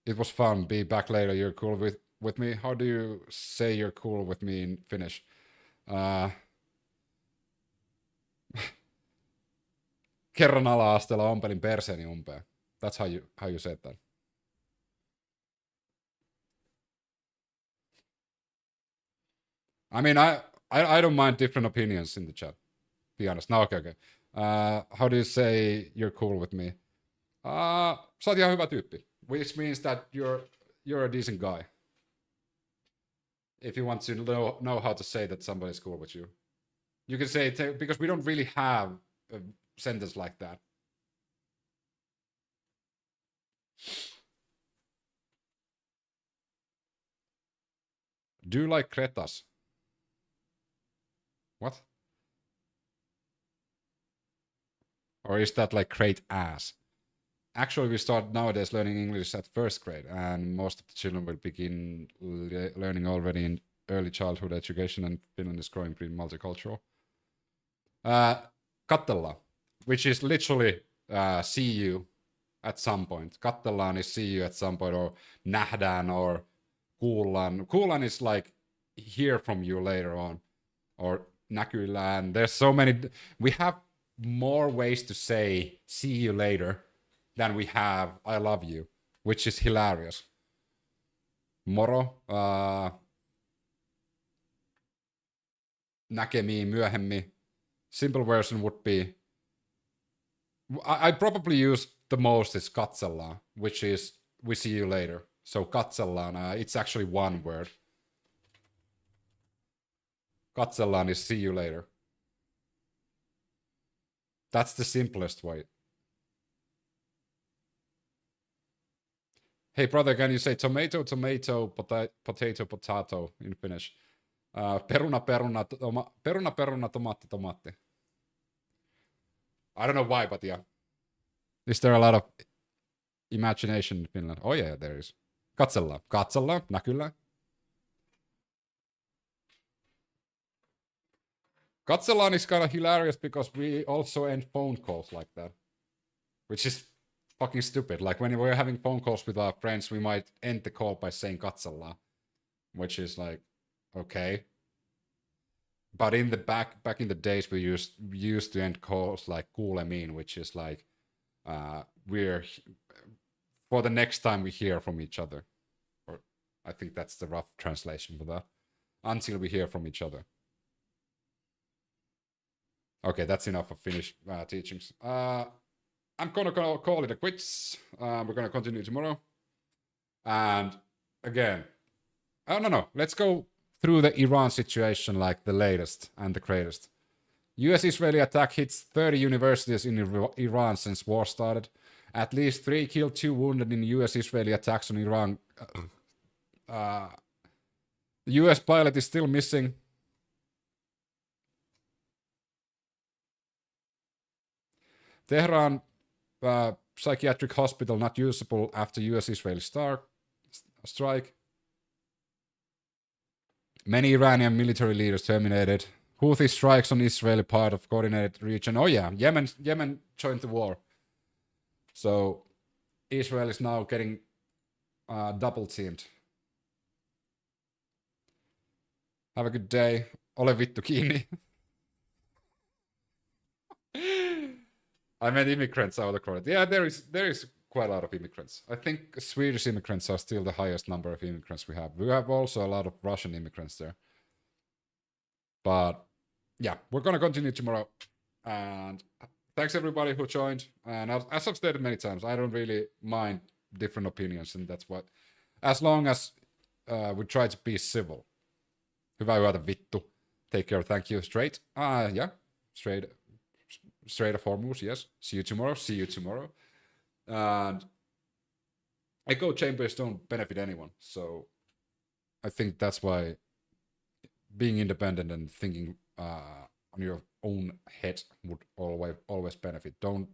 It was fun. Be back later. You're cool with me. How do you say you're cool with me in Finnish? Kerran ala-asteella ompelin perseeni umpeen. That's how you said that. I mean, I don't mind different opinions in the chat. Be honest. No, okay. How do you say you're cool with me? Sä oot ihan hyvä tyyppi. Which means that you're a decent guy. If you want to know how to say that somebody's cool with you. You can say it, because we don't really have a sentence like that. Do you like Kretas? What? Or is that like great ass? Actually, we start nowadays learning English at first grade, and most of the children will begin learning already in early childhood education, and Finland is growing pretty multicultural. Kattella, which is literally see you at some point. Kattellaan is see you at some point, or nähdään, or kuullaan. Kuullaan is like hear from you later on, or näkyillään. There's so many. We have more ways to say see you later than we have I love you, which is hilarious. Moro. Näkemiin myöhemmin. Simple version would be, I probably use the most is katsellaan, which is we see you later. So katsellaan, it's actually one word. Katsellaan is see you later. That's the simplest way. Hey brother, can you say tomato, tomato, potato, potato in Finnish? Peruna, peruna, peruna, tomaatti, tomaatti. I don't know why, but yeah. Is there a lot of imagination in Finland? Oh yeah, there is. Katsellaan. Katsellaan, näkyllään. Katsellaan is kind of hilarious because we also end phone calls like that. Which is fucking stupid. Like when we're having phone calls with our friends, we might end the call by saying katsellaan. Which is like, okay. But in the back in the days, we used to end calls like kuulemiin, which is like we're for the next time we hear from each other. Or I think that's the rough translation for that. Until we hear from each other. Okay, that's enough of Finnish teachings. I'm gonna call it a quits. We're gonna continue tomorrow. And again, no. Let's go through the Iran situation like the latest and the greatest. US-Israeli attack hits 30 universities in Iran since war started. At least 3 killed, 2 wounded in US-Israeli attacks on Iran. The US pilot is still missing. Tehran psychiatric hospital not usable after US-Israeli strike. Many Iranian military leaders terminated. Houthi strikes on Israeli part of coordinated region. Oh yeah, Yemen joined the war. So Israel is now getting double teamed. Have a good day. Ole vittu kiinni. I meant immigrants out of the corner. Yeah, there is quite a lot of immigrants. I think Swedish immigrants are still the highest number of immigrants we have. We have also a lot of Russian immigrants there. But yeah, we're gonna continue tomorrow. And thanks everybody who joined. And as I've stated many times, I don't really mind different opinions, and that's what, as long as we try to be civil. Hyvää yötä vittu. Take care, thank you. Straight? Yeah. Straight of Hormuz, yes. See you tomorrow. And echo chambers don't benefit anyone. So I think that's why being independent and thinking on your own head would always benefit. Don't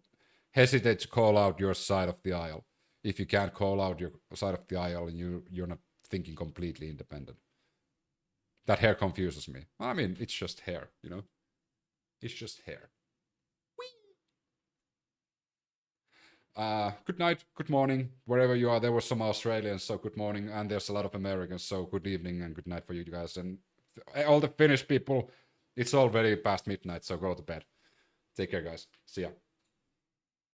hesitate to call out your side of the aisle. If you can't call out your side of the aisle and you're not thinking completely independent. That hair confuses me. I mean, it's just hair, you know? It's just hair. Good night, good morning, wherever you are. There were some Australians, so good morning. And there's a lot of Americans, so good evening and good night for you guys. And all the Finnish people, it's already past midnight, so go to bed. Take care, guys. See ya.